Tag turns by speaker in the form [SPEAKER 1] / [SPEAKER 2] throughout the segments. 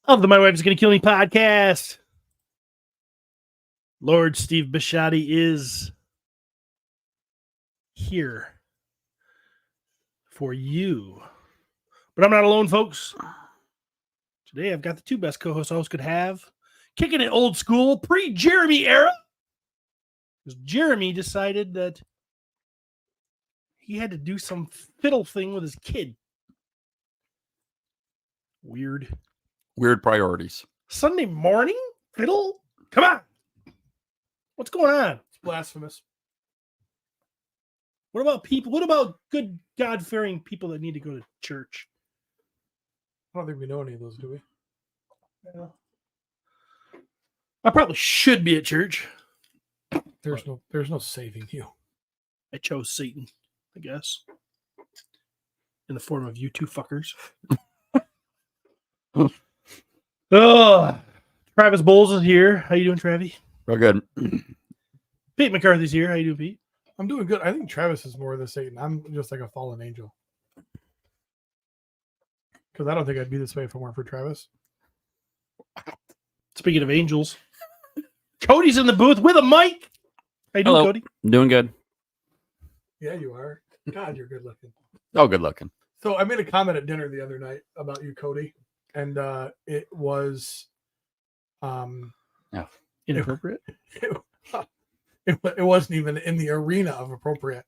[SPEAKER 1] of the My Wife is Gonna Kill Me podcast. Lord Steve Bisciotti is here for you. But I'm not alone, folks. Today I've got the two best co-hosts I could have. Kicking it old school, pre-Jeremy era. Because Jeremy decided that he had to do some fiddle thing with his kid. Weird
[SPEAKER 2] priorities.
[SPEAKER 1] Sunday morning? Fiddle? Come on. What's going on?
[SPEAKER 3] It's blasphemous.
[SPEAKER 1] What about people? What about good God-fearing people that need to go to church?
[SPEAKER 3] I don't think we know any of those, do we?
[SPEAKER 1] Yeah. I probably should be at church.
[SPEAKER 3] There's no saving you.
[SPEAKER 1] I chose Satan, I guess. In the form of you two fuckers. Oh, Travis Bowles is here. How you doing, Travi?
[SPEAKER 2] Real good.
[SPEAKER 1] Pete McCarthy's here. How you doing, Pete?
[SPEAKER 3] I'm doing good. I think Travis is more the Satan. I'm just like a fallen angel. Because I don't think I'd be this way if it weren't for Travis.
[SPEAKER 1] Speaking of angels, Cody's in the booth with a mic. How you doing, Cody?
[SPEAKER 2] I'm doing good.
[SPEAKER 3] Yeah, you are. God, you're good looking.
[SPEAKER 2] Oh, good looking.
[SPEAKER 3] So I made a comment at dinner the other night about you, Cody. And it was
[SPEAKER 1] Inappropriate.
[SPEAKER 3] It wasn't even in the arena of appropriate.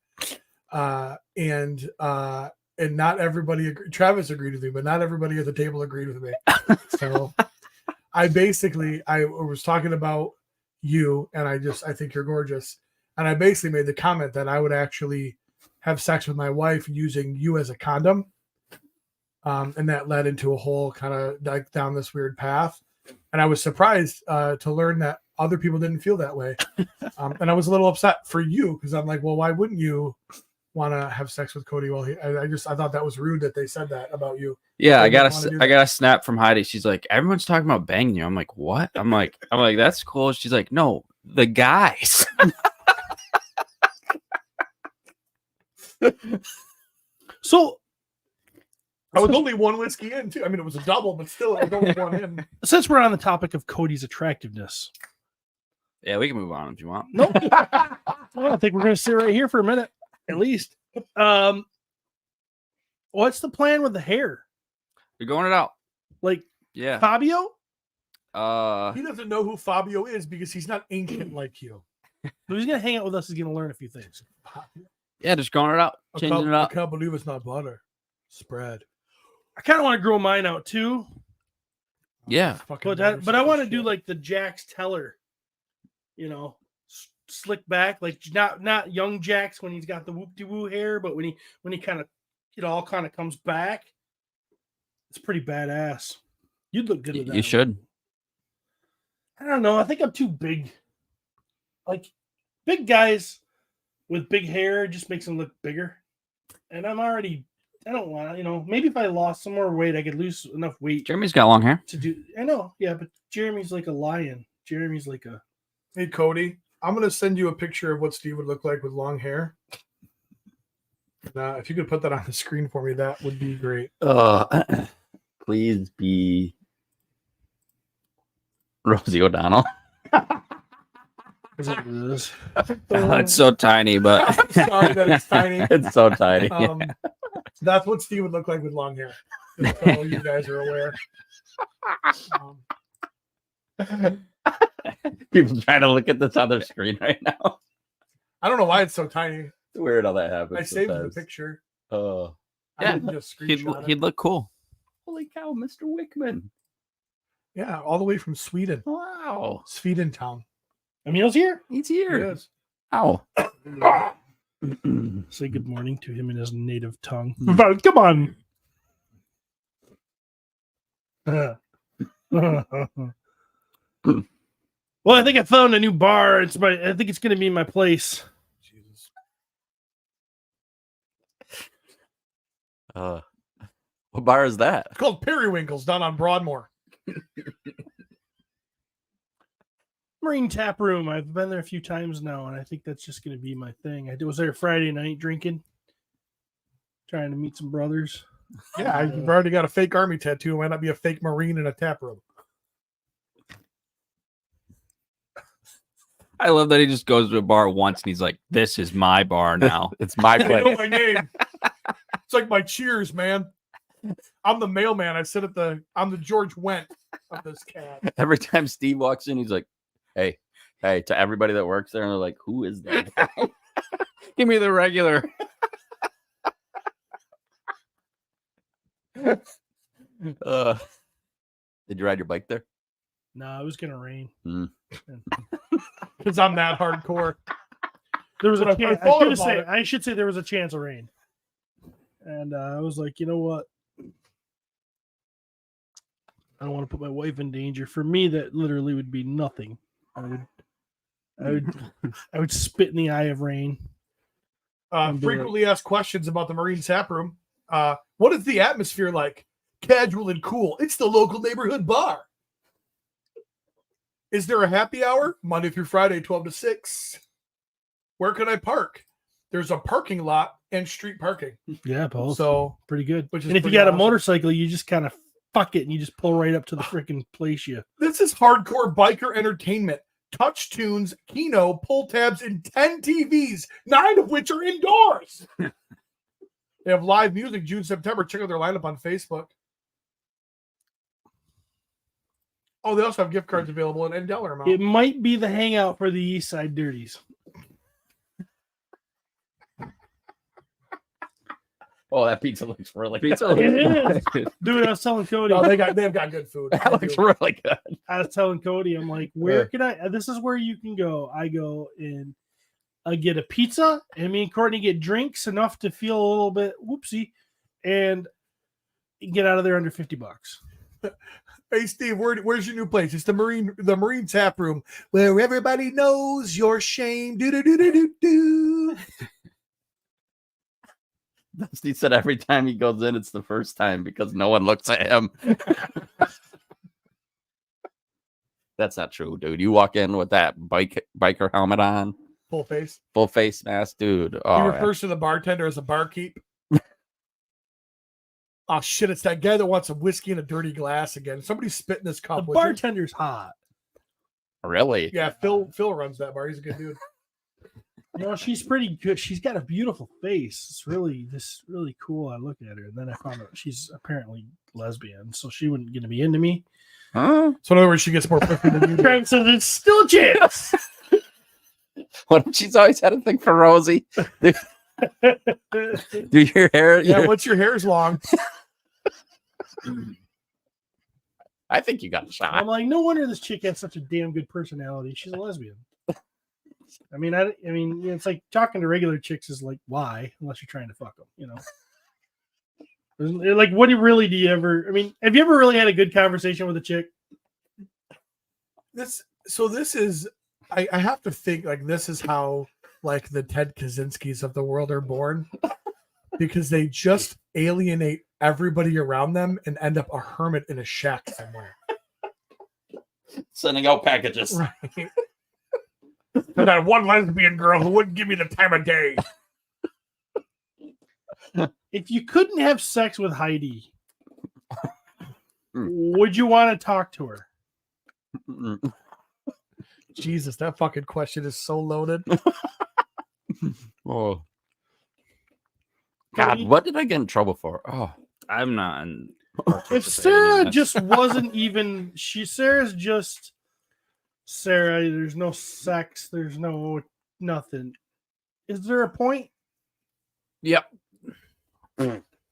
[SPEAKER 3] And not everybody agreed. Travis agreed with me, but not everybody at the table agreed with me. So I was talking about you, and I think you're gorgeous. And I basically made the comment that I would actually have sex with my wife using you as a condom. And that led into a whole kind of like down this weird path. And I was surprised to learn that other people didn't feel that way. And I was a little upset for you because I'm like, well, why wouldn't you want to have sex with Cody? Well, I thought that was rude that they said that about you.
[SPEAKER 2] Yeah, I got a snap from Heidi. She's like, everyone's talking about banging you. I'm like, what? I'm like, that's cool. She's like, no, the guys.
[SPEAKER 1] So
[SPEAKER 3] I was only one whiskey in too. I mean, it was a double, but still, I was only one in.
[SPEAKER 1] Since we're on the topic of Cody's attractiveness,
[SPEAKER 2] Yeah, we can move on if you want.
[SPEAKER 1] nope. Well, I think we're going to sit right here for a minute, at least. What's the plan with the hair?
[SPEAKER 2] You're going it out.
[SPEAKER 1] Like,
[SPEAKER 2] Yeah.
[SPEAKER 1] Fabio?
[SPEAKER 3] He doesn't know who Fabio is because he's not ancient like you.
[SPEAKER 1] He's going to hang out with us. He's going to learn a few things.
[SPEAKER 2] Yeah, just going it out. Changing it
[SPEAKER 3] I
[SPEAKER 2] up.
[SPEAKER 3] can't believe it's not butter. Spread.
[SPEAKER 1] I kind of want to grow mine out too.
[SPEAKER 2] Yeah.
[SPEAKER 1] But I want to do like the Jax Teller, slick back, like not young Jax when he's got the whoop-de-woo hair, but when he kind of, it all kind of comes back. It's pretty badass. You'd look good with that.
[SPEAKER 2] You should.
[SPEAKER 1] I don't know. I think I'm too big. Like big guys with big hair just makes them look bigger. And I don't want to, maybe if I lost some more weight, I could lose enough weight.
[SPEAKER 2] Jeremy's got long hair.
[SPEAKER 1] To do, I know, yeah, but Jeremy's like a lion. Jeremy's like a.
[SPEAKER 3] Hey, Cody, I'm going to send you a picture of what Steve would look like with long hair. If you could put that on the screen for me, that would be great.
[SPEAKER 2] Please be Rosie O'Donnell. It's so tiny, but
[SPEAKER 3] I'm sorry that it's tiny.
[SPEAKER 2] It's so tiny.
[SPEAKER 3] That's what Steve would look like with long hair. Just so you guys are aware.
[SPEAKER 2] People trying to look at this other screen right now.
[SPEAKER 3] I don't know why it's so tiny.
[SPEAKER 2] It's weird how that happens.
[SPEAKER 3] I saved the picture.
[SPEAKER 2] Oh,
[SPEAKER 3] I didn't just screenshot
[SPEAKER 2] he'd look cool. Holy cow, Mr. Wickman.
[SPEAKER 3] Yeah, all the way from Sweden.
[SPEAKER 2] Wow.
[SPEAKER 3] Sweden town.
[SPEAKER 1] Emil's here.
[SPEAKER 2] He's here.
[SPEAKER 3] Yes.
[SPEAKER 2] Ow.
[SPEAKER 1] Say good morning to him in his native tongue. Come on. Well, I think I found a new bar. I think it's going to be my place.
[SPEAKER 3] Jesus.
[SPEAKER 2] What bar is that?
[SPEAKER 3] It's called Periwinkles down on Broadmoor.
[SPEAKER 1] Marine Tap Room. I've been there a few times now, and I think that's just going to be my thing. I was there Friday night drinking, trying to meet some brothers.
[SPEAKER 3] Yeah, you've already got a fake army tattoo. Why not be a fake Marine in a tap room?
[SPEAKER 2] I love that he just goes to a bar once and he's like, "This is my bar now.
[SPEAKER 4] It's my
[SPEAKER 3] They know
[SPEAKER 4] place.
[SPEAKER 3] my name. It's like my Cheers, man. I'm the mailman. I'm the George Wendt of this cab.
[SPEAKER 2] Every time Steve walks in, he's like, "Hey, hey," to everybody that works there, and they're like, "Who is that guy?" Give me the regular. Did you ride your bike there?
[SPEAKER 1] No, it was gonna rain.
[SPEAKER 3] Because I'm that hardcore.
[SPEAKER 1] There was a
[SPEAKER 3] But I
[SPEAKER 1] chance.
[SPEAKER 3] thought about it.
[SPEAKER 1] I should say there was a chance of rain, and I was like, you know what? I don't want to put my wife in danger. For me, that literally would be nothing. I would spit in the eye of rain.
[SPEAKER 3] Frequently asked questions about the Marine Tap Room. What is the atmosphere like? Casual and cool. It's the local neighborhood bar. Is there a happy hour? Monday through Friday, 12 to 6. Where can I park? There's a parking lot and street parking.
[SPEAKER 1] Yeah, both.
[SPEAKER 3] So
[SPEAKER 1] pretty good.
[SPEAKER 3] Which is
[SPEAKER 1] And if you
[SPEAKER 3] pretty
[SPEAKER 1] got a
[SPEAKER 3] awesome.
[SPEAKER 1] motorcycle, you just kind of fuck it and you just pull right up to the freaking place you.
[SPEAKER 3] this is hardcore biker entertainment. Touch tunes, Keno, pull tabs, and 10 TVs, 9 of which are indoors. They have live music June, September. Check out their lineup on Facebook. Oh, they also have gift cards available at any dollar amount.
[SPEAKER 1] It might be the hangout for the East Side Dirties.
[SPEAKER 4] Oh, that pizza looks really
[SPEAKER 2] Pizza
[SPEAKER 4] good.
[SPEAKER 1] It is. Dude, I was telling Cody.
[SPEAKER 3] No, they've got good food.
[SPEAKER 4] That looks really good.
[SPEAKER 1] I was telling Cody, I'm like, where can I? This is where you can go. I go and I get a pizza, and me and Courtney get drinks enough to feel a little bit whoopsie, and get out of there under $50.
[SPEAKER 3] Hey Steve, where's your new place? It's the Marine Tap Room, where everybody knows your shame. Do do do do do do.
[SPEAKER 4] He said every time he goes in, it's the first time because no one looks at him. That's not true, dude. You walk in with that biker helmet on,
[SPEAKER 3] Full face.
[SPEAKER 4] full face mask, dude.
[SPEAKER 3] He
[SPEAKER 4] Oh,
[SPEAKER 3] refers to the bartender as a barkeep. Oh shit! It's that guy that wants a whiskey in a dirty glass again. Somebody spit in this
[SPEAKER 1] The
[SPEAKER 3] cup. would you?
[SPEAKER 1] bartender's hot.
[SPEAKER 4] really?
[SPEAKER 3] Yeah, Phil runs that bar. He's a good dude.
[SPEAKER 1] You know, she's pretty good. She's got a beautiful face. It's really cool. I look at her, and then I found out she's apparently lesbian, so she wouldn't get to be into me.
[SPEAKER 4] Huh?
[SPEAKER 3] So in other words, she gets more pussy than you do.
[SPEAKER 1] Frank says it's still a chance.
[SPEAKER 4] What? She's always had a thing for Rosie. Do your hair?
[SPEAKER 3] Yeah, once your hair's long.
[SPEAKER 4] I think you got a shot.
[SPEAKER 1] I'm like, no wonder this chick has such a damn good personality. She's a lesbian. I mean, it's like talking to regular chicks is like, why? Unless you're trying to fuck them, you know. Like, what do you ever? I mean, have you ever really had a good conversation with a chick?
[SPEAKER 3] This is I have to think like this is how like the Ted Kaczynskis of the world are born, because they just alienate everybody around them and end up a hermit in a shack somewhere.
[SPEAKER 4] Sending out packages.
[SPEAKER 3] Right. And that one lesbian girl who wouldn't give me the time of day.
[SPEAKER 1] If you couldn't have sex with Heidi, would you want to talk to her?
[SPEAKER 3] Jesus, that fucking question is so loaded.
[SPEAKER 4] Oh. God, what did I get in trouble for? Oh,
[SPEAKER 2] I'm not. In
[SPEAKER 1] If Sarah just wasn't even, Sarah's just Sarah. There's no sex. There's no nothing. Is there a point?
[SPEAKER 4] yep.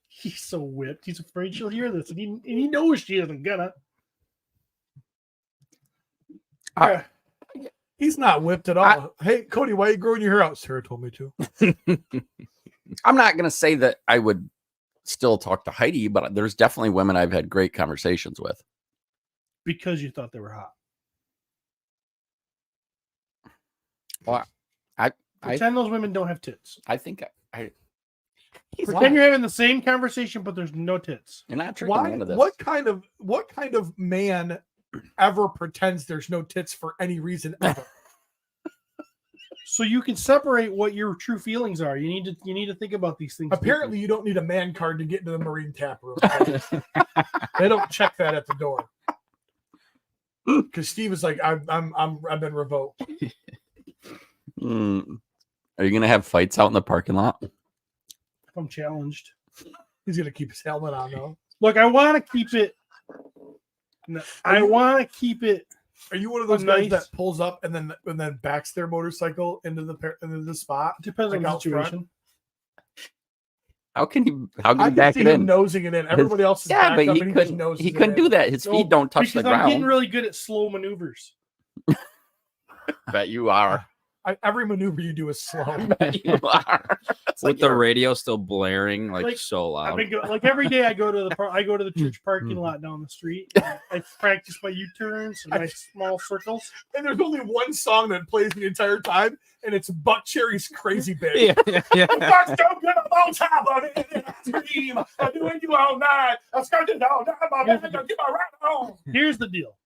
[SPEAKER 1] He's so whipped. He's afraid she'll hear this, and he knows she isn't gonna.
[SPEAKER 3] He's not whipped at all. Hey, Cody, why are you growing your hair out? Sarah told me to.
[SPEAKER 4] I'm not going to say that I would still talk to Heidi, but there's definitely women I've had great conversations with.
[SPEAKER 1] Because you thought they were hot.
[SPEAKER 4] Well,
[SPEAKER 1] Pretend those women don't have tits.
[SPEAKER 4] I think I
[SPEAKER 1] Pretend you're having the same conversation, but there's no tits.
[SPEAKER 4] you're not tricking me into this.
[SPEAKER 3] What kind of man ever pretends there's no tits for any reason ever?
[SPEAKER 1] So you can separate what your true feelings are. You need to think about these things.
[SPEAKER 3] Apparently, you don't need a man card to get into the Marine Tap Room. They don't check that at the door. Because Steve is like, I've been revoked.
[SPEAKER 4] Are you gonna have fights out in the parking lot?
[SPEAKER 1] If I'm challenged.
[SPEAKER 3] He's gonna keep his helmet on though.
[SPEAKER 1] Look, I want to keep it. I want to keep it.
[SPEAKER 3] Are you one of those guys
[SPEAKER 1] nice.
[SPEAKER 3] that pulls up and then backs their motorcycle into the spot?
[SPEAKER 1] Depends
[SPEAKER 3] Like
[SPEAKER 1] on the
[SPEAKER 3] out front?
[SPEAKER 1] situation.
[SPEAKER 4] How can he
[SPEAKER 3] I can
[SPEAKER 4] back
[SPEAKER 3] see
[SPEAKER 4] it
[SPEAKER 3] him
[SPEAKER 4] in?
[SPEAKER 3] nosing it in. Everybody else is
[SPEAKER 4] Yeah,
[SPEAKER 3] backed
[SPEAKER 4] but
[SPEAKER 3] up
[SPEAKER 4] he
[SPEAKER 3] and just
[SPEAKER 4] couldn't.
[SPEAKER 3] noses
[SPEAKER 4] He
[SPEAKER 3] it
[SPEAKER 4] couldn't
[SPEAKER 3] in.
[SPEAKER 4] do that. His feet don't touch the
[SPEAKER 1] Because I'm getting
[SPEAKER 4] ground.
[SPEAKER 1] really good at slow maneuvers.
[SPEAKER 4] Bet you are.
[SPEAKER 3] Every maneuver you do is slow.
[SPEAKER 4] Bet you are. It's
[SPEAKER 2] With
[SPEAKER 4] like
[SPEAKER 2] the
[SPEAKER 4] you're-
[SPEAKER 2] radio still blaring like so
[SPEAKER 1] I've
[SPEAKER 2] loud.
[SPEAKER 1] been like every day I go to the church parking lot down the street. I practice my U-turns and my small circles.
[SPEAKER 3] And there's only one song that plays the entire time, and it's Buck Cherry's Crazy Big.
[SPEAKER 2] Yeah.
[SPEAKER 3] Bucks don't get a long time on it. It's a dream. I'm doing you all night. I'm starting all night. My back, I'll get my right on.
[SPEAKER 1] Here's the deal.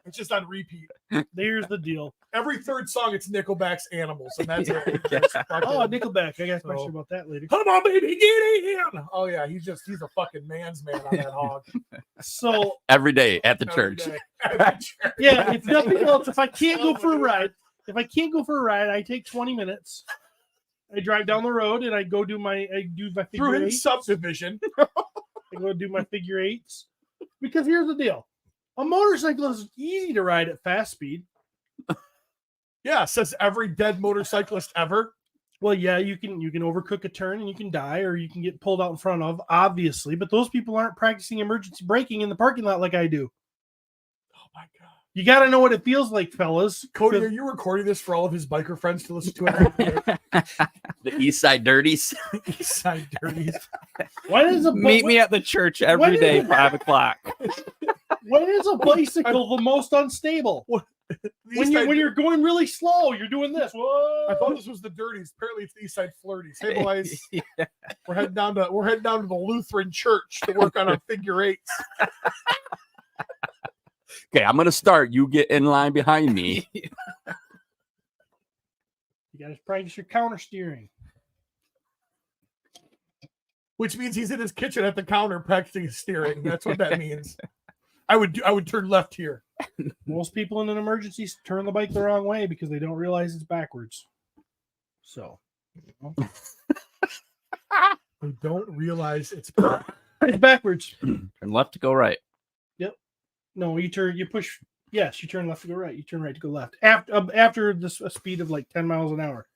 [SPEAKER 3] It's just on repeat.
[SPEAKER 1] Here's the deal.
[SPEAKER 3] Every third song, it's Nickelback's Animals, and that's it.
[SPEAKER 2] Yeah.
[SPEAKER 1] Oh, Nickelback. I got a
[SPEAKER 3] So-
[SPEAKER 1] question about that later.
[SPEAKER 3] Come on, baby, get in. Oh yeah, he's a fucking man's man on that hog.
[SPEAKER 1] So
[SPEAKER 4] every day at the
[SPEAKER 3] Every
[SPEAKER 4] church.
[SPEAKER 3] day. Every church.
[SPEAKER 1] yeah, if nothing else, if I can't go for a ride, I take 20 minutes. I drive down the road and I go do my
[SPEAKER 3] Through
[SPEAKER 1] figure
[SPEAKER 3] his
[SPEAKER 1] eights.
[SPEAKER 3] subdivision.
[SPEAKER 1] I go do my figure eights. Because here's the deal. A motorcycle is easy to ride at fast speed.
[SPEAKER 3] Yeah, says every dead motorcyclist ever.
[SPEAKER 1] Well, yeah, you can overcook a turn and you can die, or you can get pulled out in front of, obviously. But those people aren't practicing emergency braking in the parking lot like I do.
[SPEAKER 3] Oh my god.
[SPEAKER 1] You got to know what it feels like, fellas.
[SPEAKER 3] Cody, are you recording this for all of his biker friends to listen to it?
[SPEAKER 4] The East Side Dirties.
[SPEAKER 3] East Side Dirties.
[SPEAKER 1] Why does
[SPEAKER 2] Meet me at the church every day, 5 o'clock.
[SPEAKER 1] When is a bicycle the most unstable? When you're going really slow, you're doing this. Whoa.
[SPEAKER 3] I thought this was the Dirties. Apparently, it's the East Side Flirties. Hey boys, we're heading down to the Lutheran Church to work on our figure eights.
[SPEAKER 4] Okay, I'm gonna start. You get in line behind me.
[SPEAKER 1] You got to practice your counter steering.
[SPEAKER 3] Which means he's in his kitchen at the counter practicing his steering. That's what that means. I would turn left here.
[SPEAKER 1] Most people in an emergency turn the bike the wrong way because they don't realize it's backwards. So,
[SPEAKER 3] They don't realize it's
[SPEAKER 1] it's backwards.
[SPEAKER 2] Turn left to go right.
[SPEAKER 1] No, you push. Yes, you turn left to go right. You turn right to go left. After a speed of like 10 miles an hour.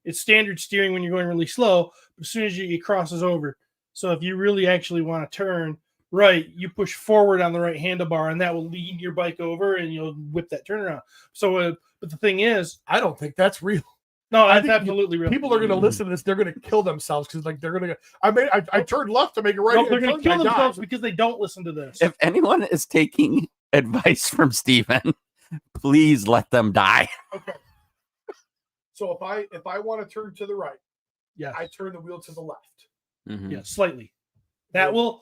[SPEAKER 1] It's standard steering when you're going really slow. But as soon as it crosses over. So if you really actually want to turn right, you push forward on the right handlebar, and that will lean your bike over, and you'll whip that turnaround. So, but the thing is,
[SPEAKER 3] I don't think that's real.
[SPEAKER 1] no,
[SPEAKER 3] I
[SPEAKER 1] that's
[SPEAKER 3] think
[SPEAKER 1] absolutely real.
[SPEAKER 3] People are going to listen to this. They're going to kill themselves because like they're going to. I turned left to make a right.
[SPEAKER 1] No, they're
[SPEAKER 3] hand
[SPEAKER 1] going to
[SPEAKER 3] turn,
[SPEAKER 1] kill
[SPEAKER 3] I died.
[SPEAKER 1] themselves because they don't listen to this.
[SPEAKER 4] If anyone is taking advice from Steven, please let them die.
[SPEAKER 3] Okay. So if I want to turn to the right,
[SPEAKER 1] Yeah,
[SPEAKER 3] I turn the wheel to the left.
[SPEAKER 2] Mhm.
[SPEAKER 1] yeah, slightly. That will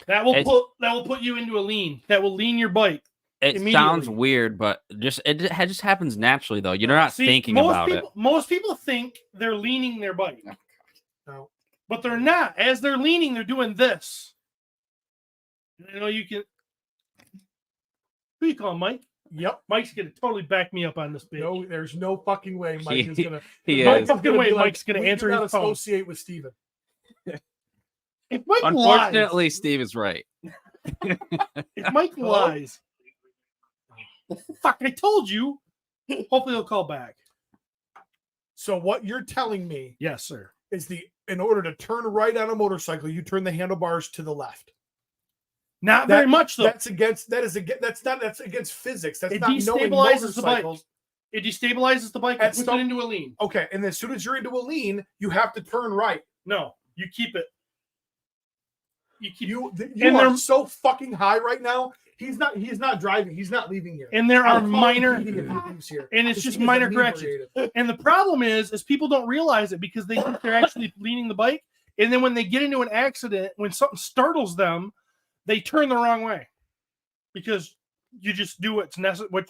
[SPEAKER 1] put you into a lean. That will lean your bike.
[SPEAKER 2] It
[SPEAKER 1] Immediately.
[SPEAKER 2] sounds weird, but it just happens naturally though. You're not
[SPEAKER 1] See,
[SPEAKER 2] thinking
[SPEAKER 1] most
[SPEAKER 2] about
[SPEAKER 1] people,
[SPEAKER 2] it.
[SPEAKER 1] Most people think they're leaning their bike.
[SPEAKER 3] No.
[SPEAKER 1] But they're not. As they're leaning, they're doing this. You know, you can. Who you call Mike?
[SPEAKER 3] Yep.
[SPEAKER 1] Mike's gonna totally back me up on this bitch.
[SPEAKER 3] No, there's no fucking way Mike is gonna.
[SPEAKER 2] He
[SPEAKER 3] Mike
[SPEAKER 2] is.
[SPEAKER 1] No fucking way
[SPEAKER 3] be like,
[SPEAKER 1] Mike's gonna
[SPEAKER 3] "We do
[SPEAKER 1] answer
[SPEAKER 3] not
[SPEAKER 1] his phone."
[SPEAKER 3] associate with Steven.
[SPEAKER 1] If Mike
[SPEAKER 2] Unfortunately, Steve is right.
[SPEAKER 1] lies, if Mike lies, fuck! I told you. Hopefully, he'll call back.
[SPEAKER 3] So what you're telling me
[SPEAKER 1] Yes, sir.
[SPEAKER 3] is in order to turn right on a motorcycle, you turn the handlebars to the left.
[SPEAKER 1] Not very much though.
[SPEAKER 3] That's against physics. That's
[SPEAKER 1] It
[SPEAKER 3] not knowing
[SPEAKER 1] destabilizes the bike.
[SPEAKER 3] motorcycles.
[SPEAKER 1] It destabilizes the bike and
[SPEAKER 3] At
[SPEAKER 1] puts
[SPEAKER 3] some-
[SPEAKER 1] it into a lean.
[SPEAKER 3] Okay, and as soon as you're into a lean, you have to turn right.
[SPEAKER 1] No, you keep it. You keep
[SPEAKER 3] You
[SPEAKER 1] And
[SPEAKER 3] are
[SPEAKER 1] they're-
[SPEAKER 3] so fucking high right now. He's not driving. He's not leaving here.
[SPEAKER 1] and there are
[SPEAKER 3] I'll call
[SPEAKER 1] minor,
[SPEAKER 3] him if he leaves here.
[SPEAKER 1] and it's
[SPEAKER 3] This
[SPEAKER 1] just
[SPEAKER 3] thing is
[SPEAKER 1] minor
[SPEAKER 3] inebriated.
[SPEAKER 1] corrections. And the problem is people don't realize it because they think they're actually leaning the bike, and then when they get into an accident, when something startles them, they turn the wrong way because you just do what's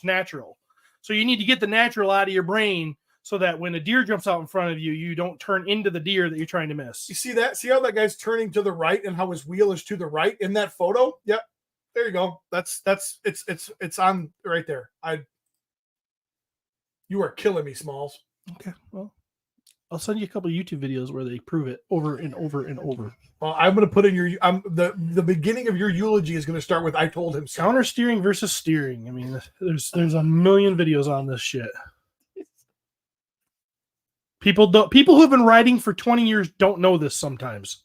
[SPEAKER 1] natural. So you need to get the natural out of your brain so that when a deer jumps out in front of you, you don't turn into the deer that you're trying to miss.
[SPEAKER 3] You see that? See how that guy's turning to the right and how his wheel is to the right in that photo? Yep. There you go. It's on right there. You are killing me, Smalls.
[SPEAKER 1] Okay, well, I'll send you a couple of YouTube videos where they prove it over and over and over.
[SPEAKER 3] Well, I'm going to put in your. The beginning of your eulogy is going to start with "I told him so."
[SPEAKER 1] Counter steering versus steering. I mean, there's a million videos on this shit. People who have been riding for 20 years don't know this sometimes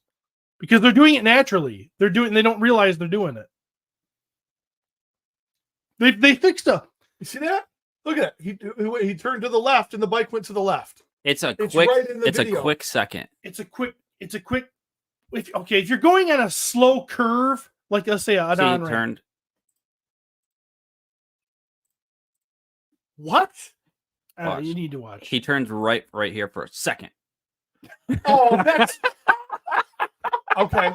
[SPEAKER 1] because they're doing it naturally. They don't realize they're doing it. They fixed up.
[SPEAKER 3] You see that? Look at it. He turned to the left and the bike went to the left.
[SPEAKER 2] It's a
[SPEAKER 3] It's
[SPEAKER 2] quick.
[SPEAKER 3] right in the
[SPEAKER 2] It's
[SPEAKER 3] video.
[SPEAKER 2] a quick second.
[SPEAKER 1] It's a quick. If you're going on a slow curve, like let's say an
[SPEAKER 2] So he
[SPEAKER 1] on-ramp.
[SPEAKER 2] turned.
[SPEAKER 3] What?
[SPEAKER 2] Watch.
[SPEAKER 1] You need to watch.
[SPEAKER 2] He turns right here for a second.
[SPEAKER 3] Oh, that's okay.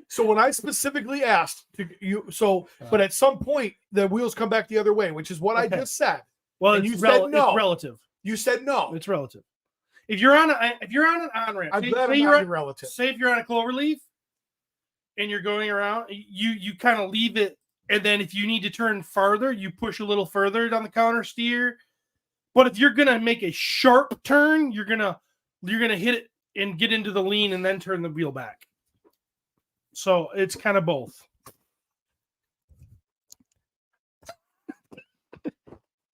[SPEAKER 3] So when I specifically asked but at some point the wheels come back the other way, which is what I just said.
[SPEAKER 1] Well,
[SPEAKER 3] and
[SPEAKER 1] it's,
[SPEAKER 3] you said no.
[SPEAKER 1] it's relative.
[SPEAKER 3] You said no.
[SPEAKER 1] It's relative. If you're on an on-ramp,
[SPEAKER 3] I'm
[SPEAKER 1] say,
[SPEAKER 3] glad
[SPEAKER 1] say
[SPEAKER 3] I'm
[SPEAKER 1] you're
[SPEAKER 3] not
[SPEAKER 1] on-
[SPEAKER 3] your relative.
[SPEAKER 1] say if you're on a cloverleaf and you're going around, you kind of leave it, and then if you need to turn farther, you push a little further down the counter steer. But if you're gonna make a sharp turn, you're gonna hit it and get into the lean and then turn the wheel back. So it's kind of both.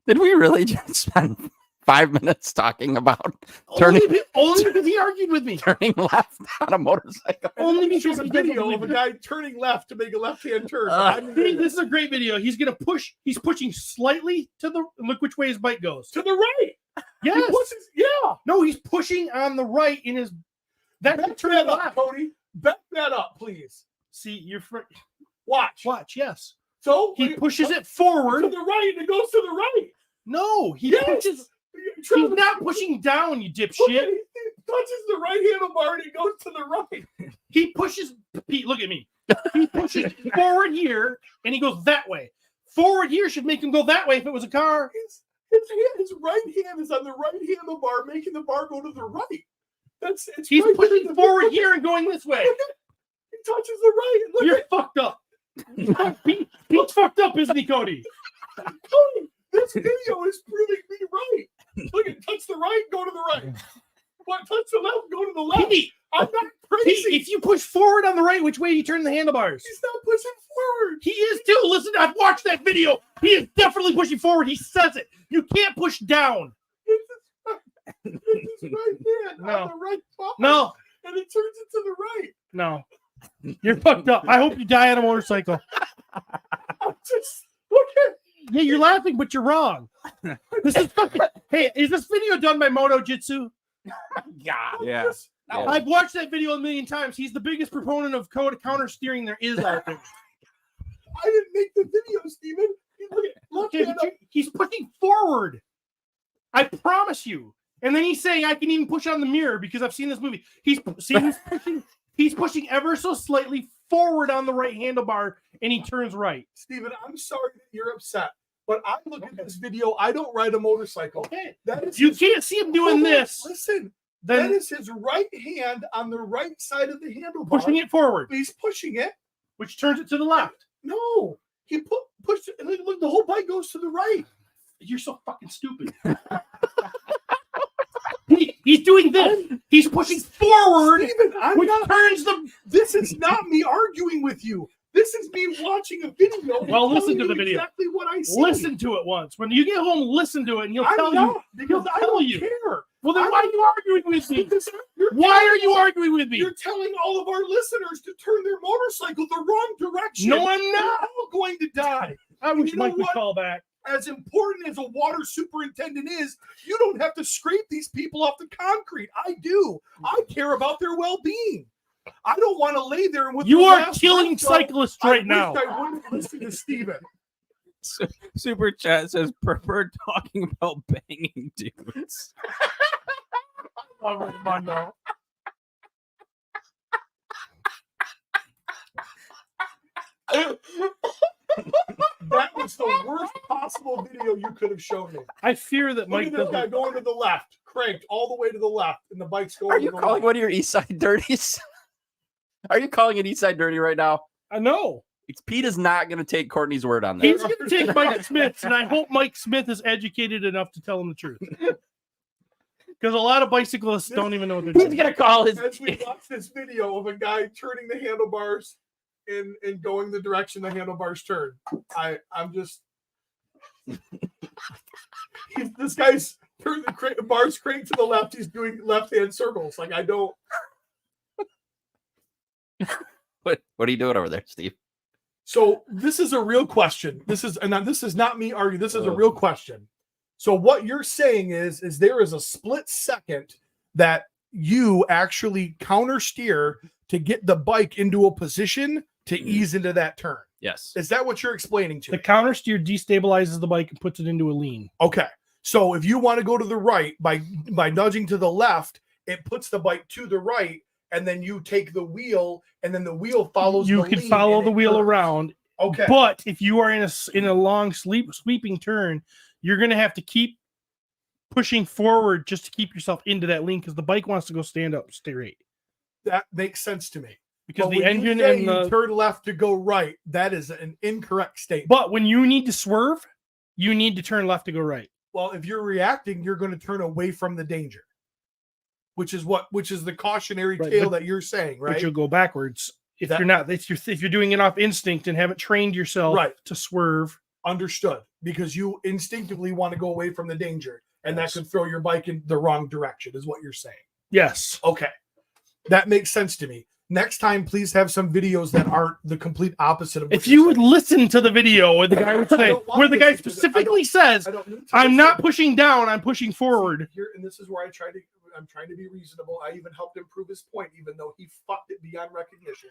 [SPEAKER 4] Did we really just spend 5 minutes talking about turning
[SPEAKER 1] Only because he argued with me.
[SPEAKER 4] turning left on a motorcycle?
[SPEAKER 1] Only
[SPEAKER 3] There's
[SPEAKER 1] because
[SPEAKER 3] a
[SPEAKER 1] he doesn't
[SPEAKER 3] video
[SPEAKER 1] believe
[SPEAKER 3] of a
[SPEAKER 1] me.
[SPEAKER 3] guy turning left to make a left-hand turn.
[SPEAKER 1] This is a great video. He's gonna push. He's pushing slightly to the. Look which way his bike goes.
[SPEAKER 3] to the right.
[SPEAKER 1] Yes.
[SPEAKER 3] He pushes, yeah.
[SPEAKER 1] No, he's pushing on the right in his.
[SPEAKER 3] Back
[SPEAKER 1] Turn
[SPEAKER 3] that up,
[SPEAKER 1] left.
[SPEAKER 3] Cody. Back that up, please.
[SPEAKER 1] See, you're
[SPEAKER 3] Watch.
[SPEAKER 1] watch. Yes,
[SPEAKER 3] So
[SPEAKER 1] he pushes it
[SPEAKER 3] to
[SPEAKER 1] forward.
[SPEAKER 3] the right, and it goes to the right.
[SPEAKER 1] No, he
[SPEAKER 3] Yes.
[SPEAKER 1] pushes. He's not pushing down, you
[SPEAKER 3] Look at
[SPEAKER 1] dipshit.
[SPEAKER 3] it. He touches the right handlebar and it goes to the right.
[SPEAKER 1] He pushes. Pete, look at me. He pushes forward here, and he goes that way. Forward here should make him go that way if it was a car.
[SPEAKER 3] His right hand is on the right handlebar, making the bar go to the right.
[SPEAKER 1] He's
[SPEAKER 3] right
[SPEAKER 1] pushing
[SPEAKER 3] there.
[SPEAKER 1] forward here and going this way.
[SPEAKER 3] He touches the right. And look
[SPEAKER 1] You're
[SPEAKER 3] at
[SPEAKER 1] fucked up. Pete's fucked up, isn't he, Cody?
[SPEAKER 3] Cody. This video is proving me right. Look at touch the right, go to the right. What? Touch the left, go to the left.
[SPEAKER 1] Pete,
[SPEAKER 3] I'm not crazy.
[SPEAKER 1] Pete, if you push forward on the right, which way do you turn the handlebars?
[SPEAKER 3] He's not pushing forward.
[SPEAKER 1] He is too. Listen, I've watched that video. He is definitely pushing forward. He says it. You can't push down.
[SPEAKER 3] It's his right hand
[SPEAKER 1] No.
[SPEAKER 3] on the right bar.
[SPEAKER 1] No,
[SPEAKER 3] And it turns it to the right.
[SPEAKER 1] no. You're fucked up. I hope you die on a motorcycle.
[SPEAKER 3] I'm just look at.
[SPEAKER 1] Yeah, you're laughing, but you're wrong. This is fucking. Hey, is this video done by Moto Jitsu?
[SPEAKER 4] God.
[SPEAKER 2] Yeah.
[SPEAKER 3] Just,
[SPEAKER 4] Yeah.
[SPEAKER 1] I've watched that video a million times. He's the biggest proponent of counter steering there is out there.
[SPEAKER 3] I didn't make the video, Steven. Look
[SPEAKER 1] Okay,
[SPEAKER 3] at
[SPEAKER 1] but he's pushing forward. I promise you. And then he's saying I can even push on the mirror because I've seen this movie. He's pushing ever so slightly forward on the right handlebar, and he turns right.
[SPEAKER 3] Steven, I'm sorry that you're upset, but I look at this video. I don't ride a motorcycle.
[SPEAKER 1] Okay.
[SPEAKER 3] That is
[SPEAKER 1] You
[SPEAKER 3] his-
[SPEAKER 1] can't see him doing
[SPEAKER 3] Hold on,
[SPEAKER 1] this.
[SPEAKER 3] Listen, that
[SPEAKER 1] Then
[SPEAKER 3] is his right hand on the right side of the handlebar.
[SPEAKER 1] pushing it forward,
[SPEAKER 3] He's pushing it.
[SPEAKER 1] which turns it to the left.
[SPEAKER 3] No, he pushed it, and then look, the whole bike goes to the right.
[SPEAKER 1] You're so fucking stupid. He's doing this. He's pushing forward,
[SPEAKER 3] Steven, I'm
[SPEAKER 1] which
[SPEAKER 3] not.
[SPEAKER 1] turns the.
[SPEAKER 3] This is not me arguing with you. This is me watching a video. and
[SPEAKER 1] Well, listen
[SPEAKER 3] telling
[SPEAKER 1] to
[SPEAKER 3] you
[SPEAKER 1] the video.
[SPEAKER 3] Exactly what I see.
[SPEAKER 1] Listen to it once. When you get home, listen to it, and he'll
[SPEAKER 3] I'm
[SPEAKER 1] tell
[SPEAKER 3] not,
[SPEAKER 1] you.
[SPEAKER 3] because
[SPEAKER 1] He'll
[SPEAKER 3] I
[SPEAKER 1] tell
[SPEAKER 3] don't
[SPEAKER 1] you.
[SPEAKER 3] care.
[SPEAKER 1] Well, then why are you arguing with me?
[SPEAKER 3] Because you're
[SPEAKER 1] Why are you arguing with me?
[SPEAKER 3] You're telling all of our listeners to turn their motorcycle the wrong direction.
[SPEAKER 1] No, I'm
[SPEAKER 3] They're
[SPEAKER 1] not.
[SPEAKER 3] all going to die.
[SPEAKER 1] I wish
[SPEAKER 3] You know
[SPEAKER 1] Mike would
[SPEAKER 3] what?
[SPEAKER 1] call back.
[SPEAKER 3] As important as a water superintendent is, you don't have to scrape these people off the concrete. I do. I care about their well-being. I don't want to lay there and with
[SPEAKER 1] You
[SPEAKER 3] the
[SPEAKER 1] are
[SPEAKER 3] last
[SPEAKER 1] killing
[SPEAKER 3] breath go,
[SPEAKER 1] cyclists
[SPEAKER 3] I
[SPEAKER 1] right now.
[SPEAKER 3] wish I wouldn't listen to Steven.
[SPEAKER 2] Super chat says prefer talking about banging dudes.
[SPEAKER 3] Oh, Raimundo. That was the worst possible video you could have shown me.
[SPEAKER 1] I fear that
[SPEAKER 3] Look
[SPEAKER 1] Mike
[SPEAKER 3] at this guy
[SPEAKER 1] doesn't.
[SPEAKER 3] going to the left, cranked all the way to the left, and the bike's going
[SPEAKER 4] Are
[SPEAKER 3] to
[SPEAKER 4] you
[SPEAKER 3] the
[SPEAKER 4] calling
[SPEAKER 3] left.
[SPEAKER 4] one of your East Side Dirties? Are you calling it East Side Dirty right now?
[SPEAKER 1] I know.
[SPEAKER 4] Pete is not going to take Courtney's word on that.
[SPEAKER 1] He's going to take Mike Smith's, and I hope Mike Smith is educated enough to tell him the truth. Because a lot of bicyclists don't even know what they're
[SPEAKER 2] He's
[SPEAKER 1] doing.
[SPEAKER 2] gonna call his.
[SPEAKER 3] As we watch this video of a guy turning the handlebars and going the direction the handlebars turn, I'm just this guy's turning the bars crank to the left. He's doing left-hand circles. Like I don't.
[SPEAKER 4] What are you doing over there, Steve?
[SPEAKER 3] So this is a real question. This is not me arguing. This is a real question. So what you're saying is there is a split second that you actually counter steer to get the bike into a position to ease into that turn.
[SPEAKER 2] Yes.
[SPEAKER 3] Is that what you're explaining to
[SPEAKER 1] The
[SPEAKER 3] me?
[SPEAKER 1] counter steer destabilizes the bike and puts it into a lean.
[SPEAKER 3] Okay. So if you want to go to the right by nudging to the left, it puts the bike to the right, and then you take the wheel, and then the wheel follows.
[SPEAKER 1] You
[SPEAKER 3] the
[SPEAKER 1] can
[SPEAKER 3] lean
[SPEAKER 1] follow
[SPEAKER 3] and
[SPEAKER 1] the
[SPEAKER 3] it
[SPEAKER 1] wheel
[SPEAKER 3] curves.
[SPEAKER 1] around.
[SPEAKER 3] Okay.
[SPEAKER 1] But if you are in a long sweeping turn, you're going to have to keep pushing forward just to keep yourself into that lean because the bike wants to go stand up straight.
[SPEAKER 3] That makes sense to me.
[SPEAKER 1] Because
[SPEAKER 3] But
[SPEAKER 1] the
[SPEAKER 3] when
[SPEAKER 1] engine
[SPEAKER 3] you say
[SPEAKER 1] and
[SPEAKER 3] you
[SPEAKER 1] the
[SPEAKER 3] turn left to go right, that is an incorrect statement.
[SPEAKER 1] but when you need to swerve, you need to turn left to go right.
[SPEAKER 3] Well, if you're reacting, you're going to turn away from the danger, which is the cautionary
[SPEAKER 1] Right,
[SPEAKER 3] tale
[SPEAKER 1] but-
[SPEAKER 3] that you're saying,
[SPEAKER 1] But
[SPEAKER 3] right?
[SPEAKER 1] you'll go backwards if
[SPEAKER 3] That-
[SPEAKER 1] you're not. If you're doing it off instinct and haven't trained yourself
[SPEAKER 3] Right.
[SPEAKER 1] to swerve.
[SPEAKER 3] Understood, because you instinctively want to go away from the danger, and
[SPEAKER 1] Yes.
[SPEAKER 3] that could throw your bike in the wrong direction, is what you're saying.
[SPEAKER 1] Yes.
[SPEAKER 3] Okay, that makes sense to me. Next time, please have some videos that aren't the complete opposite of. What
[SPEAKER 1] If
[SPEAKER 3] you're
[SPEAKER 1] you would
[SPEAKER 3] saying.
[SPEAKER 1] listen to the video where the guy would
[SPEAKER 3] I
[SPEAKER 1] say,
[SPEAKER 3] don't want
[SPEAKER 1] where the
[SPEAKER 3] to
[SPEAKER 1] guy
[SPEAKER 3] listen to it.
[SPEAKER 1] specifically says,
[SPEAKER 3] I don't need to
[SPEAKER 1] "I'm
[SPEAKER 3] listen.
[SPEAKER 1] not pushing down, I'm pushing forward."
[SPEAKER 3] Here, and this is where I'm trying to be reasonable. I even helped him prove his point, even though he fucked it beyond recognition,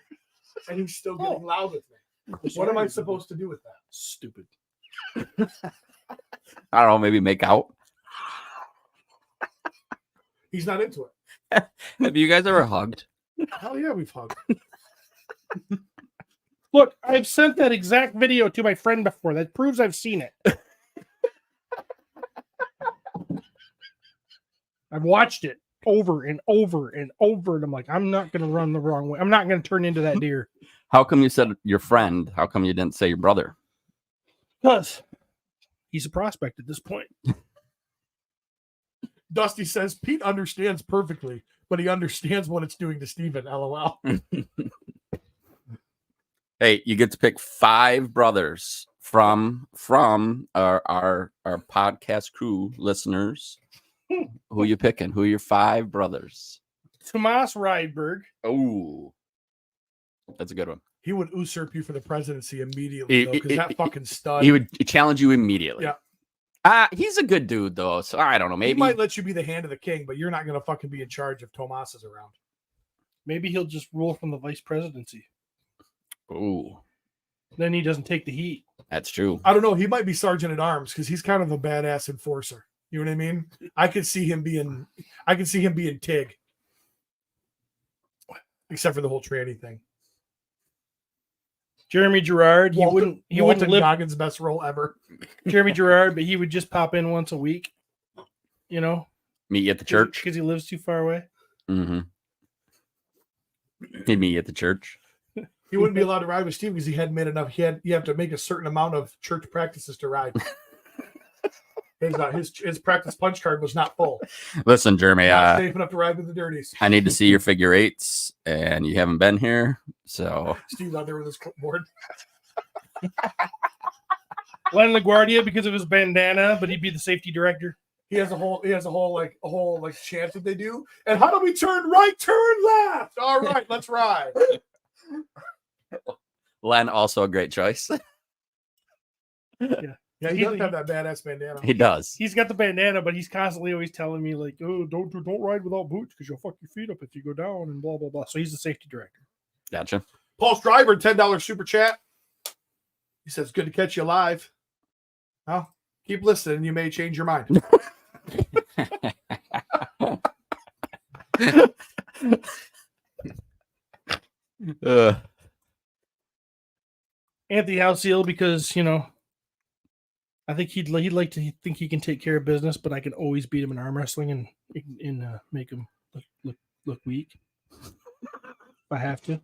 [SPEAKER 3] and he's still getting loud with me. What am I supposed to do with that?
[SPEAKER 1] Stupid.
[SPEAKER 4] I don't know, maybe make out.
[SPEAKER 3] He's not into it.
[SPEAKER 2] Have you guys ever hugged?
[SPEAKER 3] Hell yeah, we've hugged.
[SPEAKER 1] Look, I've sent that exact video to my friend before. That proves I've seen it. I've watched it over and over and over, and I'm like, I'm not going to run the wrong way. I'm not going to turn into that deer.
[SPEAKER 4] How come you said your friend? How come you didn't say your brother?
[SPEAKER 1] Because he's a prospect at this point.
[SPEAKER 3] Dusty says Pete understands perfectly, but he understands what it's doing to Steven. LOL.
[SPEAKER 4] Hey, you get to pick 5 brothers from our podcast crew listeners. Who you picking? Who are your 5 brothers?
[SPEAKER 1] Tomas Rydberg.
[SPEAKER 4] Oh, that's a good one.
[SPEAKER 3] He would usurp you for the presidency immediately, though, because that fucking stud.
[SPEAKER 4] He would challenge you immediately.
[SPEAKER 3] Yeah.
[SPEAKER 4] He's a good dude though, so I don't know.
[SPEAKER 3] He
[SPEAKER 4] Maybe
[SPEAKER 3] might let you be the hand of the king, but you're not going to fucking be in charge if Tomas is around.
[SPEAKER 1] Maybe he'll just rule from the vice presidency.
[SPEAKER 4] Ooh,
[SPEAKER 1] Then he doesn't take the heat.
[SPEAKER 4] that's true.
[SPEAKER 3] I don't know. He might be sergeant at arms because he's kind of a badass enforcer. You know what I mean? I could see him being Tig, except for the whole tranny thing.
[SPEAKER 1] Jeremy Gerard, he wouldn't live
[SPEAKER 3] Goggins' best role ever.
[SPEAKER 1] Jeremy Gerard, but he would just pop in once a week. You know,
[SPEAKER 4] Meet you at the church.
[SPEAKER 1] because he lives too far away.
[SPEAKER 4] Mm-hmm. He'd meet you at the church.
[SPEAKER 3] He wouldn't be allowed to ride with Steve because he hadn't made enough. You have to make a certain amount of church practices to ride. His practice punch card was not full.
[SPEAKER 4] Listen, Jeremy,
[SPEAKER 3] Not safe enough to ride with the dirties.
[SPEAKER 4] I need to see your figure 8s, and you haven't been here, so
[SPEAKER 3] Steve's out there with his clipboard.
[SPEAKER 1] Len LaGuardia because of his bandana, but he'd be the safety director.
[SPEAKER 3] He has a whole chant that they do. And how do we turn right, turn left? All right, let's ride.
[SPEAKER 4] Len also a great choice.
[SPEAKER 3] Yeah, he does have that badass bandana.
[SPEAKER 4] He does.
[SPEAKER 1] He's got the bandana, but he's constantly always telling me like, "Oh, don't ride without boots because you'll fuck your feet up if you go down," and blah blah blah. So he's the safety director.
[SPEAKER 4] Gotcha.
[SPEAKER 3] Paul Stryber, $10 super chat. He says, "Good to catch you live." Well, keep listening. You may change your mind.
[SPEAKER 1] Anthony Houseel because I think he'd like to think he can take care of business, but I can always beat him in arm wrestling and make him look weak if I have to.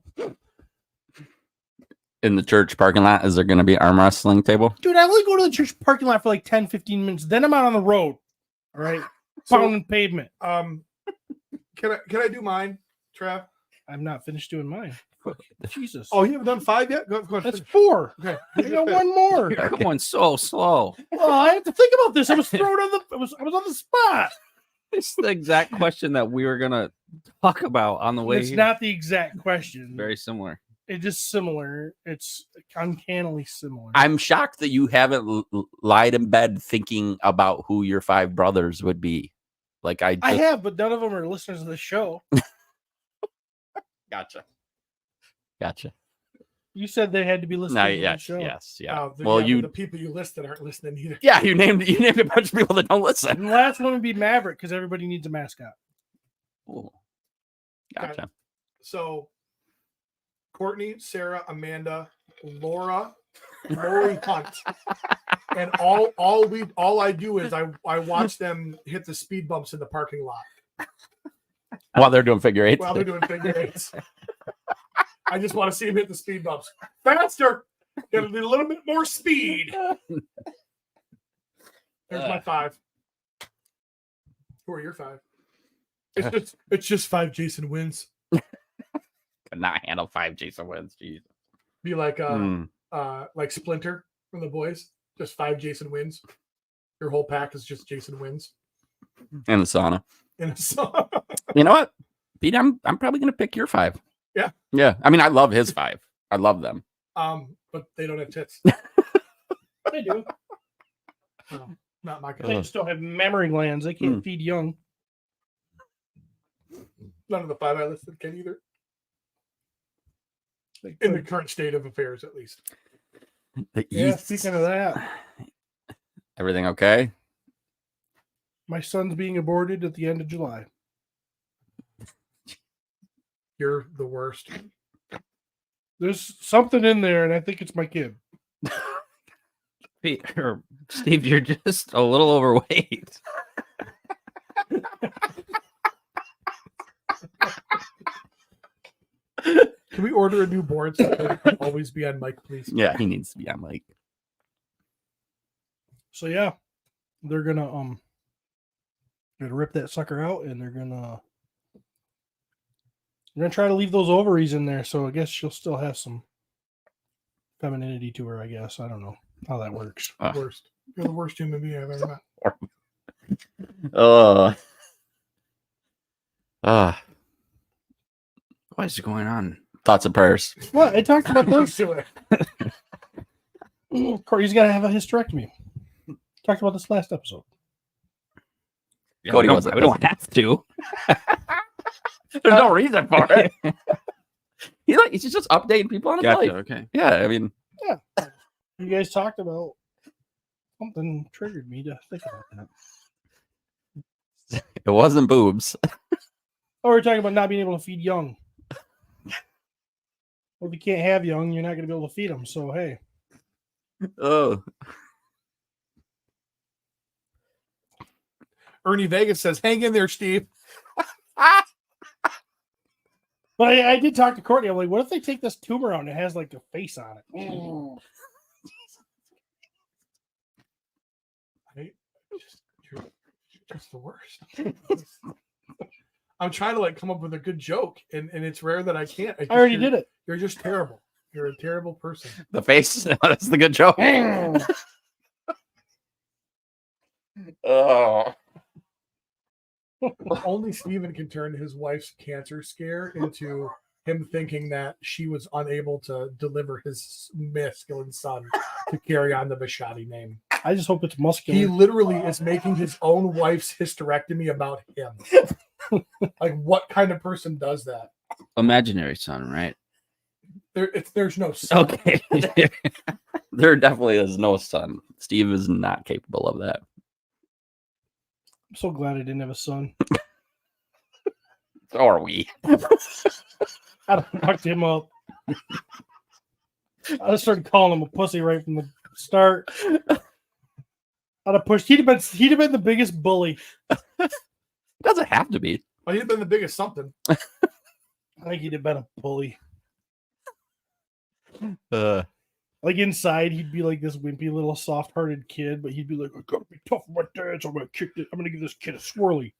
[SPEAKER 4] in the church parking lot? Is there going to be an arm wrestling table?
[SPEAKER 1] Dude, I only go to the church parking lot for like 10, 15 minutes. Then I'm out on the road. All right. Pounding pavement.
[SPEAKER 3] Can I do mine, Trav?
[SPEAKER 1] I'm not finished doing mine. Jesus.
[SPEAKER 3] Oh, you haven't done 5 yet? Go ahead.
[SPEAKER 1] That's 4.
[SPEAKER 3] Okay.
[SPEAKER 1] I got one more.
[SPEAKER 2] You're going so slow.
[SPEAKER 1] Well, I have to think about this. I was thrown on the. I was on the spot.
[SPEAKER 2] It's the exact question that we were gonna talk about on the way.
[SPEAKER 1] It's
[SPEAKER 2] here.
[SPEAKER 1] not the exact question.
[SPEAKER 2] Very similar.
[SPEAKER 1] It's just similar. It's uncannily similar.
[SPEAKER 4] I'm shocked that you haven't lied in bed thinking about who your 5 brothers would be. Like I
[SPEAKER 1] have, but none of them are listeners of the show.
[SPEAKER 4] Gotcha.
[SPEAKER 1] You said they had to be listeners
[SPEAKER 4] No,
[SPEAKER 1] of the
[SPEAKER 4] yes,
[SPEAKER 1] show.
[SPEAKER 4] yes, yeah.
[SPEAKER 3] Well, the people you listed aren't listening either.
[SPEAKER 4] Yeah, you named a bunch of people that don't listen.
[SPEAKER 1] And the last one would be Maverick because everybody needs a mascot.
[SPEAKER 4] Ooh. Gotcha.
[SPEAKER 3] So, Courtney, Sarah, Amanda, Laura, Lori Hunt, and all I do is I watch them hit the speed bumps in the parking lot
[SPEAKER 4] While they're doing figure eights.
[SPEAKER 3] while they're doing figure eights. I just want to see them hit the speed bumps faster. Get a little bit more speed. There's my 5. Who are your 5? It's just 5 Jason wins.
[SPEAKER 4] Could not handle 5 Jason wins. Jeez.
[SPEAKER 3] Be like Splinter from the boys. Just 5 Jason wins. Your whole pack is just Jason wins.
[SPEAKER 4] In the sauna.
[SPEAKER 3] In a song.
[SPEAKER 4] You know what, Pete? I'm probably gonna pick your 5.
[SPEAKER 3] Yeah.
[SPEAKER 4] Yeah. I mean, I love his 5. I love them.
[SPEAKER 3] But they don't have tits.
[SPEAKER 1] They do.
[SPEAKER 3] No, not my
[SPEAKER 1] They
[SPEAKER 3] kind.
[SPEAKER 1] just don't have mammary glands. They can't feed young.
[SPEAKER 3] None of the 5 I listed can either. In the current state of affairs, at least.
[SPEAKER 1] Yeah, speaking of that,
[SPEAKER 4] Everything okay?
[SPEAKER 1] my son's being aborted at the end of July.
[SPEAKER 3] You're the worst.
[SPEAKER 1] There's something in there, and I think it's my kid.
[SPEAKER 2] Steve, you're just a little overweight.
[SPEAKER 3] Can we order a new board so it can always be on mic, please?
[SPEAKER 4] Yeah, he needs to be on mic.
[SPEAKER 1] So yeah, they're gonna rip that sucker out, and they're gonna try to leave those ovaries in there. So I guess she'll still have some femininity to her. I guess I don't know how that works.
[SPEAKER 3] Worst. You're the worst human being I've ever met.
[SPEAKER 2] What is going on?
[SPEAKER 4] Thoughts and prayers.
[SPEAKER 1] What I talked about this.
[SPEAKER 3] Do it.
[SPEAKER 1] Corey's got to have a hysterectomy. Talked about this last episode.
[SPEAKER 2] Yeah,
[SPEAKER 4] Cody
[SPEAKER 2] we
[SPEAKER 4] wasn't
[SPEAKER 2] don't have to.
[SPEAKER 4] There's no reason for it. He's just updating people on his
[SPEAKER 2] Gotcha.
[SPEAKER 4] life.
[SPEAKER 2] Okay.
[SPEAKER 4] Yeah, I mean,
[SPEAKER 1] You guys talked about something triggered me to think about that.
[SPEAKER 4] it wasn't boobs.
[SPEAKER 1] Oh, we're talking about not being able to feed young. Well, if you can't have young, you're not going to be able to feed them. So, hey.
[SPEAKER 4] Oh,
[SPEAKER 3] Ernie Vegas says, hang in there, Steve.
[SPEAKER 1] But I did talk to Courtney. I'm like, what if they take this tumor out and it has like a face on it?
[SPEAKER 3] You're just the worst. I'm trying to come up with a good joke, and it's rare that I can't.
[SPEAKER 1] I already did it.
[SPEAKER 3] You're just terrible. You're a terrible person.
[SPEAKER 4] the face. That's the good joke. Oh,
[SPEAKER 3] Only Steven can turn his wife's cancer scare into him thinking that she was unable to deliver his masculine son to carry on the Bishotti name.
[SPEAKER 1] I just hope it's muscular.
[SPEAKER 3] He literally is making his own wife's hysterectomy about him. What kind of person does that?
[SPEAKER 2] Imaginary son, right?
[SPEAKER 3] There's no son.
[SPEAKER 2] Okay.
[SPEAKER 4] there definitely is no son. Steve is not capable of that.
[SPEAKER 1] I'm so glad I didn't have a son.
[SPEAKER 4] So are we.
[SPEAKER 1] I knocked him up. I just started calling him a pussy right from the start. I'd have pushed. He'd have been the biggest bully.
[SPEAKER 4] Doesn't have to be.
[SPEAKER 3] Oh, he'd been the biggest something.
[SPEAKER 1] I think he'd have been a bully. Like inside, he'd be like this wimpy little soft-hearted kid, but he'd be like, "I gotta be tough with my dad, so I'm gonna kick it. I'm gonna give this kid a swirly."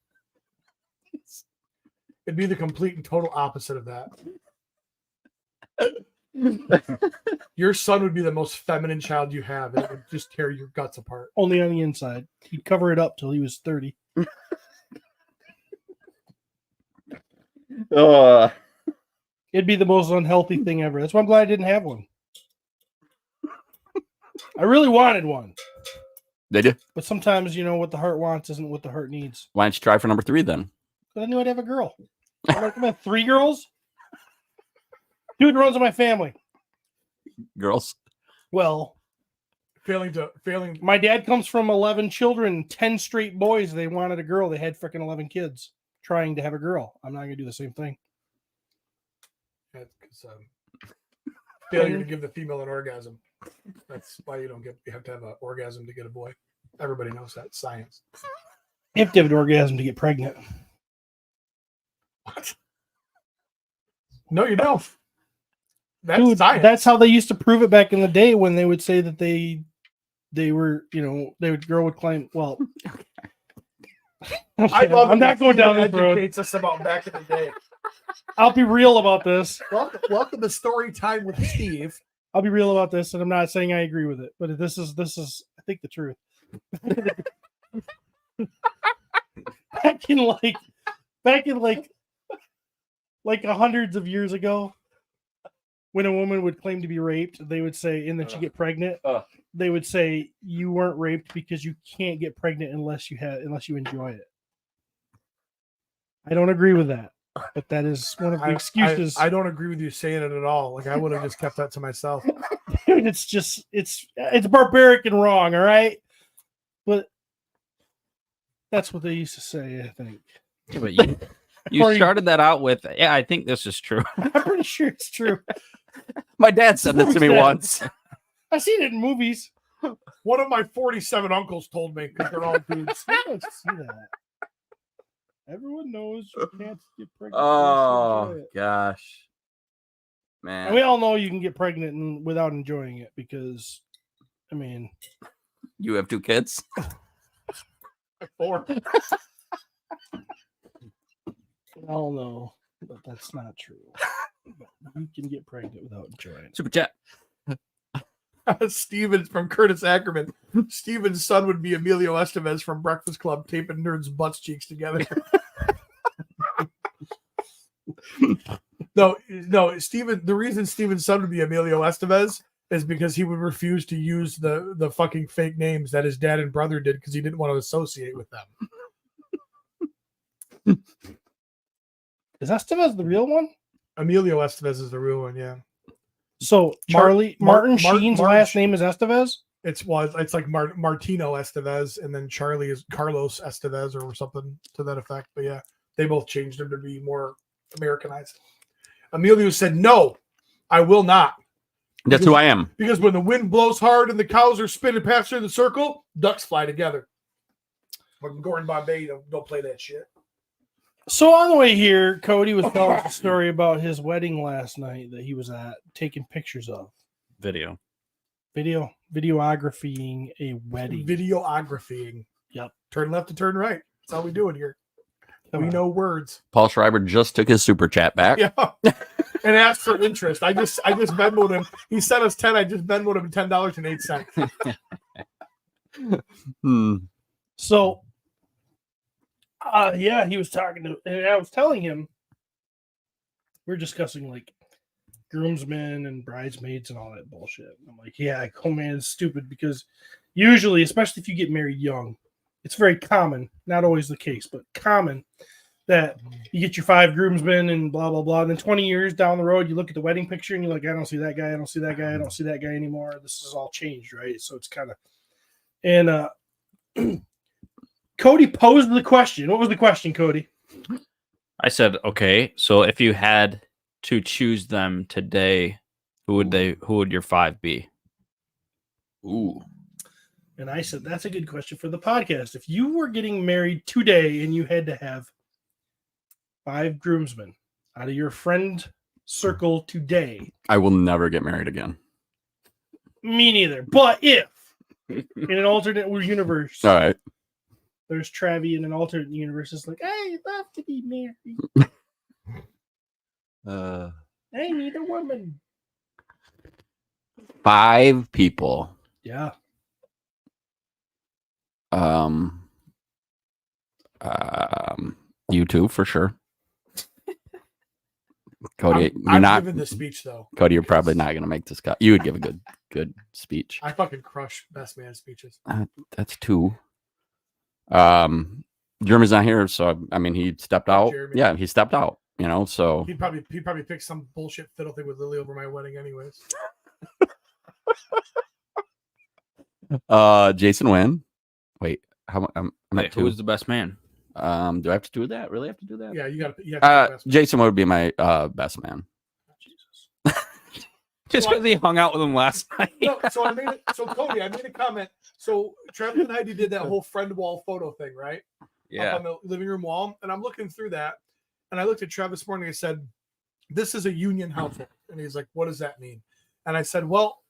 [SPEAKER 3] It'd be the complete and total opposite of that. Your son would be the most feminine child you have, and it would just tear your guts apart.
[SPEAKER 1] Only on the inside. He'd cover it up till he was 30. It'd be the most unhealthy thing ever. That's why I'm glad I didn't have one. I really wanted one.
[SPEAKER 4] Did you?
[SPEAKER 1] But sometimes, what the heart wants isn't what the heart needs.
[SPEAKER 4] Why don't you try for number 3 then?
[SPEAKER 1] But I knew I'd have a girl. I'm like, I have 3 girls? Dude runs in my family.
[SPEAKER 4] Girls?
[SPEAKER 1] Well,
[SPEAKER 3] Failing.
[SPEAKER 1] my dad comes from 11 children, 10 straight boys. They wanted a girl. They had freaking 11 kids trying to have a girl. I'm not going to do the same thing.
[SPEAKER 3] Because failure to give the female an orgasm. That's why you have to have an orgasm to get a boy. Everybody knows that. Science.
[SPEAKER 1] You have to have an orgasm to get pregnant.
[SPEAKER 3] What? No, you don't. That's
[SPEAKER 1] Dude,
[SPEAKER 3] science.
[SPEAKER 1] that's how they used to prove it back in the day when they would say that they were, girl would claim, well, I'm not going down this road.
[SPEAKER 3] Educates us about back in the day.
[SPEAKER 1] I'll be real about this.
[SPEAKER 3] Welcome to Story Time with Steve.
[SPEAKER 1] I'll be real about this, and I'm not saying I agree with it, but this is I think the truth. back in hundreds of years ago, when a woman would claim to be raped, they would say, and then she get pregnant, they would say you weren't raped because you can't get pregnant unless you enjoy it. I don't agree with that, but that is one of the excuses.
[SPEAKER 3] I don't agree with you saying it at all. Like I would have just kept that to myself.
[SPEAKER 1] Dude, it's barbaric and wrong, all right? But that's what they used to say, I think.
[SPEAKER 2] Yeah, but you started that out with, yeah, I think this is true.
[SPEAKER 1] I'm pretty sure it's true.
[SPEAKER 4] My dad said this to me once.
[SPEAKER 1] I've seen it in movies.
[SPEAKER 3] One of my 47 uncles told me because they're all dudes.
[SPEAKER 1] I don't see that. Everyone knows you can't get pregnant.
[SPEAKER 4] Oh, gosh. Man.
[SPEAKER 1] And we all know you can get pregnant without enjoying it because, I mean...
[SPEAKER 4] You have 2 kids?
[SPEAKER 3] 4.
[SPEAKER 1] We all know that that's not true. You can get pregnant without enjoying it.
[SPEAKER 2] Super chat.
[SPEAKER 3] Steven's from Curtis Ackerman. Steven's son would be Emilio Estevez from Breakfast Club taping nerds' butts cheeks together. No, Steven. The reason Steven's son would be Emilio Estevez is because he would refuse to use the fucking fake names that his dad and brother did because he didn't want to associate with them.
[SPEAKER 1] Is Estevez the real one?
[SPEAKER 3] Emilio Estevez is the real one, yeah.
[SPEAKER 1] So Martin Sheen's last name is Estevez?
[SPEAKER 3] It's like Martino Estevez, and then Charlie is Carlos Estevez or something to that effect. But yeah, they both changed him to be more Americanized. Emilio said, "No, I will not."
[SPEAKER 4] That's who I am.
[SPEAKER 3] Because when the wind blows hard and the cows are spinning past her in the circle, ducks fly together. But Gordon Bombay, don't play that shit.
[SPEAKER 1] So on the way here, Cody was telling us a story about his wedding last night that he was at, taking pictures of. Videographying a wedding.
[SPEAKER 3] Videographying.
[SPEAKER 1] Yep.
[SPEAKER 3] Turn left to turn right. That's all we do in here. We know words.
[SPEAKER 4] Paul Schreiber just took his super chat back.
[SPEAKER 3] Yeah. And asked for interest. I just Venmoed him. He sent us 10. I just Venmoed him $10.08.
[SPEAKER 1] So yeah, he was talking to, and I was telling him, we're discussing like groomsmen and bridesmaids and all that bullshit. I'm like, yeah, oh man, it's stupid because usually, especially if you get married young, it's very common, not always the case, but common that you get your 5 groomsmen and blah, blah, blah. And then 20 years down the road, you look at the wedding picture and you're like, I don't see that guy. I don't see that guy. I don't see that guy anymore. This is all changed, right? So it's kind of, and Cody posed the question. What was the question, Cody?
[SPEAKER 2] I said, okay, so if you had to choose them today, who would your 5 be?
[SPEAKER 4] Ooh.
[SPEAKER 1] And I said, that's a good question for the podcast. If you were getting married today and you had to have 5 groomsmen out of your friend circle today.
[SPEAKER 4] I will never get married again.
[SPEAKER 1] Me neither. But if in an alternate universe,
[SPEAKER 4] All right.
[SPEAKER 1] there's Travi in an alternate universe, it's like, I'd love to be married. I need a woman.
[SPEAKER 4] 5 people.
[SPEAKER 1] Yeah.
[SPEAKER 4] You two for sure. Cody,
[SPEAKER 3] I'm giving the speech though.
[SPEAKER 4] Cody, you're probably not going to make this cut. You would give a good speech.
[SPEAKER 3] I fucking crush best man speeches.
[SPEAKER 4] That's 2. Jeremy's not here, so I mean, he stepped out.
[SPEAKER 3] Jeremy.
[SPEAKER 4] Yeah, he stepped out. You know, so
[SPEAKER 3] He probably picked some bullshit fiddle thing with Lily over my wedding, anyways.
[SPEAKER 4] Jason win. Wait, I'm
[SPEAKER 2] Wait,
[SPEAKER 4] at
[SPEAKER 2] who
[SPEAKER 4] 2.
[SPEAKER 2] was the best man?
[SPEAKER 4] Do I have to do that? Really have to do that?
[SPEAKER 3] Yeah, you have to be best man.
[SPEAKER 4] Jason would be my best man.
[SPEAKER 1] Jesus.
[SPEAKER 2] Just because he hung out with him last night.
[SPEAKER 3] No, so Cody, I made a comment. So Travis and Heidi did that whole friend wall photo thing, right? Up on the living room wall. And I'm looking through that. And I looked at Travis this morning and I said, this is a union household. And he's like, what does that mean? And I said, well,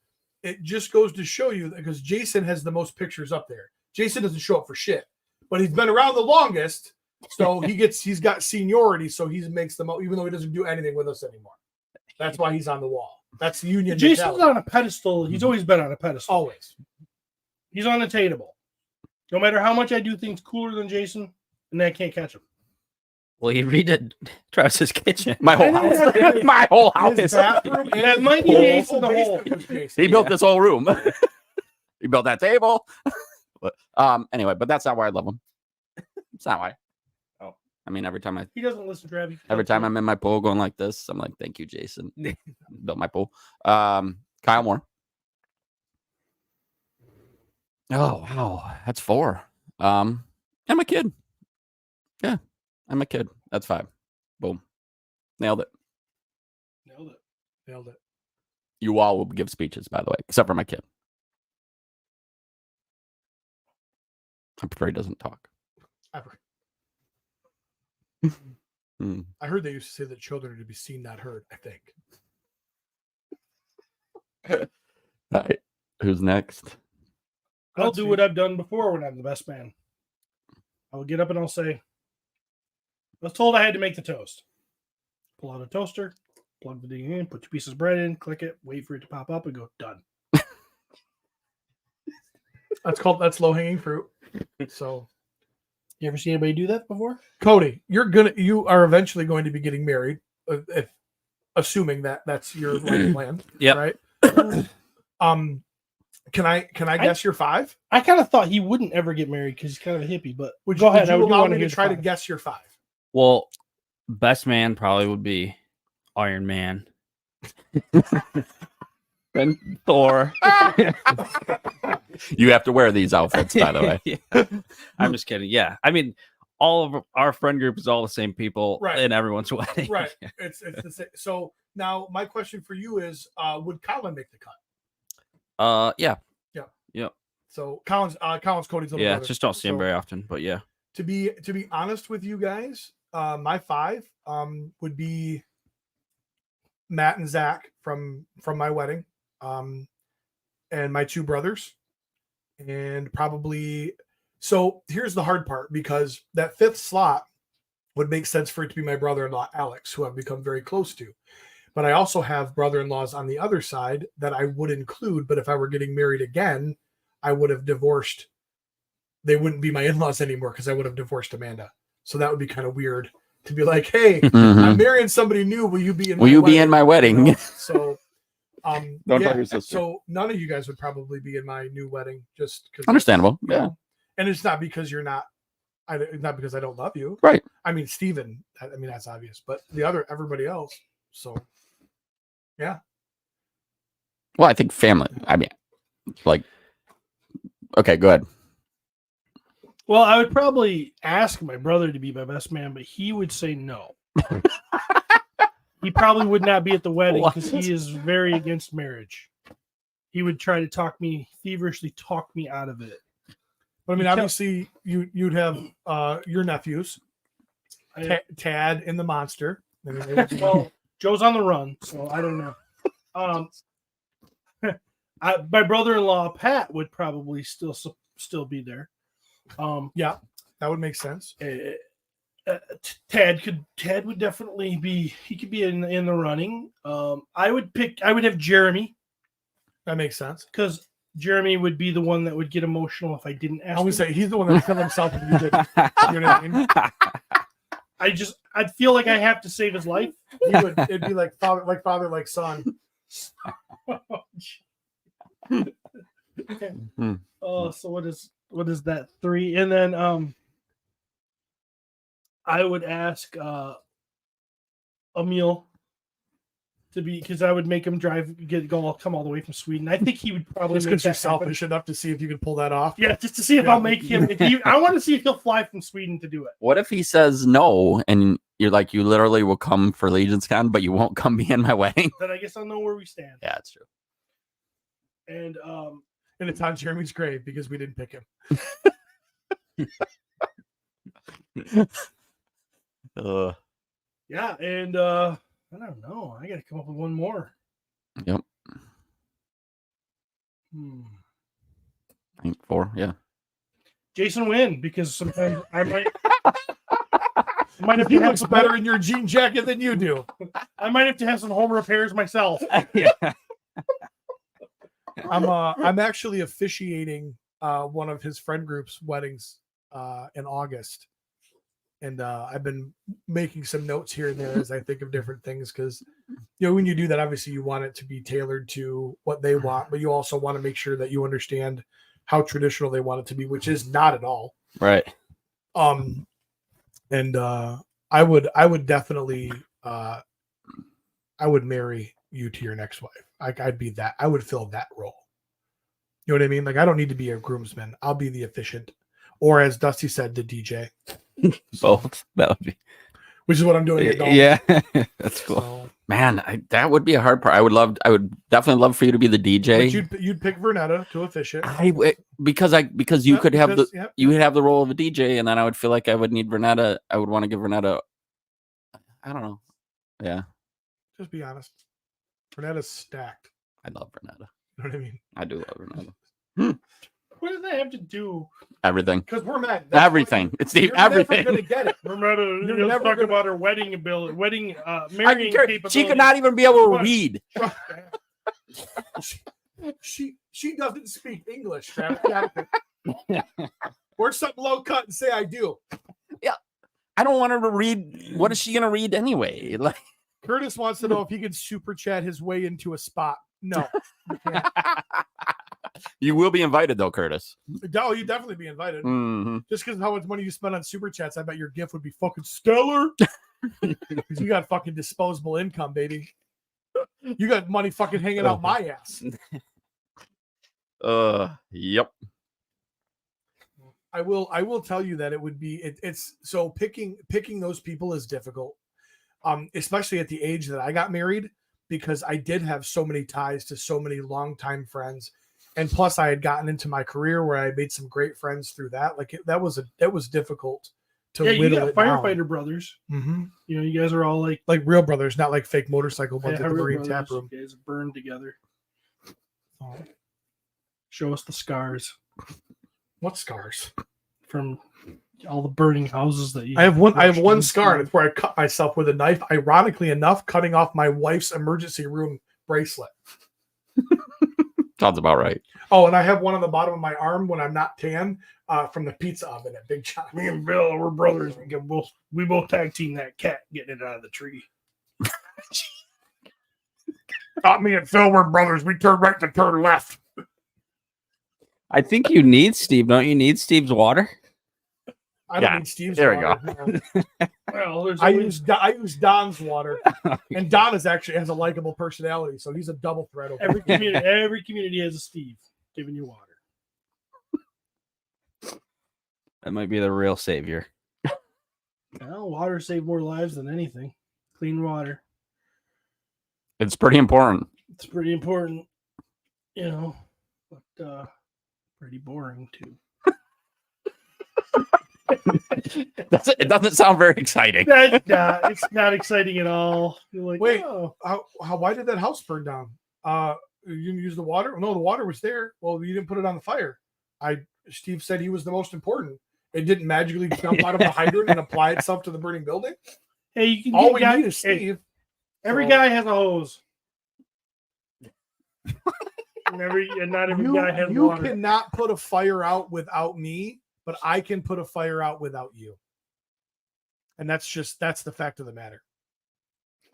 [SPEAKER 3] it just goes to show you that because Jason has the most pictures up there. Jason doesn't show up for shit, but he's been around the longest. So he's got seniority. So he makes the most, even though he doesn't do anything with us anymore. That's why he's on the wall. That's the union.
[SPEAKER 1] Jason's on a pedestal. He's always been on a pedestal.
[SPEAKER 3] Always.
[SPEAKER 1] He's unattainable. No matter how much I do things cooler than Jason, and I can't catch him.
[SPEAKER 2] Well, he redid Travis's kitchen.
[SPEAKER 4] My whole house. My whole house.
[SPEAKER 3] His bathroom and
[SPEAKER 1] That
[SPEAKER 3] his
[SPEAKER 1] might be
[SPEAKER 3] whole
[SPEAKER 1] Jason the whole.
[SPEAKER 3] basement was Jason.
[SPEAKER 4] He built this whole room. He built that table. But, anyway, but that's not why I love him. It's not why.
[SPEAKER 1] Oh.
[SPEAKER 4] I mean, every time
[SPEAKER 1] He doesn't listen to Travi.
[SPEAKER 4] I'm in my pool going like this, I'm like, thank you, Jason. Built my pool. Kyle Moore. Oh wow, that's 4. And my kid. Yeah, and my kid. That's 5. Boom. Nailed it.
[SPEAKER 3] Nailed it.
[SPEAKER 4] You all will give speeches, by the way, except for my kid. I prefer he doesn't talk.
[SPEAKER 3] I heard they used to say that children are to be seen, not heard, I think.
[SPEAKER 4] All right. Who's next?
[SPEAKER 1] I'll do what I've done before when I'm the best man. I'll get up and I'll say, I was told I had to make the toast. Pull out a toaster, plug the thing in, put 2 pieces of bread in, click it, wait for it to pop up, and go, done.
[SPEAKER 3] That's low hanging fruit. So,
[SPEAKER 1] You ever see anybody do that before?
[SPEAKER 3] Cody, you are eventually going to be getting married, assuming that's your plan.
[SPEAKER 2] Yep.
[SPEAKER 3] Right. Can I guess your 5?
[SPEAKER 1] I kind of thought he wouldn't ever get married because he's kind of a hippie, but
[SPEAKER 3] Would
[SPEAKER 1] go ahead.
[SPEAKER 3] you
[SPEAKER 1] I would
[SPEAKER 3] allow
[SPEAKER 1] want
[SPEAKER 3] me
[SPEAKER 1] to
[SPEAKER 3] to try to guess your 5?
[SPEAKER 2] Well, best man probably would be Iron Man. And Thor.
[SPEAKER 4] You have to wear these outfits, by the way.
[SPEAKER 2] Yeah. I'm just kidding. Yeah. I mean, all of our friend group is all the same people
[SPEAKER 3] Right.
[SPEAKER 2] in everyone's wedding.
[SPEAKER 3] Right. It's the same. So now my question for you is, would Colin make the cut?
[SPEAKER 2] Yeah.
[SPEAKER 3] So Colin's Cody's little
[SPEAKER 2] Yeah.
[SPEAKER 3] brother.
[SPEAKER 2] Just don't see him
[SPEAKER 3] So
[SPEAKER 2] very often, but yeah.
[SPEAKER 3] To be honest with you guys, my 5 would be Matt and Zach from my wedding, and my 2 brothers, and probably. So here's the hard part, because that 5th slot would make sense for it to be my brother-in-law Alex, who I've become very close to. But I also have brother-in-laws on the other side that I would include. But if I were getting married again, I would have divorced. They wouldn't be my in-laws anymore because I would have divorced Amanda. So that would be kind of weird to be like, hey, I'm marrying somebody new. Will you be in my wedding?
[SPEAKER 4] My wedding?
[SPEAKER 3] You know? So
[SPEAKER 4] Don't tell your sister.
[SPEAKER 3] So none of you guys would probably be in my new wedding, just because.
[SPEAKER 4] Understandable.
[SPEAKER 3] You know,
[SPEAKER 4] Yeah.
[SPEAKER 3] And it's not because you're not. It's not because I don't love you.
[SPEAKER 4] Right.
[SPEAKER 3] I mean, Steven, I mean, that's obvious, but everybody else. So, yeah.
[SPEAKER 4] Well, I think family. I mean, like, okay, go ahead.
[SPEAKER 1] Well, I would probably ask my brother to be my best man, but he would say no. He probably would not be at the wedding because he is very against marriage. He would try to feverishly talk me out of it.
[SPEAKER 3] But I mean, obviously, you'd have your nephews, Tad and the monster. I mean,
[SPEAKER 1] Well, Joe's on the run, so I don't know. My brother-in-law Pat would probably still be there.
[SPEAKER 3] Yeah, that would make sense.
[SPEAKER 1] Tad would definitely be. He could be in the running. I would have Jeremy.
[SPEAKER 3] That makes sense.
[SPEAKER 1] Because Jeremy would be the one that would get emotional if I didn't ask.
[SPEAKER 3] I would say he's the one that would kill himself if you didn't. You know what I mean?
[SPEAKER 1] I'd feel like I have to save his life.
[SPEAKER 3] It'd be like father, like son.
[SPEAKER 1] Oh, so what is that? 3, and then I would ask Emil to be, because I would make him come all the way from Sweden. I think he would probably
[SPEAKER 3] Just
[SPEAKER 1] make
[SPEAKER 3] because you're
[SPEAKER 1] that happen.
[SPEAKER 3] selfish enough to see if you can pull that off.
[SPEAKER 1] Yeah, just to see if I'll make him. I want to see if he'll fly from Sweden to do it.
[SPEAKER 4] What if he says no, and you're like, you literally will come for Legion's Con, but you won't come be in my wedding?
[SPEAKER 1] Then I guess I'll know where we stand.
[SPEAKER 4] Yeah, that's true.
[SPEAKER 1] And
[SPEAKER 3] it's on Jeremy's grave because we didn't pick him.
[SPEAKER 1] yeah, and I don't know. I got to come up with one more.
[SPEAKER 4] Yep. I think 4. Yeah.
[SPEAKER 1] Jason Wynn, because sometimes I might have
[SPEAKER 3] He
[SPEAKER 1] to have
[SPEAKER 3] looks better in your jean jacket than you do.
[SPEAKER 1] I might have to have some home repairs myself.
[SPEAKER 2] Yeah.
[SPEAKER 3] I'm actually officiating one of his friend group's weddings in August. And I've been making some notes here and there as I think of different things, because when you do that, obviously you want it to be tailored to what they want, but you also want to make sure that you understand how traditional they want it to be, which is not at all.
[SPEAKER 2] Right.
[SPEAKER 3] And I would definitely I would marry you to your next wife. I'd be that. I would fill that role. You know what I mean? Like, I don't need to be a groomsman. I'll be the efficient, or as Dusty said, the DJ.
[SPEAKER 2] Both. That would be.
[SPEAKER 3] Which is what I'm doing.
[SPEAKER 2] Yeah, that's cool.
[SPEAKER 3] So,
[SPEAKER 4] Man, that would be a hard part. I would definitely love for you to be the DJ.
[SPEAKER 3] but you'd pick Vernetta to officiate.
[SPEAKER 4] Because you could have
[SPEAKER 3] Yep.
[SPEAKER 4] you would have the role of a DJ, and then I would feel like I would need Vernetta. I would want to give Vernetta. I don't know. Yeah,
[SPEAKER 3] Just be honest. Vernetta's stacked.
[SPEAKER 4] I love Vernetta.
[SPEAKER 3] You know what I mean?
[SPEAKER 4] I do love Vernetta.
[SPEAKER 1] What does that have to do?
[SPEAKER 4] Everything.
[SPEAKER 3] Because we're mad.
[SPEAKER 4] Everything. It's the
[SPEAKER 3] You're
[SPEAKER 4] everything.
[SPEAKER 3] never gonna get it.
[SPEAKER 1] Remember,
[SPEAKER 3] You're never
[SPEAKER 1] talk
[SPEAKER 3] gonna-
[SPEAKER 1] about her wedding ability, marrying capability.
[SPEAKER 4] She could not even be able to
[SPEAKER 1] What?
[SPEAKER 4] read.
[SPEAKER 3] She doesn't speak English, Travis. Wear something low cut and say I do.
[SPEAKER 4] I don't want her to read. What is she gonna read anyway? Like,
[SPEAKER 3] Curtis wants to know if he can super chat his way into a spot. No. You can't.
[SPEAKER 4] you will be invited though, Curtis.
[SPEAKER 3] No, you'd definitely be invited.
[SPEAKER 4] Mm-hmm.
[SPEAKER 3] Just because of how much money you spend on super chats, I bet your gift would be fucking stellar. 'Cause you got fucking disposable income, baby. You got money fucking hanging out my ass.
[SPEAKER 4] Yep.
[SPEAKER 3] I will tell you that it would be it's so picking those people is difficult. Especially at the age that I got married, because I did have so many ties to so many longtime friends. And plus I had gotten into my career where I made some great friends through that. Like that was difficult to
[SPEAKER 1] Yeah, you
[SPEAKER 3] whittle
[SPEAKER 1] got
[SPEAKER 3] it down.
[SPEAKER 1] firefighter brothers.
[SPEAKER 3] Mm-hmm.
[SPEAKER 1] You know, you guys are all like
[SPEAKER 3] Like real brothers, not like fake motorcycle ones at the
[SPEAKER 1] real
[SPEAKER 3] Marine
[SPEAKER 1] brothers.
[SPEAKER 3] tap room.
[SPEAKER 1] You guys burned together.
[SPEAKER 3] Oh,
[SPEAKER 1] Show us the scars
[SPEAKER 3] what scars?
[SPEAKER 1] from all the burning houses that you.
[SPEAKER 3] I have one
[SPEAKER 1] watched
[SPEAKER 3] scar, and
[SPEAKER 1] them.
[SPEAKER 3] it's where I cut myself with a knife. Ironically enough, cutting off my wife's emergency room bracelet.
[SPEAKER 4] Sounds about right.
[SPEAKER 3] Oh, and I have one on the bottom of my arm when I'm not tan from the pizza oven at Big John.
[SPEAKER 1] Me and Bill, we're brothers. We both tag team that cat getting it out of the tree.
[SPEAKER 3] Not me and Phil, we're brothers. We turn right to turn left.
[SPEAKER 2] I think you need Steve. Don't you need Steve's water?
[SPEAKER 3] I don't
[SPEAKER 4] Yeah,
[SPEAKER 3] need Steve's
[SPEAKER 4] there we
[SPEAKER 3] water.
[SPEAKER 1] Well, there's
[SPEAKER 3] I
[SPEAKER 1] always
[SPEAKER 3] use Don's water, and Don has a likable personality, so he's a double threat. Over
[SPEAKER 1] every community has a Steve giving you water.
[SPEAKER 2] That might be the real savior.
[SPEAKER 1] Well, water saves more lives than anything. Clean water.
[SPEAKER 4] It's pretty important.
[SPEAKER 1] It's pretty important, you know, but pretty boring too.
[SPEAKER 4] It doesn't sound very exciting.
[SPEAKER 1] It's not exciting at all. You're like,
[SPEAKER 3] Wait.
[SPEAKER 1] oh.
[SPEAKER 3] Why did that house burn down? You didn't use the water? No, the water was there. Well, you didn't put it on the fire. Steve said he was the most important. It didn't magically jump out of the hydrant and apply itself to the burning building.
[SPEAKER 1] Hey, you can
[SPEAKER 3] All we
[SPEAKER 1] guys,
[SPEAKER 3] need is Steve.
[SPEAKER 1] Every guy has a hose. and not every guy has
[SPEAKER 3] You
[SPEAKER 1] water.
[SPEAKER 3] cannot put a fire out without me, but I can put a fire out without you. And that's the fact of the matter.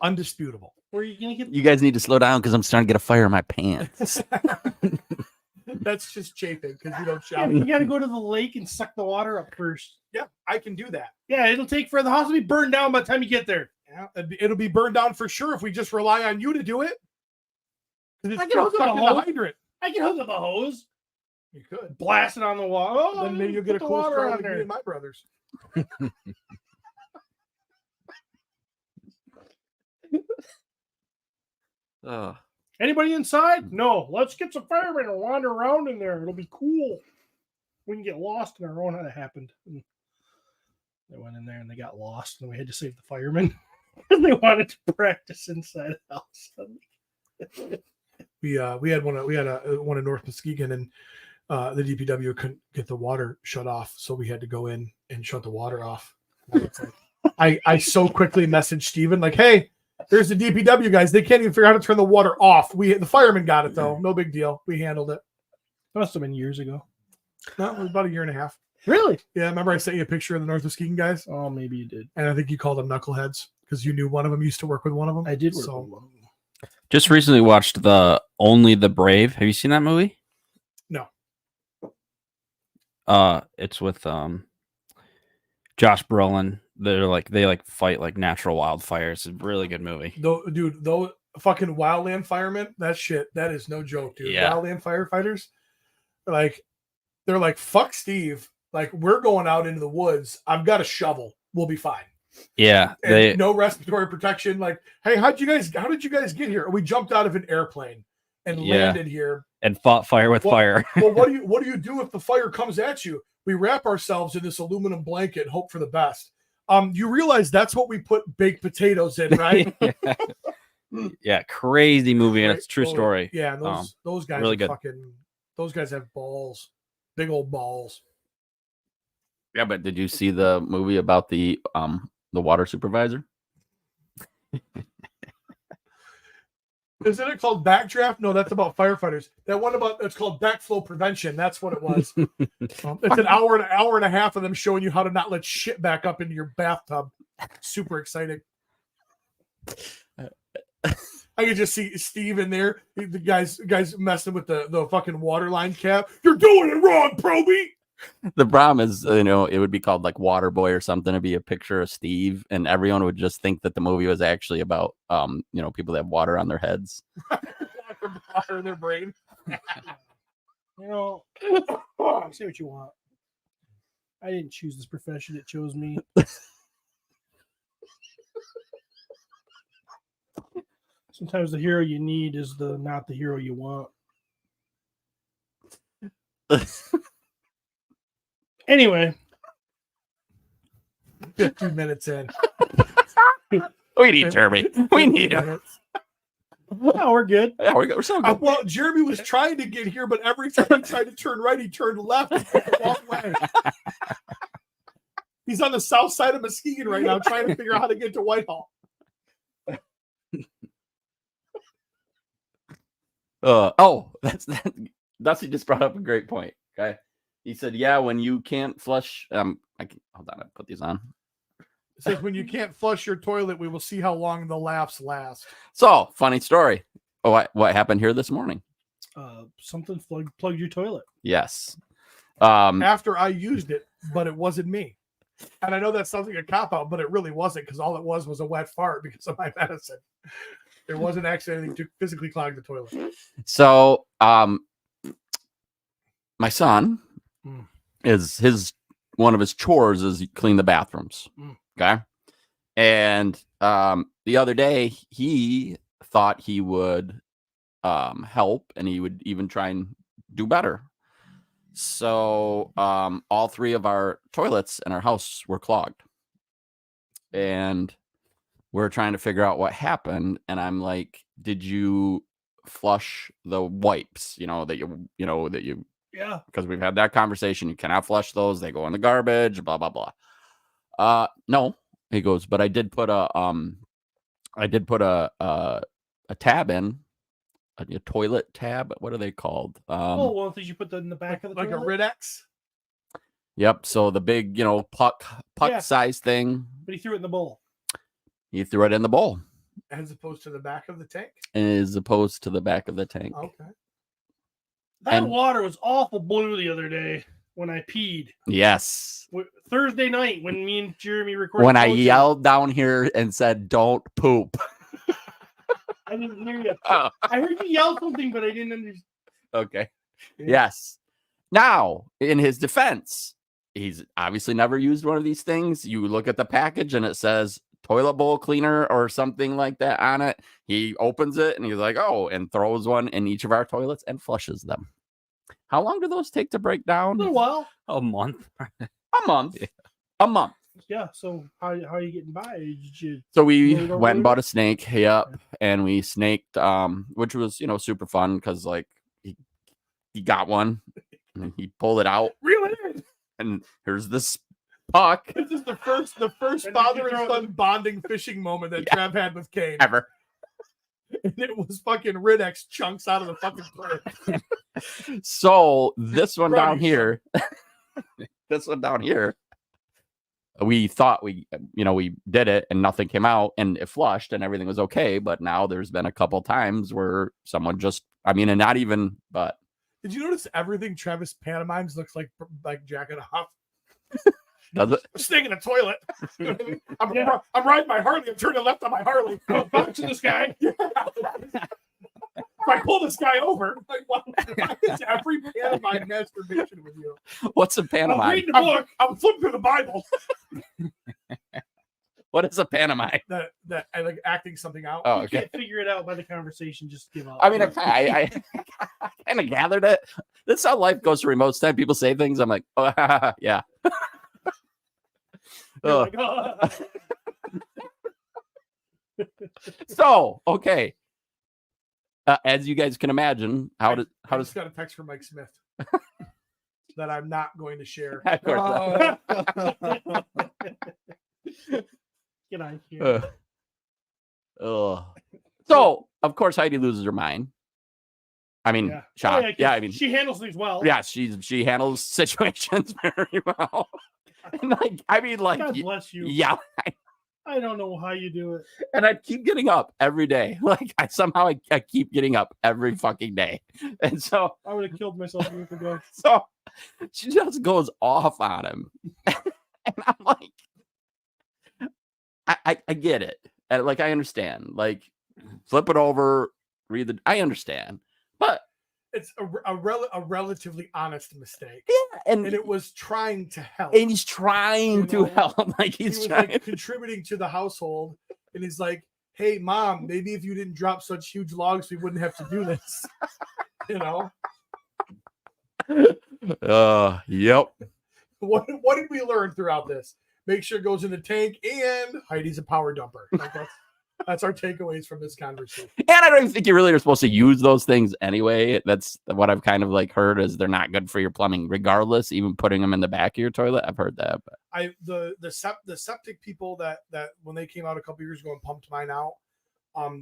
[SPEAKER 3] Undisputable.
[SPEAKER 1] Where are you gonna get?
[SPEAKER 4] You guys need to slow down because I'm starting to get a fire in my pants.
[SPEAKER 3] That's just chafing because you don't
[SPEAKER 1] Yeah,
[SPEAKER 3] shower.
[SPEAKER 1] but you got to go to the lake and suck the water up first.
[SPEAKER 3] Yeah, I can do that.
[SPEAKER 1] Yeah, it'll take for the house to be burned down by the time you get there.
[SPEAKER 3] Yeah, it'll be burned down for sure if we just rely on you to do it.
[SPEAKER 1] I
[SPEAKER 3] It's
[SPEAKER 1] can
[SPEAKER 3] still
[SPEAKER 1] hook
[SPEAKER 3] stuck
[SPEAKER 1] up
[SPEAKER 3] in
[SPEAKER 1] a
[SPEAKER 3] the
[SPEAKER 1] hose.
[SPEAKER 3] hydrant.
[SPEAKER 1] I can hook up a hose,
[SPEAKER 3] You could.
[SPEAKER 1] blast it on the wall. Oh,
[SPEAKER 3] Then maybe you'll get a
[SPEAKER 1] put the
[SPEAKER 3] cool
[SPEAKER 1] water
[SPEAKER 3] story
[SPEAKER 1] on
[SPEAKER 3] like me
[SPEAKER 1] there.
[SPEAKER 3] and my brothers.
[SPEAKER 1] Anybody inside? No. Let's get some firemen and wander around in there. It'll be cool. We can get lost in our own. How that happened. And they went in there and they got lost, and we had to save the firemen because they wanted to practice inside the house.
[SPEAKER 3] We had one in North Muskegon, and the DPW couldn't get the water shut off, so we had to go in and shut the water off. I so quickly messaged Steven, like, hey, there's the DPW guys. They can't even figure out how to turn the water off. The firemen got it though. No big deal. We handled it.
[SPEAKER 1] Must have been years ago.
[SPEAKER 3] No, it was about a year and a half.
[SPEAKER 1] Really?
[SPEAKER 3] Yeah, remember I sent you a picture of the North Muskegon guys,
[SPEAKER 1] Oh, maybe you did.
[SPEAKER 3] and I think you called them knuckleheads because you knew one of them used to work with one of them.
[SPEAKER 1] I did work
[SPEAKER 3] So
[SPEAKER 1] with one of them.
[SPEAKER 2] Just recently watched the Only the Brave. Have you seen that movie?
[SPEAKER 3] No.
[SPEAKER 2] It's with Josh Brolin. They fight like natural wildfires. It's a really good movie.
[SPEAKER 3] Dude, those fucking wildland firemen, that is no joke, dude.
[SPEAKER 2] Yeah.
[SPEAKER 3] Wildland firefighters, they're like, fuck Steve. Like, we're going out into the woods. I've got a shovel. We'll be fine.
[SPEAKER 2] Yeah,
[SPEAKER 3] And no respiratory protection. Like, hey, how did you guys get here? We jumped out of an airplane and landed here.
[SPEAKER 2] and fought fire with fire.
[SPEAKER 3] Well, what do you do if the fire comes at you? We wrap ourselves in this aluminum blanket and hope for the best. You realize that's what we put baked potatoes in, right?
[SPEAKER 2] Yeah, crazy movie, and
[SPEAKER 3] Right?
[SPEAKER 2] it's a true
[SPEAKER 3] Oh,
[SPEAKER 2] story.
[SPEAKER 3] Yeah, and those guys
[SPEAKER 2] really
[SPEAKER 3] are
[SPEAKER 2] good.
[SPEAKER 3] those guys have balls. Big old balls.
[SPEAKER 4] Yeah, but did you see the movie about the water supervisor?
[SPEAKER 3] Isn't it called Backdraft? No, that's about firefighters. That one it's called Backflow Prevention. That's what it was. It's an hour and a half of them showing you how to not let shit back up into your bathtub. Super exciting. I could just see Steve in there. The guys messing with the fucking water line cap. You're doing it wrong, Proby.
[SPEAKER 4] The problem is, it would be called like Water Boy or something. It'd be a picture of Steve, and everyone would just think that the movie was actually about, people that have water on their heads.
[SPEAKER 3] Water in their brain.
[SPEAKER 1] Say what you want. I didn't choose this profession. It chose me. Sometimes the hero you need is not the hero you want. Anyway.
[SPEAKER 3] 15 minutes in.
[SPEAKER 4] We need Jeremy. We need him.
[SPEAKER 1] No, we're good.
[SPEAKER 4] Yeah, we're so good.
[SPEAKER 3] Well, Jeremy was trying to get here, but every time he tried to turn right, he turned left and went the wrong way. He's on the south side of Muskegon right now trying to figure out how to get to Whitehall.
[SPEAKER 4] Dusty just brought up a great point. Okay. He said, yeah, when you can't flush, hold on, I put these on.
[SPEAKER 3] It says, when you can't flush your toilet, we will see how long the laughs last.
[SPEAKER 4] So, funny story. Oh, what happened here this morning?
[SPEAKER 1] Something plugged your toilet.
[SPEAKER 4] Yes.
[SPEAKER 3] After I used it, but it wasn't me. And I know that sounds like a cop-out, but it really wasn't, because all it was a wet fart because of my medicine. There wasn't actually anything to physically clog the toilet.
[SPEAKER 4] So, my son is one of his chores is clean the bathrooms. Okay. And the other day he thought he would help, and he would even try and do better. So all three of our toilets in our house were clogged. And we're trying to figure out what happened. And I'm like, did you flush the wipes? That you
[SPEAKER 1] Yeah.
[SPEAKER 4] because we've had that conversation. You cannot flush those. They go in the garbage, blah, blah, blah. No, he goes, but I did put a tab in, a toilet tab. What are they called?
[SPEAKER 1] Well, did you put that in the back of the
[SPEAKER 3] like a
[SPEAKER 1] toilet?
[SPEAKER 3] Ridex.
[SPEAKER 4] Yep. So the big, puck
[SPEAKER 1] Yeah.
[SPEAKER 4] size thing.
[SPEAKER 1] But he threw it in the bowl.
[SPEAKER 4] He threw it in the bowl.
[SPEAKER 3] As opposed to the back of the tank.
[SPEAKER 4] As opposed to the back of the tank.
[SPEAKER 3] Okay.
[SPEAKER 1] That water was awful blue the other day when I peed.
[SPEAKER 4] Yes.
[SPEAKER 1] Thursday night when me and Jeremy recorded.
[SPEAKER 4] When I yelled down here and said, "Don't poop."
[SPEAKER 1] I didn't hear you.
[SPEAKER 4] Oh.
[SPEAKER 1] I heard you yell something, but I didn't understand.
[SPEAKER 4] Okay.
[SPEAKER 1] Yeah.
[SPEAKER 4] Yes. Now, in his defense, he's obviously never used one of these things. You look at the package and it says toilet bowl cleaner or something like that on it. He opens it and he's like, oh, and throws one in each of our toilets and flushes them. How long do those take to break down?
[SPEAKER 1] A little while.
[SPEAKER 2] A month.
[SPEAKER 4] A month. A month.
[SPEAKER 1] Yeah. So how are you getting by? Did you...
[SPEAKER 4] So we
[SPEAKER 1] Really don't
[SPEAKER 4] went and
[SPEAKER 1] really?
[SPEAKER 4] bought a snake. Yep. And we snaked, which was, super fun because like he got one and he pulled it out.
[SPEAKER 3] Reel it in.
[SPEAKER 4] And here's this puck
[SPEAKER 3] This is the first
[SPEAKER 1] And
[SPEAKER 3] father
[SPEAKER 1] did you
[SPEAKER 3] and
[SPEAKER 1] throw
[SPEAKER 3] son bonding fishing moment that Trav had with Kane.
[SPEAKER 4] ever.
[SPEAKER 3] And it was fucking Ridex chunks out of the fucking plate.
[SPEAKER 4] So this one
[SPEAKER 3] Proud
[SPEAKER 4] down
[SPEAKER 3] of you,
[SPEAKER 4] here, we thought we did it and nothing came out and it flushed and everything was okay. But now there's been a couple times where someone and not even, but.
[SPEAKER 3] Did you notice everything Travis pantomimes looks like Jack and a Huff?
[SPEAKER 4] Does it?
[SPEAKER 3] I'm staying in a toilet. You know what I mean? I'm riding my Harley. I'm turning left on my Harley.
[SPEAKER 1] back to this guy?
[SPEAKER 3] Yeah. If I pull this guy over, like, why is every pantomime masturbation with you?
[SPEAKER 4] What's a
[SPEAKER 1] I'm
[SPEAKER 4] pantomime?
[SPEAKER 1] reading the book.
[SPEAKER 3] I'm flipping through the Bible.
[SPEAKER 4] What is a pantomime?
[SPEAKER 3] That I like acting something out.
[SPEAKER 4] Oh,
[SPEAKER 1] You
[SPEAKER 4] okay.
[SPEAKER 1] can't figure it out by the conversation. Just give up.
[SPEAKER 4] I mean, I kind of gathered it. That's how life goes for me. Most time people say things. I'm like, oh, yeah.
[SPEAKER 1] You're
[SPEAKER 4] Ugh.
[SPEAKER 1] like, "Oh."
[SPEAKER 4] So, okay. As you guys can imagine, how
[SPEAKER 3] I
[SPEAKER 4] does
[SPEAKER 3] just got a text from Mike Smith that I'm not going to share.
[SPEAKER 4] of course
[SPEAKER 1] Get out of here.
[SPEAKER 4] So, of course, Heidi loses her mind. I mean,
[SPEAKER 1] Yeah.
[SPEAKER 4] shock.
[SPEAKER 1] Oh, 'cause
[SPEAKER 4] Yeah, I mean,
[SPEAKER 1] she handles things well.
[SPEAKER 4] yeah, she handles situations very well. And
[SPEAKER 1] God bless you.
[SPEAKER 4] yeah,
[SPEAKER 1] I don't know how you do it.
[SPEAKER 4] and I keep getting up every day. Like I keep getting up every fucking day, and so
[SPEAKER 1] I would have killed myself years ago.
[SPEAKER 4] so she just goes off on him, and I'm like, I get it, and like I understand, like flip it over, I understand, but
[SPEAKER 3] It's a relatively honest mistake.
[SPEAKER 4] yeah,
[SPEAKER 3] And it was trying to help.
[SPEAKER 4] and he's trying
[SPEAKER 3] You
[SPEAKER 4] to
[SPEAKER 3] know,
[SPEAKER 4] help, like
[SPEAKER 3] He
[SPEAKER 4] he's
[SPEAKER 3] was
[SPEAKER 4] trying.
[SPEAKER 3] like contributing to the household. And he's like, hey, Mom, maybe if you didn't drop such huge logs, we wouldn't have to do this. You know?
[SPEAKER 4] Yep.
[SPEAKER 3] What did we learn throughout this? Make sure it goes in the tank, and Heidi's a power dumper. Like that's our takeaways from this conversation.
[SPEAKER 4] And I don't even think you really are supposed to use those things anyway. That's what I've kind of like heard is they're not good for your plumbing, regardless. Even putting them in the back of your toilet, I've heard that. But.
[SPEAKER 3] The septic people that when they came out a couple years ago and pumped mine out,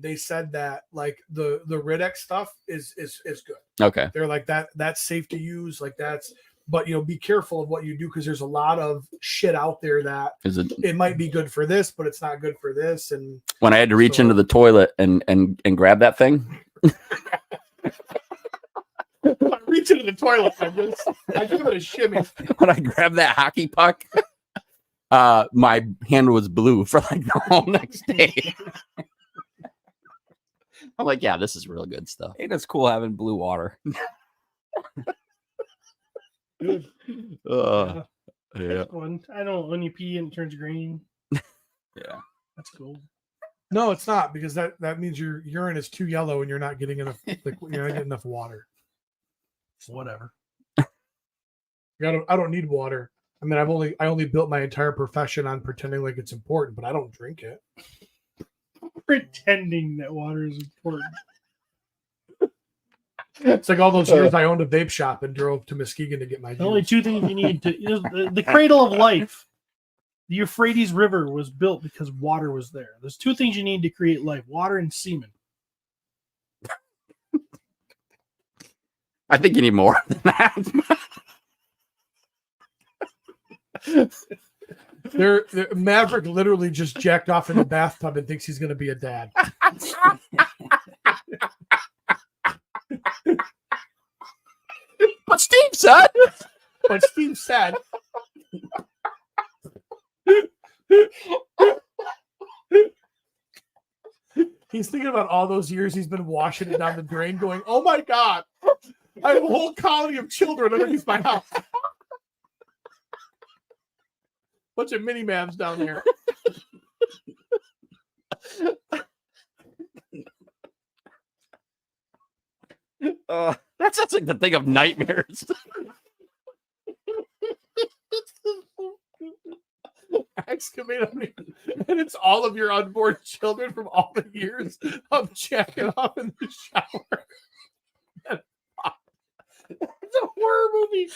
[SPEAKER 3] they said that like the Ridex stuff is good.
[SPEAKER 4] Okay.
[SPEAKER 3] They're like that's safe to use, like that's. But be careful of what you do because there's a lot of shit out there that
[SPEAKER 4] Is it
[SPEAKER 3] might be good for this, but it's not good for this. And
[SPEAKER 4] when I had to reach into the toilet and grab that thing?
[SPEAKER 3] I reach into the toilet. I give it a shimmy.
[SPEAKER 4] When I grabbed that hockey puck, my hand was blue for like the whole next day. I'm like, yeah, this is real good stuff.
[SPEAKER 2] Ain't it's cool having blue water.
[SPEAKER 1] Good.
[SPEAKER 4] Yeah.
[SPEAKER 1] That's fun. I know when you pee and it turns green.
[SPEAKER 2] Yeah.
[SPEAKER 1] That's cool.
[SPEAKER 3] No, it's not because that means your urine is too yellow and you're not getting enough. You're not getting enough water.
[SPEAKER 1] Whatever.
[SPEAKER 3] I don't need water. I mean, I only built my entire profession on pretending like it's important, but I don't drink it.
[SPEAKER 1] Pretending that water is important.
[SPEAKER 3] It's like all those years I owned a vape shop and drove to Muskegon to get my
[SPEAKER 1] The only
[SPEAKER 3] juice.
[SPEAKER 1] two things you need to the cradle of life. The Euphrates River was built because water was there. There's two things you need to create life: water and semen.
[SPEAKER 4] I think you need more than that.
[SPEAKER 3] Maverick literally just jacked off in the bathtub and thinks he's going to be a dad.
[SPEAKER 4] But Steve said.
[SPEAKER 3] But Steve said, he's thinking about all those years he's been washing it down the drain, going, "Oh my God, I have a whole colony of children underneath my house. Bunch of mini Mavs down there."
[SPEAKER 4] That sounds like the thing of nightmares.
[SPEAKER 3] Excavate underneath, and it's all of your unborn children from all the years of jacking off in the shower. It's a horror movie.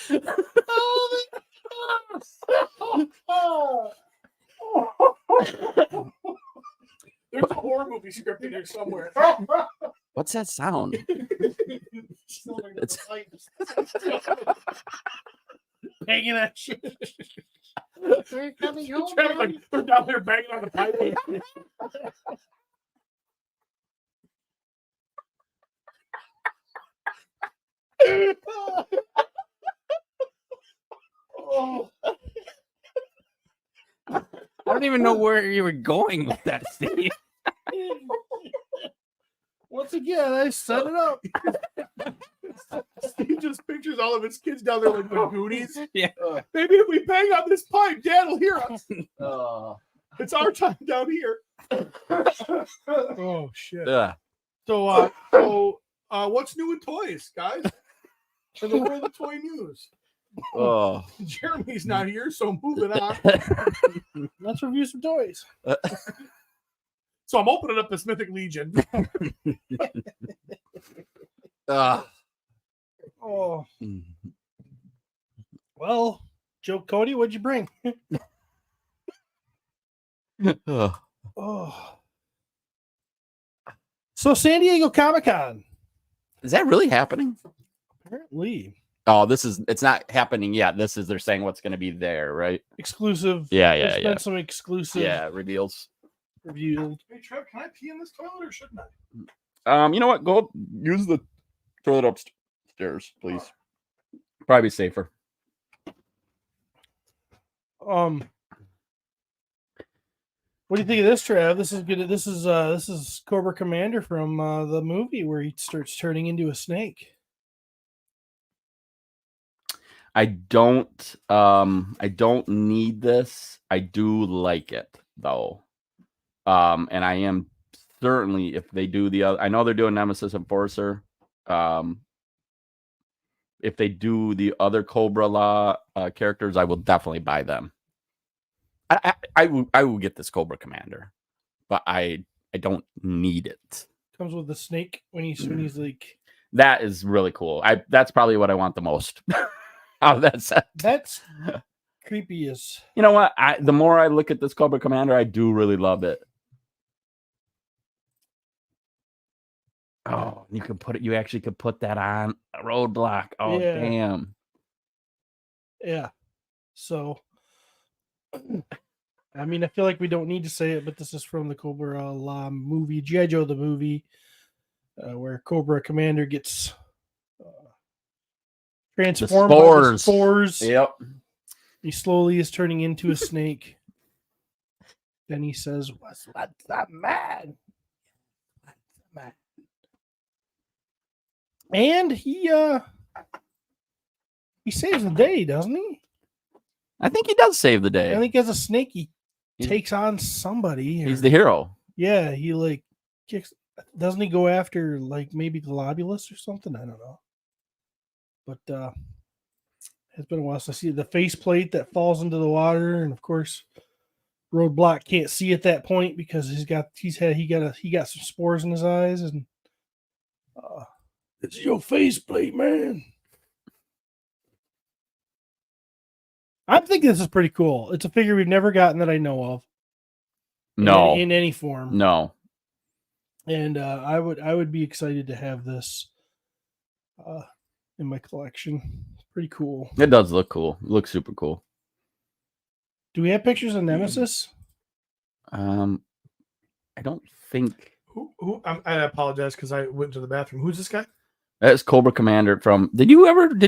[SPEAKER 3] There's a horror movie script in here somewhere.
[SPEAKER 4] What's that sound? It's
[SPEAKER 1] Hanging that shit. We're coming home.
[SPEAKER 3] Like, they're down there banging on the pipe.
[SPEAKER 2] I don't even know where you were going with that, Steve.
[SPEAKER 1] Once again, I set it up.
[SPEAKER 3] Steve just pictures all of his kids down there like the Goonies.
[SPEAKER 2] Yeah.
[SPEAKER 3] Maybe if we bang on this pipe, Dad will hear us. It's our time down here. Oh shit. So what's new with toys, guys? For the world of toy news.
[SPEAKER 4] Oh.
[SPEAKER 3] Jeremy's not here, so moving on.
[SPEAKER 1] Let's review some toys.
[SPEAKER 3] So I'm opening up this Mythic Legion.
[SPEAKER 1] Oh. Well, Joe Cody, what'd you bring? Oh. So San Diego Comic-Con.
[SPEAKER 4] Is that really happening?
[SPEAKER 1] Apparently.
[SPEAKER 4] Oh, it's not happening yet. They're saying what's going to be there, right?
[SPEAKER 1] Exclusive.
[SPEAKER 4] Yeah.
[SPEAKER 1] There's been some exclusive
[SPEAKER 4] Reveals.
[SPEAKER 1] revealed.
[SPEAKER 3] Hey, Trev, can I pee in this toilet or shouldn't I?
[SPEAKER 4] You know what? Go use the toilet upstairs, please. Probably safer.
[SPEAKER 1] What do you think of this, Trev? This is good. This is Cobra Commander from the movie where he starts turning into a snake.
[SPEAKER 4] I don't need this. I do like it though. And I am certainly, if they do the other, I know they're doing Nemesis Enforcer. If they do the other Cobra Law characters, I will definitely buy them. I will get this Cobra Commander, but I don't need it.
[SPEAKER 1] Comes with the snake when he's like.
[SPEAKER 4] That is really cool. That's probably what I want the most out of that set.
[SPEAKER 1] That's creepy as.
[SPEAKER 4] You know what? The more I look at this Cobra Commander, I do really love it. Oh, you actually could put that on a roadblock. Oh,
[SPEAKER 1] Yeah.
[SPEAKER 4] damn.
[SPEAKER 1] Yeah. So, I mean, I feel like we don't need to say it, but this is from the Cobra Law movie, G.I. Joe, the movie, where Cobra Commander gets transformed by the spores.
[SPEAKER 4] Yep.
[SPEAKER 1] He slowly is turning into a snake. Then he says, what's that man? And he saves the day, doesn't he?
[SPEAKER 4] I think he does save the day.
[SPEAKER 1] I think as a snake, he takes on somebody.
[SPEAKER 4] He's the hero.
[SPEAKER 1] Yeah, he like kicks. Doesn't he go after like maybe Globulus or something? I don't know. But It's been a while since I see the faceplate that falls into the water, and of course, Roadblock can't see at that point because he got some spores in his eyes, and it's your faceplate, man. I'm thinking this is pretty cool. It's a figure we've never gotten that I know of.
[SPEAKER 4] No,
[SPEAKER 1] in any form.
[SPEAKER 4] no.
[SPEAKER 1] And I would be excited to have this in my collection. It's pretty cool.
[SPEAKER 4] It does look cool. It looks super cool.
[SPEAKER 1] Do we have pictures of Nemesis?
[SPEAKER 4] I don't think
[SPEAKER 3] I apologize because I went to the bathroom. Who's this guy?
[SPEAKER 4] that's Cobra Commander from. Did you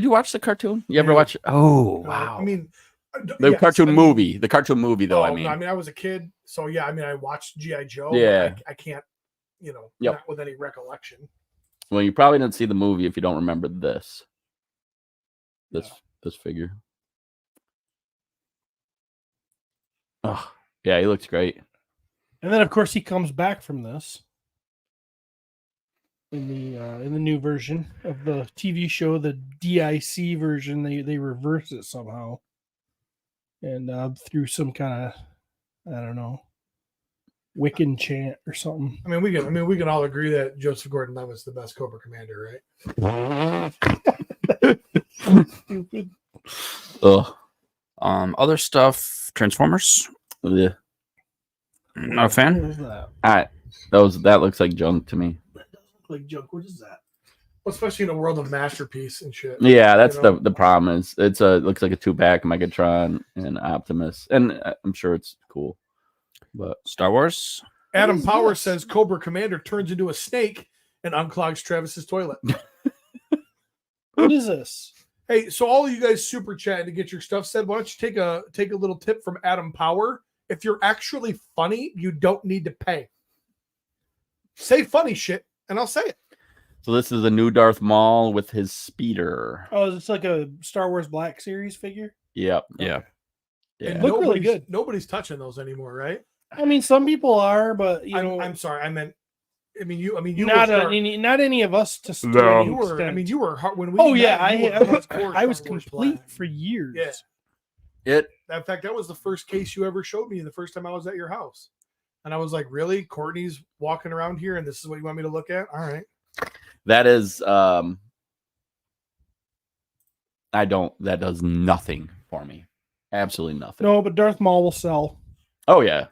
[SPEAKER 4] watch the cartoon? You ever
[SPEAKER 3] No.
[SPEAKER 4] watch? Oh wow!
[SPEAKER 3] I mean,
[SPEAKER 4] the cartoon movie. The cartoon movie, though.
[SPEAKER 3] Oh,
[SPEAKER 4] I mean,
[SPEAKER 3] no, I was a kid, so yeah. I mean, I watched GI Joe.
[SPEAKER 4] Yeah.
[SPEAKER 3] But I can't,
[SPEAKER 4] Yep.
[SPEAKER 3] not with any recollection.
[SPEAKER 4] well, you probably didn't see the movie if you don't remember this. This figure. Oh yeah, he looks great.
[SPEAKER 1] And then, of course, he comes back from this in the new version of the TV show, the DIC version. They reverse it somehow, and through some kind of, I don't know, Wiccan chant or something.
[SPEAKER 3] I mean, we can all agree that Joseph Gordon-Levitt's is the best Cobra Commander, right?
[SPEAKER 1] Stupid.
[SPEAKER 4] Ugh.
[SPEAKER 2] Other stuff, Transformers.
[SPEAKER 4] Yeah.
[SPEAKER 2] Not a fan.
[SPEAKER 1] What is that?
[SPEAKER 4] That looks like junk to me.
[SPEAKER 1] That doesn't look like junk. What is that?
[SPEAKER 3] Well, especially in a world of Masterpiece and shit.
[SPEAKER 4] Yeah, that's
[SPEAKER 3] You know?
[SPEAKER 4] the problem is it looks like a 2-pack Megatron and Optimus, and I'm sure it's cool. But
[SPEAKER 2] Star Wars.
[SPEAKER 3] Adam
[SPEAKER 1] What is
[SPEAKER 3] Power
[SPEAKER 1] this?
[SPEAKER 3] says Cobra Commander turns into a snake and unclogs Travis's toilet.
[SPEAKER 1] What is this?
[SPEAKER 3] Hey, so all of you guys super chat to get your stuff said. Why don't you take a little tip from Adam Power? If you're actually funny, you don't need to pay. Say funny shit, and I'll say it.
[SPEAKER 4] so this is a new Darth Maul with his speeder.
[SPEAKER 1] Oh, it's like a Star Wars Black Series figure.
[SPEAKER 4] Yep.
[SPEAKER 2] Yeah.
[SPEAKER 4] Yeah.
[SPEAKER 3] And
[SPEAKER 1] Look really good.
[SPEAKER 3] Nobody's touching those anymore, right?
[SPEAKER 1] I mean, some people are, but you know,
[SPEAKER 3] I'm sorry. I mean, you
[SPEAKER 1] not
[SPEAKER 3] were Star-
[SPEAKER 1] not any of us to
[SPEAKER 4] No.
[SPEAKER 1] any
[SPEAKER 3] you were. I
[SPEAKER 1] extent.
[SPEAKER 3] mean, you were hard when we.
[SPEAKER 1] Oh
[SPEAKER 3] met,
[SPEAKER 1] yeah,
[SPEAKER 3] you were hardcore
[SPEAKER 1] I was
[SPEAKER 3] Star Wars
[SPEAKER 1] complete
[SPEAKER 3] Black.
[SPEAKER 1] for years.
[SPEAKER 3] Yeah.
[SPEAKER 4] It
[SPEAKER 3] In fact, that was the first case you ever showed me the first time I was at your house. And I was like, really? Courtney's walking around here and this is what you want me to look at? All right.
[SPEAKER 4] that is that does nothing for me. Absolutely nothing.
[SPEAKER 1] No, but Darth Maul will sell.
[SPEAKER 4] Oh yeah.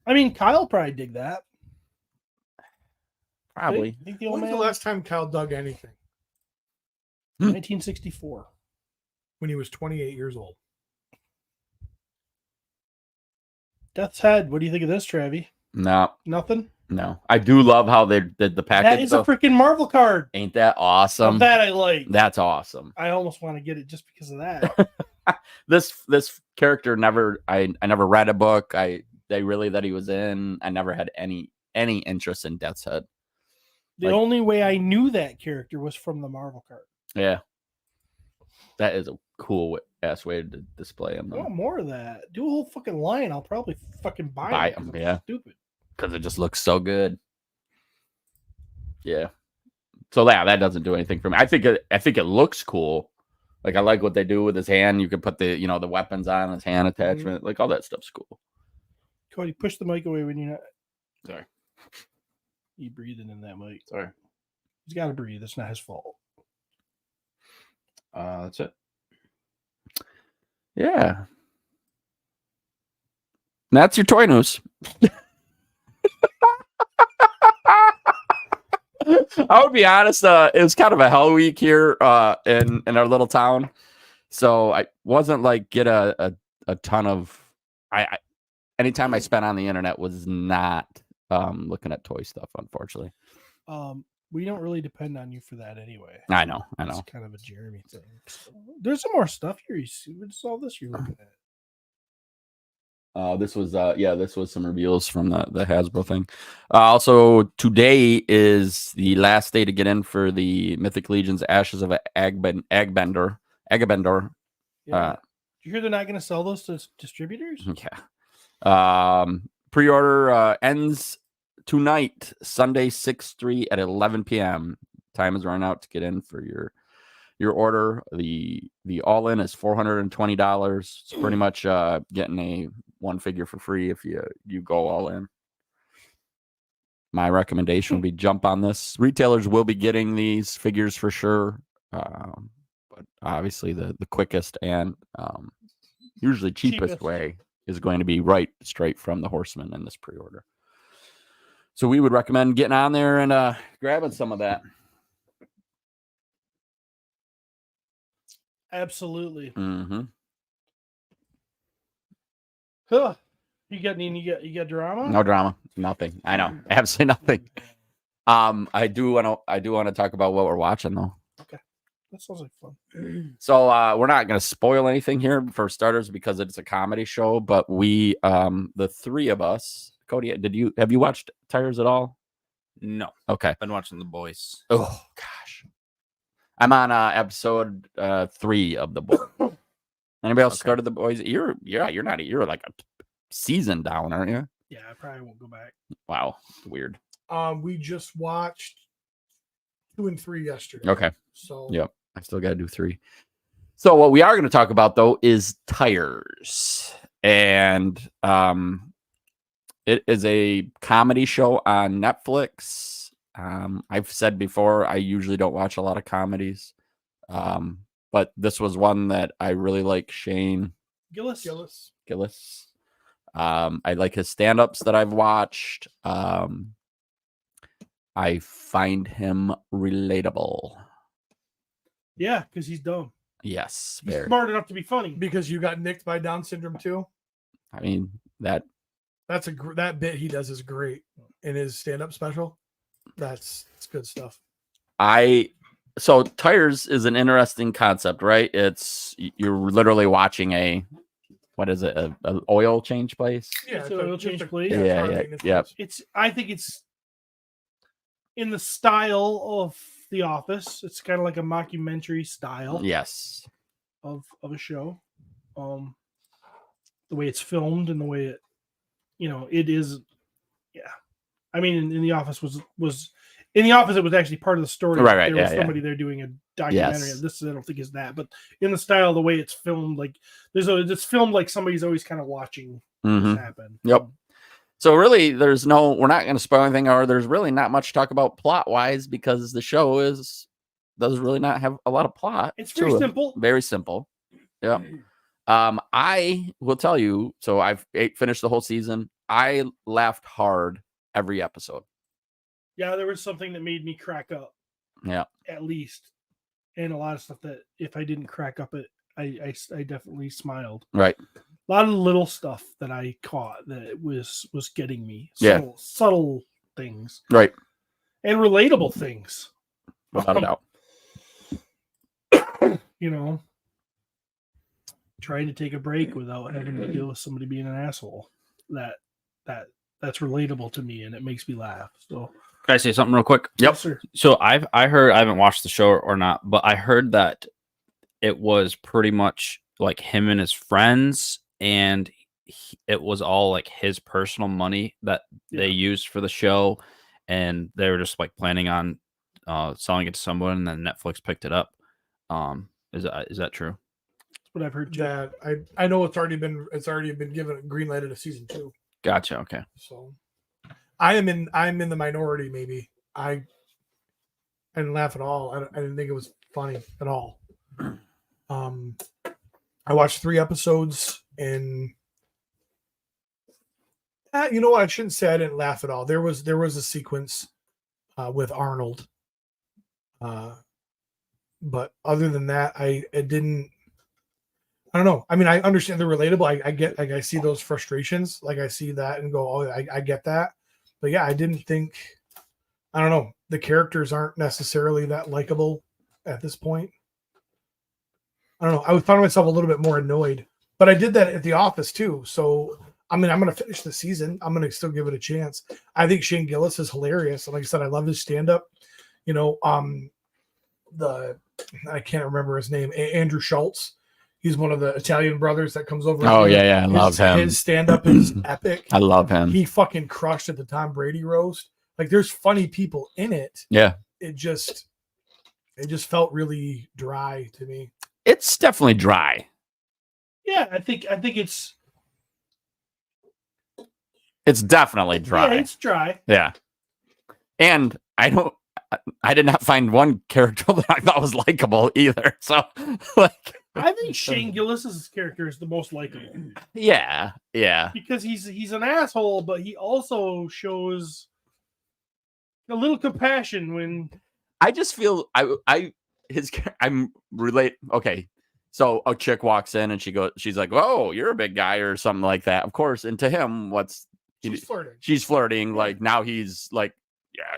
[SPEAKER 1] I mean, Kyle probably dig that.
[SPEAKER 4] Probably.
[SPEAKER 1] Think the old
[SPEAKER 3] When's
[SPEAKER 1] man?
[SPEAKER 3] the last time Kyle dug anything?
[SPEAKER 1] 1964.
[SPEAKER 3] When he was 28 years old.
[SPEAKER 1] Death's Head. What do you think of this, Travi?
[SPEAKER 4] No,
[SPEAKER 1] Nothing.
[SPEAKER 4] no. I do love how they did the package.
[SPEAKER 1] That is a
[SPEAKER 4] though.
[SPEAKER 1] freaking Marvel card.
[SPEAKER 4] Ain't that awesome?
[SPEAKER 1] That I like.
[SPEAKER 4] That's awesome.
[SPEAKER 1] I almost want to get it just because of that.
[SPEAKER 4] This character never I never read a book. That he was in. I never had any interest in Death's Head.
[SPEAKER 1] The only way I knew that character was from the Marvel card.
[SPEAKER 4] Yeah. That is a cool ass way to display him
[SPEAKER 1] I
[SPEAKER 4] though.
[SPEAKER 1] want more of that. Do a whole fucking line. I'll probably fucking buy
[SPEAKER 4] Buy
[SPEAKER 1] it 'cause
[SPEAKER 4] 'em,
[SPEAKER 1] I'm
[SPEAKER 4] yeah.
[SPEAKER 1] Stupid.
[SPEAKER 4] Because it just looks so good. Yeah. So that doesn't do anything for me. I think it looks cool. Like I like what they do with his hand. You can put the the weapons on his hand attachment. Like all that stuff's cool.
[SPEAKER 1] Cody, push the mic away when you're not.
[SPEAKER 4] Sorry.
[SPEAKER 1] You breathing in that mic.
[SPEAKER 4] Sorry.
[SPEAKER 1] He's got to breathe. It's not his fault.
[SPEAKER 2] That's it.
[SPEAKER 4] Yeah. That's your toy news. I would be honest, it was kind of a hell week here in our little town. So I wasn't like get a ton of I anytime I spent on the internet was not looking at toy stuff, unfortunately.
[SPEAKER 1] We don't really depend on you for that anyway.
[SPEAKER 4] I know.
[SPEAKER 1] It's kind of a Jeremy thing. So, there's some more stuff here. You see, what's all this you're looking at?
[SPEAKER 4] This was some reveals from the Hasbro thing. Also, today is the last day to get in for the Mythic Legion's Ashes of Agbender.
[SPEAKER 1] Yeah. Did you hear they're not going to sell those to distributors?
[SPEAKER 4] Yeah. Pre-order ends tonight, Sunday 6/3 at 11 p.m. Time is running out to get in for your your order. The all in is $420. It's pretty much getting a one figure for free if you go all in. My recommendation would be jump on this. Retailers will be getting these figures for sure, but obviously the quickest and usually cheapest way is going to be right straight from the Horseman in this pre-order. So we would recommend getting on there and grabbing some of that.
[SPEAKER 1] Absolutely.
[SPEAKER 4] Mm-hmm.
[SPEAKER 1] Huh. You got any? You got drama?
[SPEAKER 4] No drama, nothing. I know, absolutely nothing. I do want to talk about what we're watching though.
[SPEAKER 1] Okay, that sounds like fun.
[SPEAKER 4] So we're not going to spoil anything here for starters because it's a comedy show. But we, the three of us, Cody, have you watched Tires at all?
[SPEAKER 2] No.
[SPEAKER 4] Okay.
[SPEAKER 2] Been watching The Boys.
[SPEAKER 4] Oh gosh, I'm on episode 3 of The Boys. Anybody else started The Boys? You're like a season down, aren't you?
[SPEAKER 1] Yeah, I probably won't go back.
[SPEAKER 4] Wow, weird.
[SPEAKER 3] We just watched 2 and 3 yesterday.
[SPEAKER 4] Okay.
[SPEAKER 3] So
[SPEAKER 4] Yep. I still got to do 3. So what we are going to talk about though is Tires, and it is a comedy show on Netflix. I've said before I usually don't watch a lot of comedies, but this was one that I really like. Shane
[SPEAKER 1] Gillis.
[SPEAKER 4] I like his stand-ups that I've watched. I find him relatable.
[SPEAKER 1] Yeah, because he's dumb.
[SPEAKER 4] Yes,
[SPEAKER 1] He's
[SPEAKER 4] very.
[SPEAKER 1] smart enough to be funny.
[SPEAKER 3] because you got nicked by Down syndrome too.
[SPEAKER 4] I mean that
[SPEAKER 3] That bit he does is great in his stand-up special. It's good stuff.
[SPEAKER 4] So Tires is an interesting concept, right? You're literally watching a oil change place.
[SPEAKER 3] Yeah,
[SPEAKER 1] It's an oil change place.
[SPEAKER 4] Yeah,
[SPEAKER 3] car
[SPEAKER 4] yeah,
[SPEAKER 3] maintenance
[SPEAKER 4] yeah.
[SPEAKER 3] place.
[SPEAKER 1] I think it's in the style of The Office. It's kind of like a mockumentary style
[SPEAKER 4] Yes.
[SPEAKER 1] of a show. The way it's filmed and the way it is. Yeah. I mean, in The Office was in The Office, it was actually part of the story.
[SPEAKER 4] Right,
[SPEAKER 1] There was somebody there doing a documentary.
[SPEAKER 4] Yes.
[SPEAKER 1] This I don't think is that, but in the style, the way it's filmed, like it's filmed like somebody's always kind of watching
[SPEAKER 4] Mhm.
[SPEAKER 1] this happen.
[SPEAKER 4] Yep. So really, we're not going to spoil anything, or there's really not much to talk about plot wise because the show does really not have a lot of plot.
[SPEAKER 1] It's very simple.
[SPEAKER 4] Very simple. Yeah. I will tell you. So I've finished the whole season. I laughed hard every episode.
[SPEAKER 1] Yeah, there was something that made me crack up.
[SPEAKER 4] Yeah.
[SPEAKER 1] At least, and a lot of stuff that if I didn't crack up, I definitely smiled.
[SPEAKER 4] Right.
[SPEAKER 1] A lot of little stuff that I caught that was getting me.
[SPEAKER 4] Yeah.
[SPEAKER 1] Subtle things.
[SPEAKER 4] Right.
[SPEAKER 1] And relatable things.
[SPEAKER 4] Without a doubt.
[SPEAKER 1] Trying to take a break without having to deal with somebody being an asshole. That's relatable to me, and it makes me laugh. So,
[SPEAKER 2] Can I say something real quick?
[SPEAKER 4] Yep.
[SPEAKER 1] yes, sir.
[SPEAKER 2] So I heard, I haven't watched the show or not, but I heard that it was pretty much like him and his friends, and it was all like his personal money that they used for the show, and they were just like planning on selling it to someone, and then Netflix picked it up. Is that true?
[SPEAKER 1] That's what I've heard too.
[SPEAKER 3] That I know it's already been given a green light into season 2.
[SPEAKER 2] Gotcha. Okay.
[SPEAKER 3] So I'm in the minority. Maybe I didn't laugh at all. I didn't think it was funny at all. I watched 3 episodes and you know what? I shouldn't say I didn't laugh at all. There was a sequence with Arnold, but other than that, I didn't. I don't know. I mean, I understand they're relatable. I get, like, I see those frustrations. Like, I see that and go, oh, I get that. But yeah, I didn't think, I don't know. The characters aren't necessarily that likable at this point. I don't know. I found myself a little bit more annoyed, but I did that at The Office too. So, I mean, I'm going to finish the season. I'm going to still give it a chance. I think Shane Gillis is hilarious. Like I said, I love his stand-up. I can't remember his name. Andrew Schultz. He's one of the Italian brothers that comes over.
[SPEAKER 4] Oh, yeah. I love him.
[SPEAKER 3] His stand-up is epic.
[SPEAKER 4] I love him.
[SPEAKER 3] He fucking crushed at the Tom Brady roast. Like, there's funny people in it.
[SPEAKER 4] Yeah.
[SPEAKER 3] It just, It just felt really dry to me.
[SPEAKER 4] It's definitely dry.
[SPEAKER 1] Yeah, I think it's
[SPEAKER 4] Definitely dry.
[SPEAKER 1] Yeah, it's dry.
[SPEAKER 4] Yeah. And I did not find one character that I thought was likable either. So like
[SPEAKER 1] I think Shane Gillis's character is the most likable
[SPEAKER 4] yeah.
[SPEAKER 1] because he's an asshole, but he also shows a little compassion when
[SPEAKER 4] I just feel I'm relate. Okay. So a chick walks in and she's like, "Oh, you're a big guy," or something like that. Of course. And to him,
[SPEAKER 3] She's flirting.
[SPEAKER 4] She's flirting.
[SPEAKER 3] Yeah.
[SPEAKER 4] Like now he's like, yeah.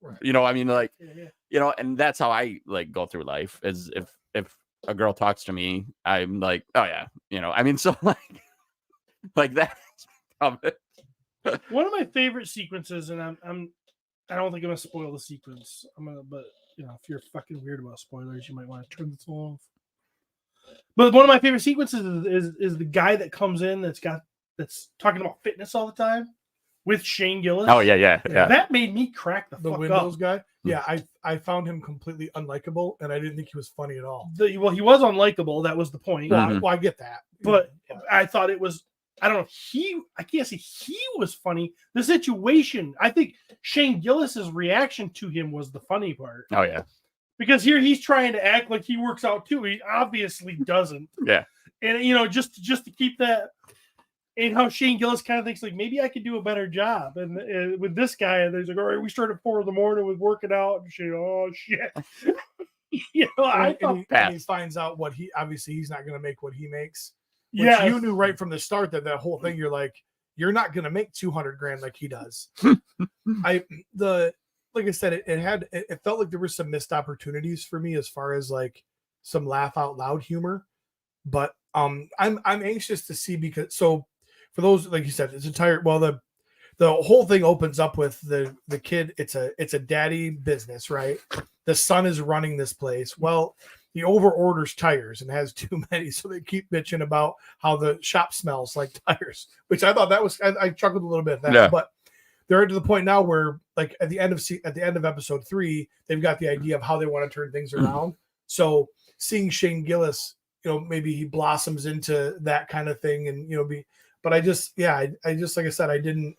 [SPEAKER 3] Right.
[SPEAKER 4] You know, I mean, like,
[SPEAKER 1] yeah.
[SPEAKER 4] you know, and that's how I like go through life is if a girl talks to me, I'm like, oh yeah, you know, I mean, so like that of it.
[SPEAKER 1] One of my favorite sequences, and I don't think I'm gonna spoil the sequence. But you know, if you're fucking weird about spoilers, you might want to turn this off. But one of my favorite sequences is the guy that comes in that's talking about fitness all the time with Shane Gillis.
[SPEAKER 4] Oh yeah.
[SPEAKER 1] That made me crack the fuck
[SPEAKER 3] Windows
[SPEAKER 1] up.
[SPEAKER 3] guy. Yeah, I found him completely unlikable, and I didn't think he was funny at all.
[SPEAKER 1] Well, he was unlikable. That was the point.
[SPEAKER 3] Well, I get that,
[SPEAKER 1] But I thought it was. I don't know. I can't say he was funny. The situation. I think Shane Gillis's reaction to him was the funny part.
[SPEAKER 4] Oh yeah.
[SPEAKER 1] Because here he's trying to act like he works out too. He obviously doesn't.
[SPEAKER 4] Yeah.
[SPEAKER 1] And you know, just to keep that, and how Shane Gillis kind of thinks like maybe I could do a better job. And with this guy, there's like, all right, we start at 4 a.m. with working out and shit. Oh shit. You know,
[SPEAKER 3] and he finds out what he's not going to make what he makes.
[SPEAKER 1] Yeah,
[SPEAKER 3] you knew right from the start that whole thing. You're like, you're not going to make 200 grand like he does. Like I said, it felt like there were some missed opportunities for me as far as like some laugh out loud humor. But I'm anxious to see because for those, like you said, it's the whole thing opens up with the kid. It's a daddy business, right? The son is running this place. Well, he over orders tires and has too many, so they keep bitching about how the shop smells like tires, which I thought I chuckled a little bit at that.
[SPEAKER 4] Yeah.
[SPEAKER 3] But they're to the point now where, like at the end of episode 3, they've got the idea of how they want to turn things around. So seeing Shane Gillis, you know, maybe he blossoms into that kind of thing, and you know, But I just like I said, I didn't.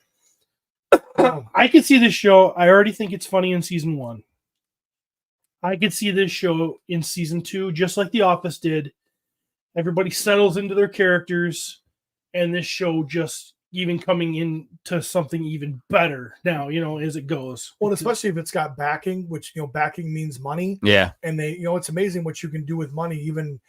[SPEAKER 1] I could see this show. I already think it's funny in season 1. I could see this show in season 2, just like The Office did. Everybody settles into their characters, and this show just even coming into something even better now, you know, as it goes.
[SPEAKER 3] Well, especially if it's got backing, which, you know, backing means money.
[SPEAKER 4] Yeah.
[SPEAKER 3] And they, you know, it's amazing what you can do with money, even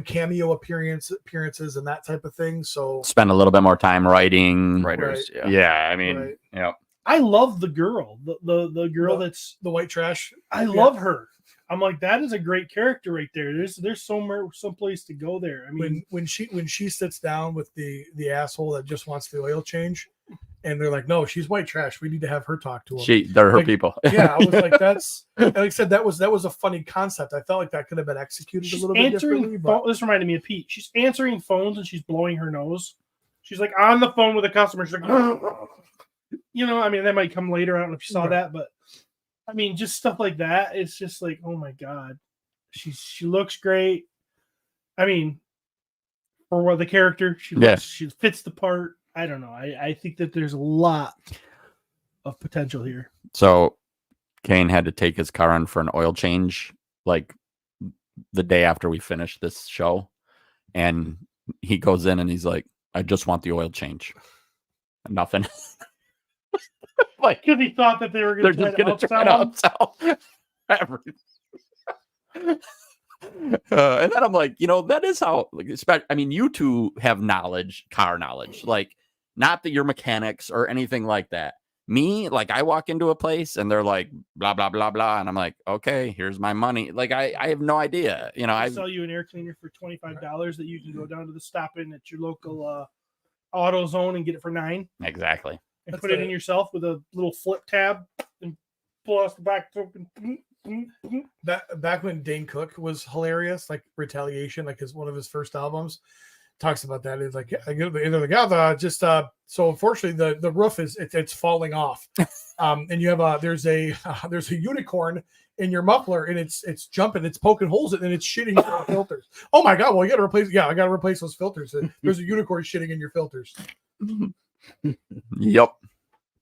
[SPEAKER 3] cameo appearances and that type of thing. So
[SPEAKER 4] spend a little bit more time writing.
[SPEAKER 2] Writers.
[SPEAKER 3] Right.
[SPEAKER 2] Yeah.
[SPEAKER 4] I mean, yeah.
[SPEAKER 1] I love the girl, the girl that's
[SPEAKER 3] the white trash.
[SPEAKER 1] I love her. I'm like, that is a great character right there. There's some place to go there. I mean,
[SPEAKER 3] when she sits down with the asshole that just wants the oil change, and they're like, no, she's white trash. We need to have her talk to him.
[SPEAKER 4] They're her
[SPEAKER 3] like,
[SPEAKER 4] people.
[SPEAKER 3] Yeah, I was like, that's. And like I said, that was a funny concept. I felt like that could have been executed a little bit differently. But
[SPEAKER 1] this reminded me of Pete. She's answering phones and she's blowing her nose. She's like on the phone with a customer. She's like, you know, I mean, that might come later. I don't know if you saw that, but. I mean, just stuff like that. It's just like, oh my god, she looks great. I mean, for what the character, she fits the part. I don't know. I think that there's a lot of potential here.
[SPEAKER 4] So, Kane had to take his car in for an oil change, like the day after we finished this show, and he goes in and he's like, "I just want the oil change." Nothing.
[SPEAKER 1] Like, because he thought that they were going to
[SPEAKER 4] try to upsell everything. And then I'm like, you know, that is how, like, I mean, you two have car knowledge, like, not that you're mechanics or anything like that. Me, like, I walk into a place and they're like, blah, blah, blah, blah. And I'm like, okay, here's my money. Like, I have no idea. You know,
[SPEAKER 1] I sell you an air cleaner for $25 that you can go down to the stop-in at your local AutoZone and get it for $9.
[SPEAKER 4] Exactly.
[SPEAKER 1] And put it in yourself with a little flip tab and pull out the back open.
[SPEAKER 3] Back when Dane Cook was hilarious, like Retaliation, like one of his first albums, talks about that. It's like, so unfortunately the roof it's falling off, and you have there's a unicorn in your muffler and it's jumping, it's poking holes in, and it's shitting in your filters. Oh my god! Well, you got to replace. Yeah, I got to replace those filters. There's a unicorn shitting in your filters.
[SPEAKER 4] Yep.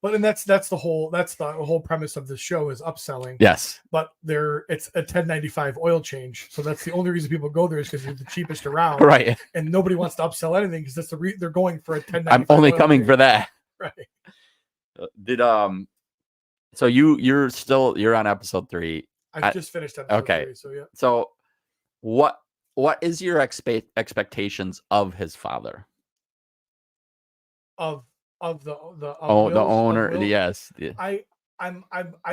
[SPEAKER 3] But and that's the whole premise of the show is upselling.
[SPEAKER 4] Yes.
[SPEAKER 3] But it's a $10.95 oil change, so that's the only reason people go there is because you're the cheapest around,
[SPEAKER 4] Right.
[SPEAKER 3] and nobody wants to upsell anything because that's they're going for a $10.95.
[SPEAKER 4] I'm only coming for that.
[SPEAKER 3] Right.
[SPEAKER 4] So you're on episode 3.
[SPEAKER 3] I just finished episode
[SPEAKER 4] okay.
[SPEAKER 3] 3, so yeah.
[SPEAKER 4] So what is your expectations of his father?
[SPEAKER 3] Of the
[SPEAKER 4] owner.
[SPEAKER 3] Will?
[SPEAKER 4] Yes. Yeah.
[SPEAKER 3] I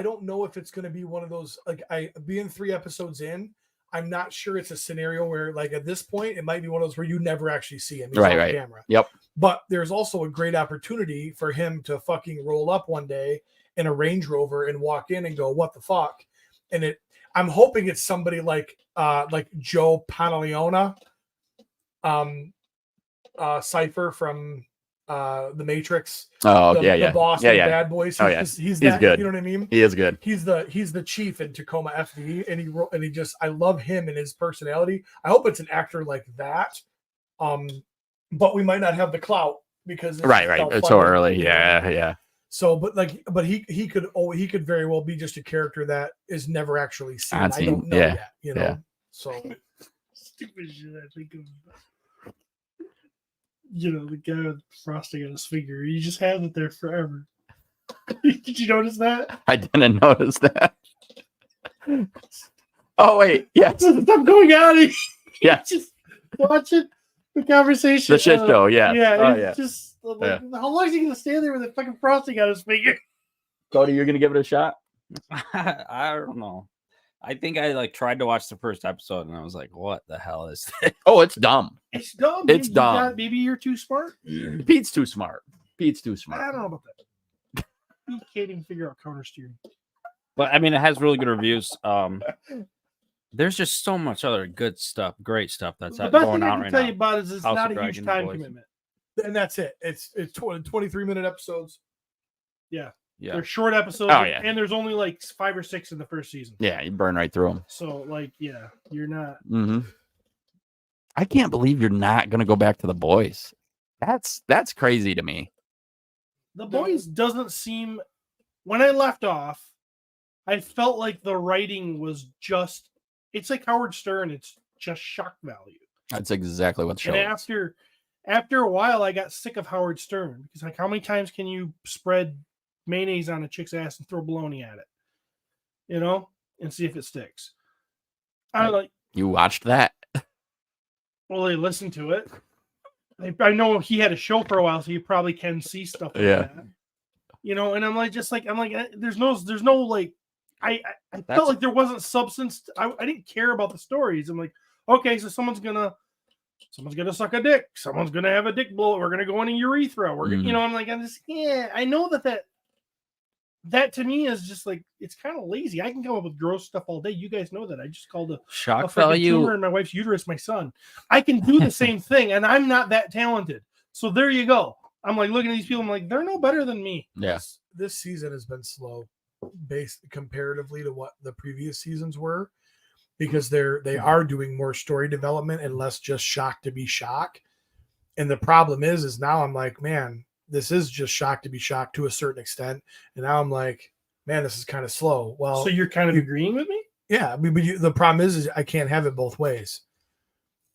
[SPEAKER 3] don't know if it's going to be one of those, like, being 3 episodes in, I'm not sure it's a scenario where, like, at this point it might be one of those where you never actually see him. He's on camera.
[SPEAKER 4] Yep.
[SPEAKER 3] But there's also a great opportunity for him to fucking roll up one day in a Range Rover and walk in and go, what the fuck? And I'm hoping it's somebody like Joe Pantoliano, Cypher from The Matrix.
[SPEAKER 4] Oh,
[SPEAKER 3] the boss of Bad Boys. He's that,
[SPEAKER 4] good.
[SPEAKER 3] You know what I mean?
[SPEAKER 4] He is good.
[SPEAKER 3] He's the chief in Tacoma FD, and he just, I love him and his personality. I hope it's an actor like that. But we might not have the clout because
[SPEAKER 4] it's so early. Yeah.
[SPEAKER 3] So, but he could very well be just a character that is never actually seen. I don't know yet, you know.
[SPEAKER 4] Yeah.
[SPEAKER 3] So
[SPEAKER 1] Stupid shit. I think of, the guy with frosting on his finger. He just has it there forever. Did you notice that?
[SPEAKER 4] I didn't notice that. Oh wait, yes.
[SPEAKER 1] Stop going out.
[SPEAKER 4] Yeah.
[SPEAKER 1] Just watching the conversation.
[SPEAKER 4] The shit show. Yeah.
[SPEAKER 1] Yeah. It's just. Like, how long is he gonna stand there with the fucking frosting on his finger?
[SPEAKER 4] Cody, you're gonna give it a shot?
[SPEAKER 2] I don't know. I think I tried to watch the first episode and I was like, "What the hell is this?"
[SPEAKER 4] Oh, it's dumb.
[SPEAKER 1] It's dumb.
[SPEAKER 4] It's dumb.
[SPEAKER 1] Maybe you're too smart.
[SPEAKER 4] Pete's too smart.
[SPEAKER 1] I don't know about that. He can't even figure out counter steering.
[SPEAKER 2] But I mean, it has really good reviews. There's just so much other good stuff, great stuff that's
[SPEAKER 1] the best
[SPEAKER 2] going
[SPEAKER 1] thing I
[SPEAKER 2] on
[SPEAKER 1] can
[SPEAKER 2] right
[SPEAKER 1] tell
[SPEAKER 2] now.
[SPEAKER 1] you about is it's
[SPEAKER 2] House
[SPEAKER 1] not
[SPEAKER 2] of
[SPEAKER 1] a huge
[SPEAKER 2] Dragon
[SPEAKER 1] time
[SPEAKER 2] Boys.
[SPEAKER 1] commitment.
[SPEAKER 3] and that's it. It's 23-minute episodes.
[SPEAKER 2] Yeah.
[SPEAKER 1] They're short episodes.
[SPEAKER 4] Oh, yeah.
[SPEAKER 1] And there's only like 5 or 6 in the first season.
[SPEAKER 4] Yeah, you burn right through them.
[SPEAKER 1] So you're not.
[SPEAKER 4] Mm-hmm. I can't believe you're not gonna go back to The Boys. That's crazy to me.
[SPEAKER 1] The Boys doesn't seem. When I left off, I felt like the writing was just. It's like Howard Stern. It's just shock value.
[SPEAKER 4] That's exactly what the show
[SPEAKER 1] And
[SPEAKER 4] is.
[SPEAKER 1] after a while, I got sick of Howard Stern because, like, how many times can you spread mayonnaise on a chick's ass and throw bologna at it, and see if it sticks? I like.
[SPEAKER 4] You watched that?
[SPEAKER 1] Well, they listened to it. I know he had a show for a while, so you probably can see stuff like that. And I'm like, there's no like, I felt like there wasn't substance. I didn't care about the stories. I'm like, okay, so someone's gonna suck a dick. Someone's gonna have a dick blow. We're gonna go in a urethra. We're gonna, I'm like, I know that to me is just like, it's kind of lazy. I can come up with gross stuff all day. You guys know that. I just called a
[SPEAKER 2] Shock
[SPEAKER 1] freaking
[SPEAKER 2] value
[SPEAKER 1] tumor in my wife's uterus my son. I can do the same thing, and I'm not that talented. So there you go. I'm like looking at these people. I'm like, they're no better than me.
[SPEAKER 4] Yeah.
[SPEAKER 3] This season has been slow, based comparatively to what the previous seasons were, because they are doing more story development and less just shock to be shock. And the problem is now I'm like, man, this is just shock to be shocked to a certain extent. And now I'm like, man, this is kind of slow. Well,
[SPEAKER 1] So you're kind of agreeing with me?
[SPEAKER 3] yeah, but the problem is I can't have it both ways.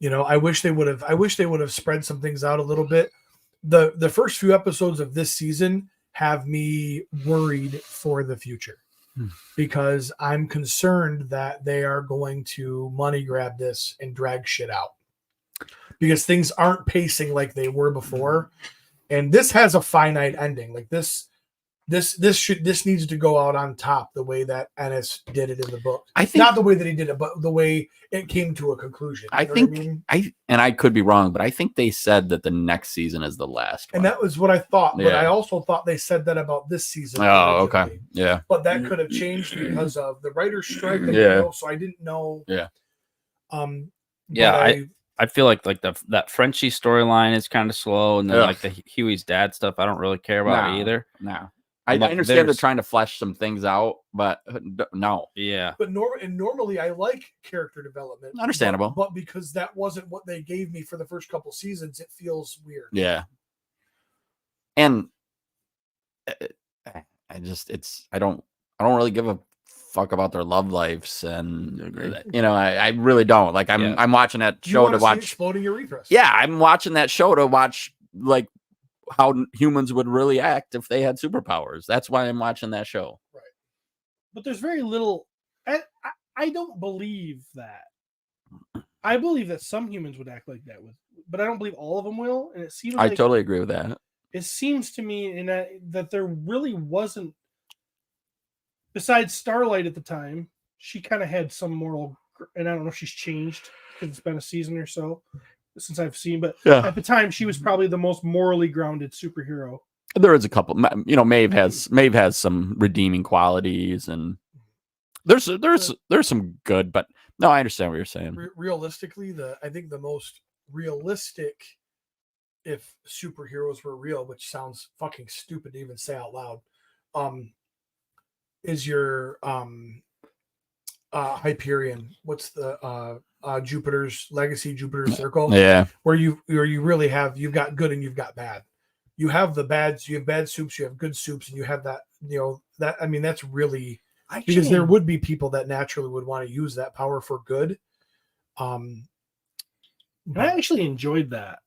[SPEAKER 3] I wish they would have spread some things out a little bit. The first few episodes of this season have me worried for the future because I'm concerned that they are going to money grab this and drag shit out because things aren't pacing like they were before. And this has a finite ending. Like this needs to go out on top the way that Ennis did it in the book.
[SPEAKER 4] I think
[SPEAKER 3] not the way that he did it, but the way it came to a conclusion.
[SPEAKER 4] I could be wrong, but I think they said that the next season is the last one.
[SPEAKER 3] And that was what I thought. But
[SPEAKER 4] Yeah.
[SPEAKER 3] I also thought they said that about this season.
[SPEAKER 4] Oh, okay.
[SPEAKER 3] originally.
[SPEAKER 4] Yeah.
[SPEAKER 3] But that could have changed because of the writer's strike.
[SPEAKER 4] Yeah.
[SPEAKER 3] So I didn't know.
[SPEAKER 4] Yeah.
[SPEAKER 2] Yeah, I feel like that Frenchie storyline is kind of slow, and then
[SPEAKER 4] Ugh.
[SPEAKER 2] like the Huey's dad stuff, I don't really care about
[SPEAKER 4] No.
[SPEAKER 2] either.
[SPEAKER 4] No. I
[SPEAKER 2] But
[SPEAKER 4] understand they're
[SPEAKER 2] there's-
[SPEAKER 4] trying to flesh some things out, but no.
[SPEAKER 2] Yeah.
[SPEAKER 3] But normally I like character development.
[SPEAKER 4] Understandable.
[SPEAKER 3] But because that wasn't what they gave me for the first couple seasons, it feels weird.
[SPEAKER 4] Yeah. And I don't really give a fuck about their love lives, and I really don't. Like I'm watching that
[SPEAKER 3] You
[SPEAKER 4] show
[SPEAKER 3] wanna
[SPEAKER 4] to
[SPEAKER 3] see
[SPEAKER 4] watch.
[SPEAKER 3] exploding urethras.
[SPEAKER 4] Yeah, I'm watching that show to watch like how humans would really act if they had superpowers. That's why I'm watching that show.
[SPEAKER 1] But there's very little. I don't believe that. I believe that some humans would act like that but I don't believe all of them will. And it seems
[SPEAKER 4] I
[SPEAKER 1] like
[SPEAKER 4] totally agree with that.
[SPEAKER 1] it seems to me that there really wasn't. Besides Starlight at the time, she kind of had some moral, and I don't know if she's changed because it's been a season or so since I've seen. But at the time, she was probably the most morally grounded superhero.
[SPEAKER 4] There is a couple. Maeve has some redeeming qualities, and there's some good. But no, I understand what you're saying.
[SPEAKER 3] Realistically, I think the most realistic, if superheroes were real, which sounds fucking stupid to even say out loud, is your Hyperion. What's the Jupiter's Legacy, Jupiter's Circle?
[SPEAKER 4] Yeah,
[SPEAKER 3] where you really you've got good and you've got bad. You have the bads, you have bad soups, you have good soups, and you have that, that's really because there would be people that naturally would want to use that power for good.
[SPEAKER 1] I actually enjoyed that.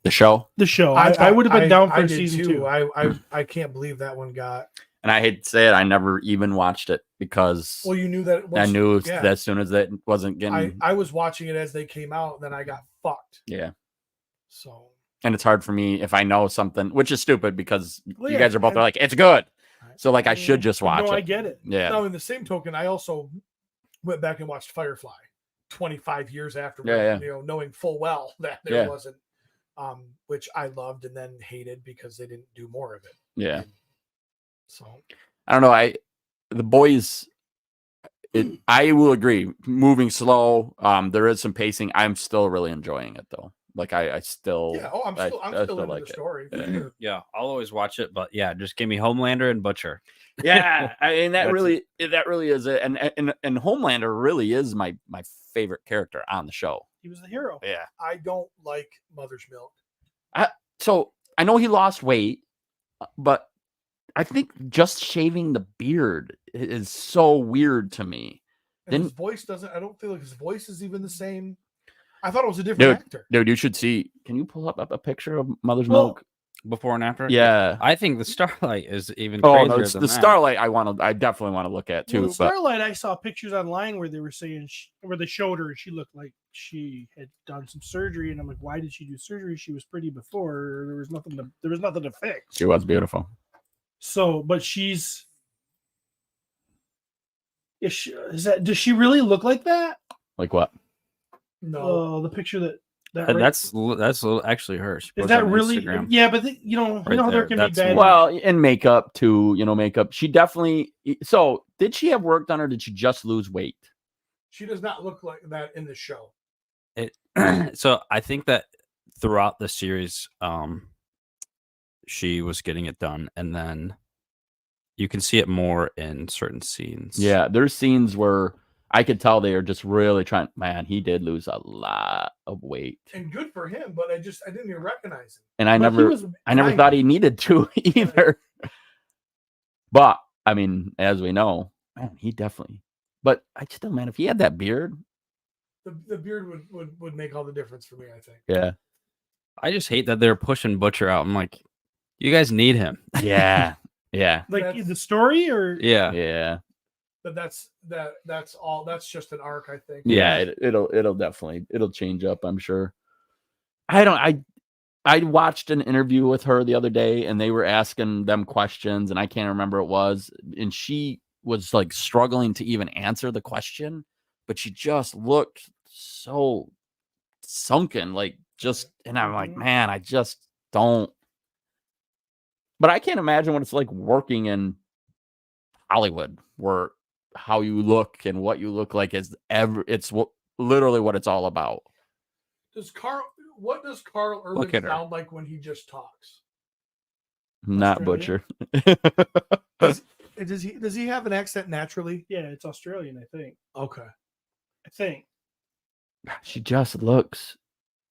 [SPEAKER 4] the show.
[SPEAKER 1] I would have been down for
[SPEAKER 3] did
[SPEAKER 1] season
[SPEAKER 3] too.
[SPEAKER 1] 2.
[SPEAKER 3] I can't believe that one got.
[SPEAKER 4] And I hate to say it, I never even watched it because
[SPEAKER 3] Well, you knew that.
[SPEAKER 4] I knew that as soon as that wasn't getting.
[SPEAKER 3] I was watching it as they came out, and then I got fucked.
[SPEAKER 4] Yeah.
[SPEAKER 3] So.
[SPEAKER 4] And it's hard for me if I know something, which is stupid because
[SPEAKER 3] Well,
[SPEAKER 4] you
[SPEAKER 3] yeah,
[SPEAKER 4] guys are both like, it's good. So like I should just watch
[SPEAKER 1] No,
[SPEAKER 4] it.
[SPEAKER 1] I get it.
[SPEAKER 4] Yeah.
[SPEAKER 3] Now, in the same token, I also went back and watched Firefly 25 years after, knowing full well that there wasn't, which I loved and then hated because they didn't do more of it.
[SPEAKER 4] Yeah.
[SPEAKER 3] So
[SPEAKER 4] I don't know. The boys, I will agree. Moving slow. There is some pacing. I'm still really enjoying it though. Like I still.
[SPEAKER 3] Yeah. Oh, I'm still into
[SPEAKER 4] like
[SPEAKER 3] the story.
[SPEAKER 4] it.
[SPEAKER 2] Yeah, I'll always watch it, but yeah, just give me Homelander and Butcher.
[SPEAKER 4] Yeah, I mean that really is it, and Homelander really is my favorite character on the show.
[SPEAKER 1] He was the hero.
[SPEAKER 4] Yeah.
[SPEAKER 3] I don't like Mother's Milk.
[SPEAKER 4] So I know he lost weight, but I think just shaving the beard is so weird to me.
[SPEAKER 3] And his voice doesn't. I don't feel like his voice is even the same. I thought it was a different actor.
[SPEAKER 4] Dude, you should see. Can you pull up a picture of Mother's Milk
[SPEAKER 2] before and after?
[SPEAKER 4] Yeah,
[SPEAKER 2] I think the Starlight is even crazier
[SPEAKER 4] no,
[SPEAKER 2] than
[SPEAKER 4] the
[SPEAKER 2] that.
[SPEAKER 4] Starlight. I definitely want to look at too.
[SPEAKER 1] Well, Starlight, I saw pictures online where they were saying where they showed her and she looked like she had done some surgery, and I'm like, why did she do surgery? She was pretty before. There was nothing to fix.
[SPEAKER 4] She was beautiful.
[SPEAKER 1] So, but does she really look like that?
[SPEAKER 4] Like what?
[SPEAKER 3] No,
[SPEAKER 1] the picture that
[SPEAKER 2] That's actually her. She
[SPEAKER 1] is
[SPEAKER 2] posted
[SPEAKER 1] that
[SPEAKER 2] on
[SPEAKER 1] really?
[SPEAKER 2] Instagram.
[SPEAKER 1] Yeah, but how there can be bad.
[SPEAKER 4] Well, and makeup too. Makeup. She definitely. So, did she have work done, or did she just lose weight?
[SPEAKER 3] She does not look like that in the show.
[SPEAKER 2] So I think that throughout the series, she was getting it done, and then you can see it more in certain scenes.
[SPEAKER 4] Yeah, there's scenes where I could tell they are just really trying. Man, he did lose a lot of weight,
[SPEAKER 3] and good for him. But I didn't even recognize him.
[SPEAKER 4] and I never thought he needed to either. But I mean, as we know, man, he definitely. But I still, man, if he had that beard,
[SPEAKER 3] the beard would make all the difference for me. I think.
[SPEAKER 4] Yeah.
[SPEAKER 2] I just hate that they're pushing Butcher out. I'm like, you guys need him.
[SPEAKER 4] Yeah. Yeah.
[SPEAKER 1] Like the story, or
[SPEAKER 4] yeah.
[SPEAKER 3] But that's all. That's just an arc, I think.
[SPEAKER 4] Yeah, it'll definitely change up, I'm sure. I watched an interview with her the other day, and they were asking them questions, and I can't remember what it was, and she was like struggling to even answer the question, but she just looked so sunken, and I'm like, man, I just don't. But I can't imagine what it's like working in Hollywood, where how you look and what you look like literally what it's all about.
[SPEAKER 3] What does Carl Urban sound like when he just talks?
[SPEAKER 4] Not
[SPEAKER 1] Australia?
[SPEAKER 4] Butcher.
[SPEAKER 3] Does he have an accent naturally?
[SPEAKER 1] Yeah, it's Australian, I think.
[SPEAKER 3] Okay.
[SPEAKER 1] I think.
[SPEAKER 4] She just looks.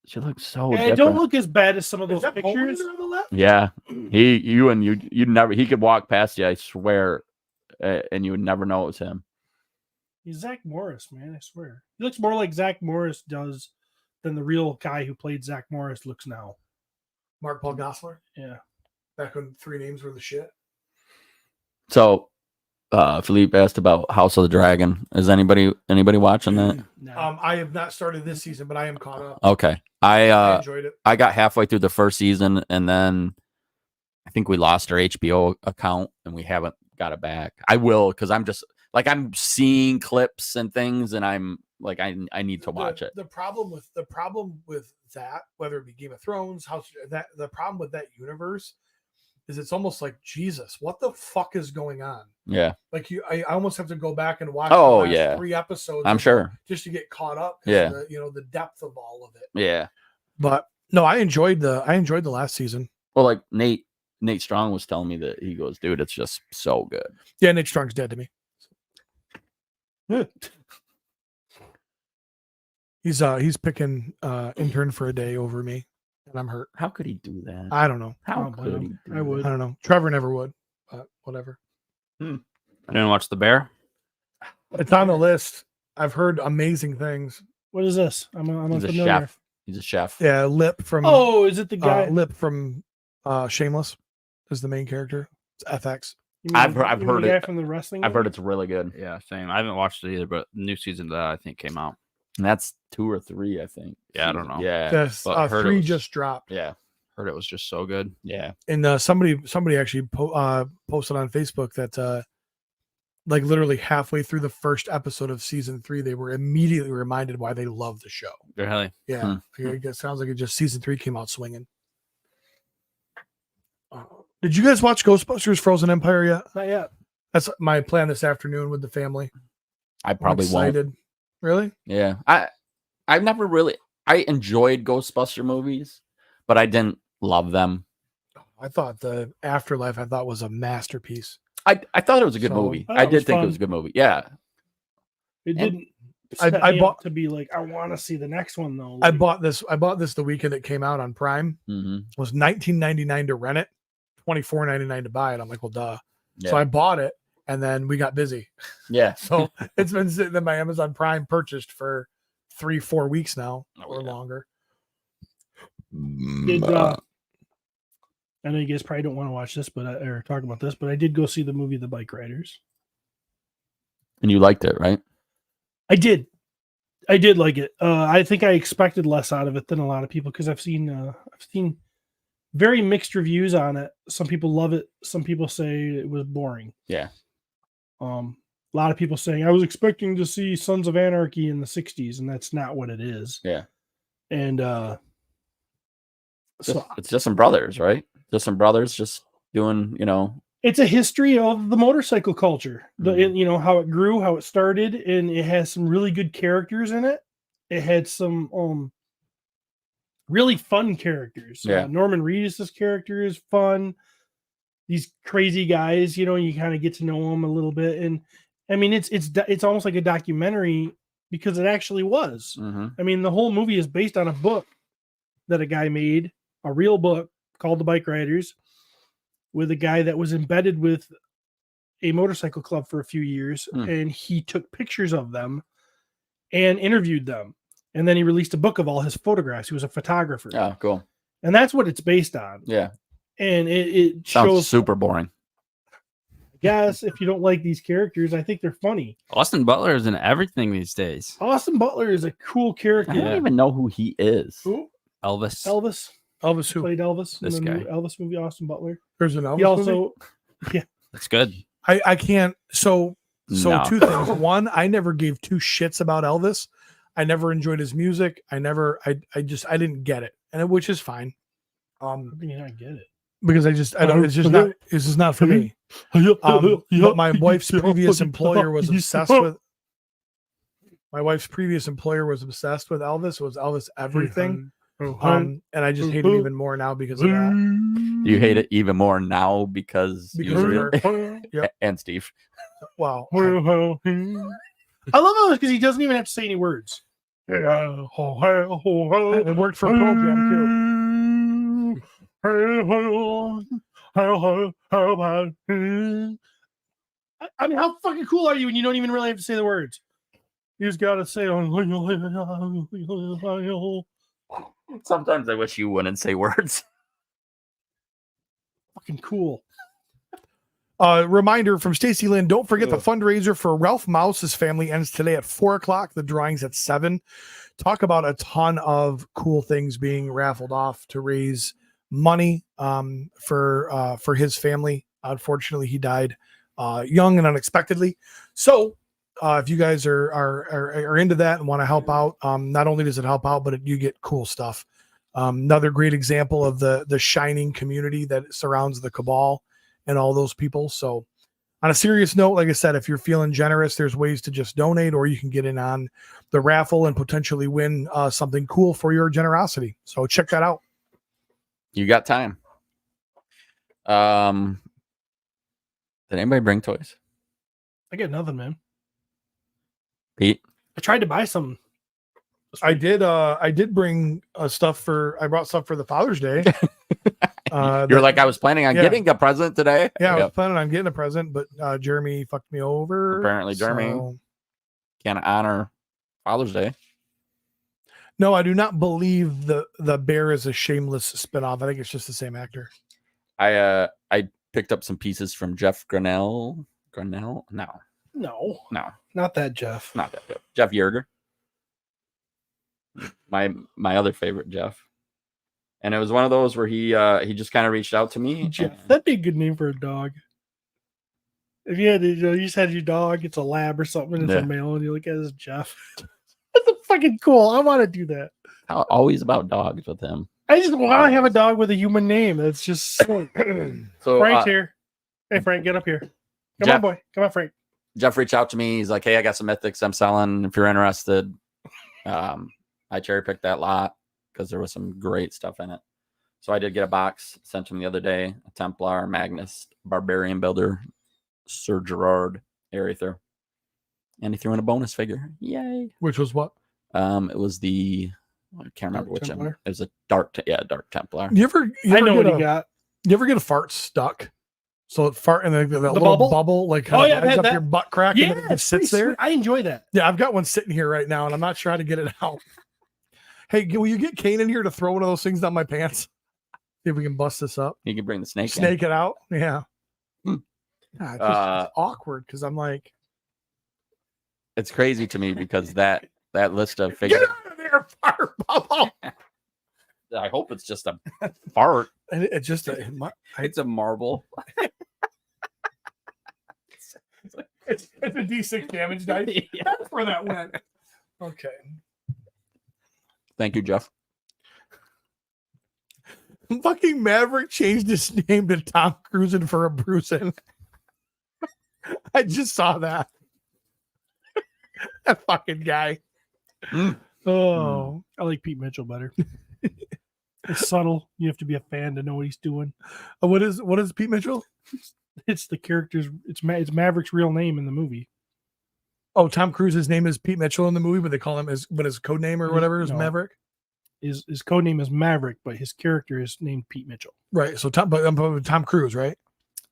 [SPEAKER 4] She looks so
[SPEAKER 1] Yeah, it
[SPEAKER 4] different.
[SPEAKER 1] don't look as bad as some of
[SPEAKER 3] Is
[SPEAKER 1] those
[SPEAKER 3] that
[SPEAKER 1] pictures.
[SPEAKER 3] Homelander on the left?
[SPEAKER 4] Yeah, you'd never. He could walk past you, I swear, and you would never know it was him.
[SPEAKER 1] He's Zach Morris, man. I swear. He looks more like Zach Morris does than the real guy who played Zach Morris looks now.
[SPEAKER 3] Mark Paul Gosselaar.
[SPEAKER 1] Yeah.
[SPEAKER 3] Back when 3 names were the shit.
[SPEAKER 4] So, Philippe asked about House of the Dragon. Is anybody watching that?
[SPEAKER 1] No.
[SPEAKER 3] I have not started this season, but I am caught up.
[SPEAKER 4] Okay,
[SPEAKER 3] I enjoyed it.
[SPEAKER 4] I got halfway through the first season, and then I think we lost our HBO account, and we haven't got it back. I will, because I'm just like, I'm seeing clips and things, and I'm like, I need to watch it.
[SPEAKER 3] The problem with that, whether it be Game of Thrones, the problem with that universe is it's almost like, Jesus, what the fuck is going on?
[SPEAKER 4] Yeah.
[SPEAKER 3] Like I almost have to go back and watch
[SPEAKER 4] Oh,
[SPEAKER 3] the last
[SPEAKER 4] yeah.
[SPEAKER 3] 3 episodes.
[SPEAKER 4] I'm sure.
[SPEAKER 3] Just to get caught up.
[SPEAKER 4] Yeah.
[SPEAKER 3] The depth of all of it.
[SPEAKER 4] Yeah.
[SPEAKER 3] But no, I enjoyed the last season.
[SPEAKER 4] Well, like Nate Strong was telling me that, he goes, dude, it's just so good.
[SPEAKER 3] Yeah, Nate Strong's dead to me. He's picking intern for a day over me, and I'm hurt.
[SPEAKER 4] How could he do that?
[SPEAKER 3] I don't know.
[SPEAKER 4] How
[SPEAKER 1] don't blame
[SPEAKER 4] could he
[SPEAKER 1] him.
[SPEAKER 4] do
[SPEAKER 1] I would.
[SPEAKER 3] I don't know. Trevor never would, but whatever.
[SPEAKER 2] I didn't watch The Bear.
[SPEAKER 3] It's on the list. I've heard amazing things.
[SPEAKER 1] What is this? I'm
[SPEAKER 4] He's a
[SPEAKER 1] unfamiliar.
[SPEAKER 4] chef. He's a chef.
[SPEAKER 3] Yeah, Lip from
[SPEAKER 1] Oh, is it the guy?
[SPEAKER 3] Lip from Shameless is the main character. It's FX.
[SPEAKER 1] You mean
[SPEAKER 4] I've
[SPEAKER 1] the-
[SPEAKER 4] heard
[SPEAKER 1] you mean the
[SPEAKER 4] it.
[SPEAKER 1] guy from the wrestling.
[SPEAKER 4] I've heard
[SPEAKER 1] movie?
[SPEAKER 4] it's really good.
[SPEAKER 2] Yeah, same. I haven't watched it either, but the new season of that I think came out.
[SPEAKER 4] And that's 2 or 3, I think.
[SPEAKER 2] Yeah, I don't know.
[SPEAKER 4] Yeah.
[SPEAKER 3] Yes,
[SPEAKER 2] but heard it
[SPEAKER 3] 3
[SPEAKER 2] was-
[SPEAKER 3] just dropped,
[SPEAKER 4] Yeah.
[SPEAKER 2] Heard it was just so good.
[SPEAKER 4] Yeah.
[SPEAKER 3] and somebody actually posted on Facebook that like literally halfway through the first episode of season 3, they were immediately reminded why they love the show.
[SPEAKER 2] Really?
[SPEAKER 3] Yeah, it sounds like it just season 3 came out swinging. Did you guys watch Ghostbusters: Frozen Empire yet?
[SPEAKER 1] Not yet.
[SPEAKER 3] That's my plan this afternoon with the family.
[SPEAKER 4] I
[SPEAKER 3] I'm
[SPEAKER 4] probably won't.
[SPEAKER 3] excited. Really?
[SPEAKER 4] Yeah. I've never really, I enjoyed Ghostbuster movies, but I didn't love them.
[SPEAKER 3] I thought the Afterlife was a masterpiece.
[SPEAKER 4] I thought it was a good
[SPEAKER 3] So,
[SPEAKER 4] movie.
[SPEAKER 1] I thought
[SPEAKER 4] I
[SPEAKER 1] it was
[SPEAKER 4] did think it
[SPEAKER 1] fun.
[SPEAKER 4] was a good movie. Yeah.
[SPEAKER 1] It
[SPEAKER 4] And
[SPEAKER 1] didn't.
[SPEAKER 3] I
[SPEAKER 1] set me
[SPEAKER 3] bought-
[SPEAKER 1] up to be like, I want to see the next one though.
[SPEAKER 3] I
[SPEAKER 1] Like,
[SPEAKER 3] bought this the weekend it came out on Prime.
[SPEAKER 4] Mm-hmm.
[SPEAKER 3] It was $19.99 to rent it, $24.99 to buy it. I'm like, well, duh.
[SPEAKER 4] Yeah.
[SPEAKER 3] So I bought it, and then we got busy.
[SPEAKER 4] yeah.
[SPEAKER 3] So it's been sitting in my Amazon Prime purchased for 3-4 weeks now or
[SPEAKER 4] yeah.
[SPEAKER 3] longer.
[SPEAKER 1] did I know you guys probably don't want to watch this, but or talk about this, but I did go see the movie The Bike Riders.
[SPEAKER 4] And you liked it, right?
[SPEAKER 1] I did like it. I think I expected less out of it than a lot of people because I've seen very mixed reviews on it. Some people love it. Some people say it was boring.
[SPEAKER 4] Yeah.
[SPEAKER 1] A lot of people saying I was expecting to see Sons of Anarchy in the 60s, and that's not what it is.
[SPEAKER 4] Yeah.
[SPEAKER 1] And so
[SPEAKER 4] It's just some brothers, right? Just some brothers just doing,
[SPEAKER 1] it's a history of the motorcycle culture.
[SPEAKER 4] Mhm.
[SPEAKER 1] How it grew, how it started, and it has some really good characters in it. It had some really fun characters.
[SPEAKER 4] Yeah.
[SPEAKER 1] Norman Reedus' character is fun. These crazy guys, you kind of get to know them a little bit, and I mean it's almost like a documentary because it actually was.
[SPEAKER 4] Mm-hmm.
[SPEAKER 1] I mean, the whole movie is based on a book that a guy made, a real book called The Bike Riders, with a guy that was embedded with a motorcycle club for a few years, and he took pictures of them and interviewed them. And then he released a book of all his photographs. He was a photographer.
[SPEAKER 4] Oh, cool.
[SPEAKER 1] And that's what it's based on.
[SPEAKER 4] Yeah.
[SPEAKER 1] And it
[SPEAKER 4] Sounds
[SPEAKER 1] shows,
[SPEAKER 4] super boring.
[SPEAKER 1] I guess, if you don't like these characters, I think they're funny.
[SPEAKER 2] Austin Butler is in everything these days.
[SPEAKER 1] Austin Butler is a cool character.
[SPEAKER 4] I don't even know who he is.
[SPEAKER 1] Who?
[SPEAKER 2] Elvis.
[SPEAKER 3] Elvis who?
[SPEAKER 1] Played Elvis in
[SPEAKER 2] This
[SPEAKER 1] the new
[SPEAKER 2] guy.
[SPEAKER 1] Elvis movie, Austin Butler.
[SPEAKER 3] There's an Elvis
[SPEAKER 1] He also,
[SPEAKER 3] movie?
[SPEAKER 2] That's good.
[SPEAKER 3] I can't. So
[SPEAKER 4] No.
[SPEAKER 3] 2 things. One, I never gave 2 shits about Elvis. I never enjoyed his music. I didn't get it, and which is fine.
[SPEAKER 1] how can you not get it?
[SPEAKER 3] Because I don't. It's just not for me. But my wife's previous employer was obsessed with. My wife's previous employer was obsessed with Elvis. Was Elvis everything? And I just hate it even more now because of that.
[SPEAKER 4] You hate it even more now because
[SPEAKER 3] Because of her. Yep.
[SPEAKER 4] and Steve.
[SPEAKER 3] Wow.
[SPEAKER 1] I love how because he doesn't even have to say any words.
[SPEAKER 3] It worked for Pearl Jam
[SPEAKER 1] too. I mean, how fucking cool are you when you don't even really have to say the words? You just gotta say
[SPEAKER 4] Sometimes I wish you wouldn't say words.
[SPEAKER 1] fucking cool.
[SPEAKER 3] Reminder from Stacy Lynn, don't forget the fundraiser for Ralph Mouse's family ends today at 4:00. The drawing's at 7. Talk about a ton of cool things being raffled off to raise money for his family. Unfortunately, he died young and unexpectedly. So if you guys are into that and want to help out, not only does it help out, but you get cool stuff. Another great example of the shining community that surrounds the cabal and all those people. So on a serious note, like I said, if you're feeling generous, there's ways to just donate, or you can get in on the raffle and potentially win something cool for your generosity. So check that out.
[SPEAKER 4] You got time. Did anybody bring toys?
[SPEAKER 1] I get nothing, man.
[SPEAKER 4] Pete?
[SPEAKER 1] I tried to buy some.
[SPEAKER 3] I did bring stuff I brought stuff for the Father's Day.
[SPEAKER 4] You're like, I was planning on getting a present today.
[SPEAKER 3] Yeah, I was planning on getting a present, but Jeremy fucked me over.
[SPEAKER 4] Apparently, Jeremy can't honor Father's Day.
[SPEAKER 3] No, I do not believe the bear is a shameless spinoff. I think it's just the same actor.
[SPEAKER 4] I picked up some pieces from Jeff Grinnell. Grinnell? No,
[SPEAKER 1] Not that Jeff.
[SPEAKER 4] not that Jeff. Jeff Yerger. My other favorite Jeff. And it was one of those where he just kind of reached out to me.
[SPEAKER 1] Jeff. That'd be a good name for a dog. If you had to, you just had your dog, it's a lab or something, it's a male, and you look at it as Jeff. That's fucking cool. I want to do that.
[SPEAKER 4] Always about dogs with him.
[SPEAKER 1] I just want to have a dog with a human name. That's just so.
[SPEAKER 4] So
[SPEAKER 1] Frank's here. Hey, Frank, get up here. Come on, boy. Come on, Frank.
[SPEAKER 4] Jeff reached out to me. He's like, hey, I got some mythics I'm selling. If you're interested, I cherry picked that lot because there was some great stuff in it. So I did get a box sent to him the other day. A Templar, Magnus, Barbarian Builder, Sir Gerard, Arether. And he threw in a bonus figure. Yay.
[SPEAKER 3] Which was what?
[SPEAKER 4] It was I can't remember which one. It was a Dark Templar.
[SPEAKER 3] You ever
[SPEAKER 1] I know what he got.
[SPEAKER 3] You ever get a fart stuck? So it fart and that little bubble like
[SPEAKER 1] I've had
[SPEAKER 3] up
[SPEAKER 1] that.
[SPEAKER 3] your butt crack and it just sits there.
[SPEAKER 1] Sweet. I enjoy that.
[SPEAKER 3] Yeah, I've got one sitting here right now and I'm not trying to get it out. Hey, will you get Kane in here to throw one of those things down my pants? See if we can bust this up.
[SPEAKER 4] You can bring the snake
[SPEAKER 3] it out. Yeah. It's awkward because I'm like,
[SPEAKER 4] it's crazy to me because that list of figures.
[SPEAKER 3] Get out of there, fart bubble.
[SPEAKER 4] I hope it's just a fart.
[SPEAKER 3] It's just
[SPEAKER 2] it's a marble.
[SPEAKER 3] It's a D6 damage dice.
[SPEAKER 2] Yeah.
[SPEAKER 3] That's where that went. Okay.
[SPEAKER 4] Thank you, Jeff.
[SPEAKER 3] Fucking Maverick changed his name to Tom Cruising for a Bruising. I just saw that. That fucking guy.
[SPEAKER 1] Oh, I like Pete Mitchell better. It's subtle. You have to be a fan to know what he's doing.
[SPEAKER 3] What is Pete Mitchell?
[SPEAKER 1] It's the character's. It's Maverick's real name in the movie.
[SPEAKER 3] Oh, Tom Cruise's name is Pete Mitchell in the movie, but they call him his code name or whatever is Maverick.
[SPEAKER 1] His code name is Maverick, but his character is named Pete Mitchell.
[SPEAKER 3] Right. So Tom Cruise, right?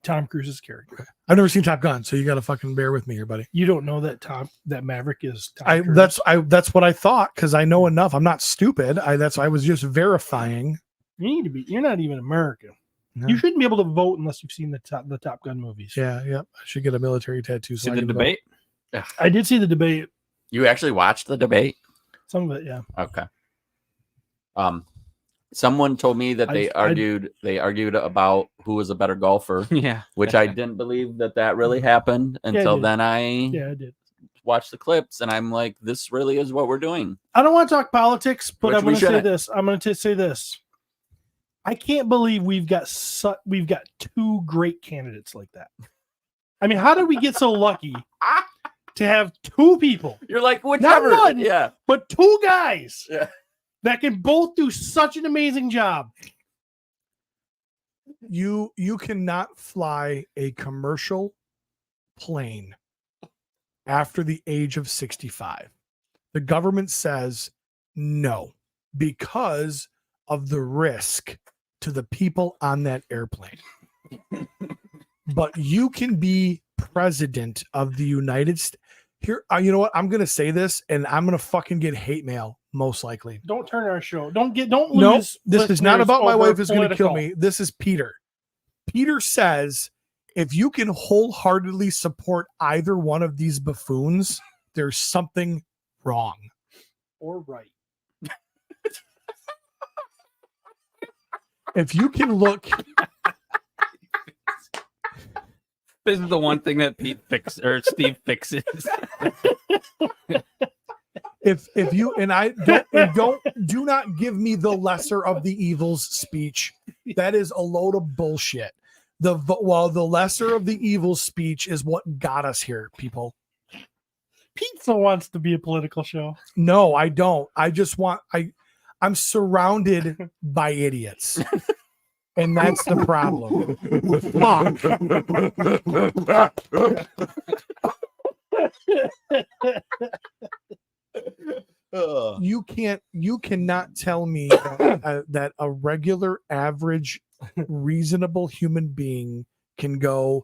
[SPEAKER 1] Tom Cruise's character.
[SPEAKER 3] Okay. I've never seen Top Gun, so you got to fucking bear with me here, buddy.
[SPEAKER 1] You don't know that Maverick is Tom Cruise?
[SPEAKER 3] That's what I thought because I know enough. I'm not stupid. I was just verifying.
[SPEAKER 1] You need to be. You're not even American.
[SPEAKER 3] No.
[SPEAKER 1] You shouldn't be able to vote unless you've seen the Top Gun movies.
[SPEAKER 3] Yeah. I should get a military tattoo.
[SPEAKER 2] See the debate?
[SPEAKER 1] I did see the debate.
[SPEAKER 4] You actually watched the debate?
[SPEAKER 1] Some of it, yeah.
[SPEAKER 4] Okay. Someone told me that they argued about who was a better golfer.
[SPEAKER 2] Yeah.
[SPEAKER 4] Which I didn't believe that really happened until then I
[SPEAKER 1] did.
[SPEAKER 4] Watched the clips and I'm like, this really is what we're doing.
[SPEAKER 1] I don't want to talk politics, but I'm going to say
[SPEAKER 4] shouldn't.
[SPEAKER 1] this. I'm going to say this. I can't believe we've got two great candidates like that. I mean, how did we get so lucky to have two people?
[SPEAKER 4] You're like, whichever.
[SPEAKER 1] Not one,
[SPEAKER 4] yeah.
[SPEAKER 1] but two guys.
[SPEAKER 4] Yeah.
[SPEAKER 1] that can both do such an amazing job.
[SPEAKER 3] You cannot fly a commercial plane after the age of 65. The government says no because of the risk to the people on that airplane. But you can be president of the United States. Here, you know what? I'm going to say this and I'm going to fucking get hate mail, most likely.
[SPEAKER 1] Don't turn our show. Don't lose.
[SPEAKER 3] No, this is not
[SPEAKER 1] listeners
[SPEAKER 3] about my
[SPEAKER 1] over
[SPEAKER 3] wife is going to kill
[SPEAKER 1] political.
[SPEAKER 3] me. This is Peter. Peter says, if you can wholeheartedly support either one of these buffoons, there's something wrong.
[SPEAKER 1] Or right.
[SPEAKER 3] If you can look,
[SPEAKER 2] This is the one thing that Steve fixes.
[SPEAKER 3] if you and I do not give me the lesser of the evils speech. That is a load of bullshit. The lesser of the evils speech is what got us here, people.
[SPEAKER 1] Pizza wants to be a political show.
[SPEAKER 3] No, I don't. I just want I'm surrounded by idiots. And that's the problem. You cannot tell me that a regular, average, reasonable human being can go,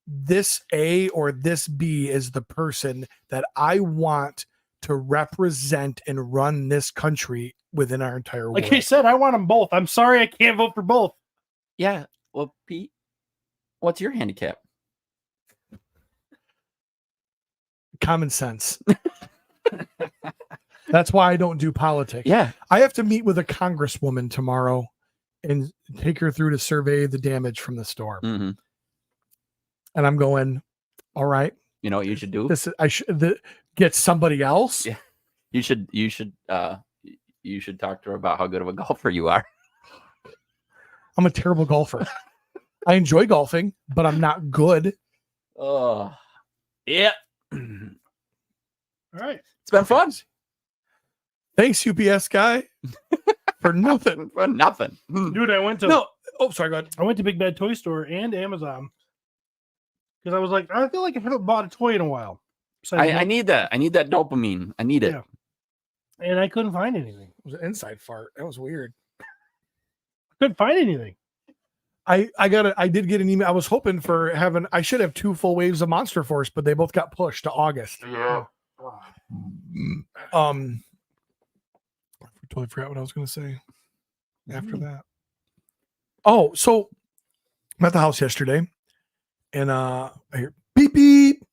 [SPEAKER 3] this A or this B is the person that I want to represent and run this country within our entire world.
[SPEAKER 1] Like I said, I want them both. I'm sorry I can't vote for both.
[SPEAKER 4] Yeah. Well, Pete, what's your handicap?
[SPEAKER 3] Common sense. That's why I don't do politics.
[SPEAKER 4] Yeah.
[SPEAKER 3] I have to meet with a congresswoman tomorrow and take her through to survey the damage from the storm.
[SPEAKER 4] Mm-hmm.
[SPEAKER 3] And I'm going, all right.
[SPEAKER 4] You know what you should do?
[SPEAKER 3] I should get somebody else.
[SPEAKER 4] Yeah. You should talk to her about how good of a golfer you are.
[SPEAKER 3] I'm a terrible golfer. I enjoy golfing, but I'm not good.
[SPEAKER 4] Oh, yeah.
[SPEAKER 1] All right.
[SPEAKER 4] It's been fun.
[SPEAKER 3] Thanks, UPS guy, for nothing.
[SPEAKER 4] For nothing.
[SPEAKER 1] Dude, I went to
[SPEAKER 3] Sorry, go ahead.
[SPEAKER 1] I went to Big Bad Toy Store and Amazon because I was like, I feel like I haven't bought a toy in a while.
[SPEAKER 4] I need that. I need that dopamine. I need it.
[SPEAKER 1] Yeah. And I couldn't find anything.
[SPEAKER 3] It was an inside fart. That was weird.
[SPEAKER 1] I couldn't find anything.
[SPEAKER 3] I did get an email. I was hoping for I should have 2 full waves of Monster Force, but they both got pushed to August.
[SPEAKER 4] Yeah.
[SPEAKER 3] I totally forgot what I was going to say after that. Oh, so I'm at the house yesterday and I hear beep beep,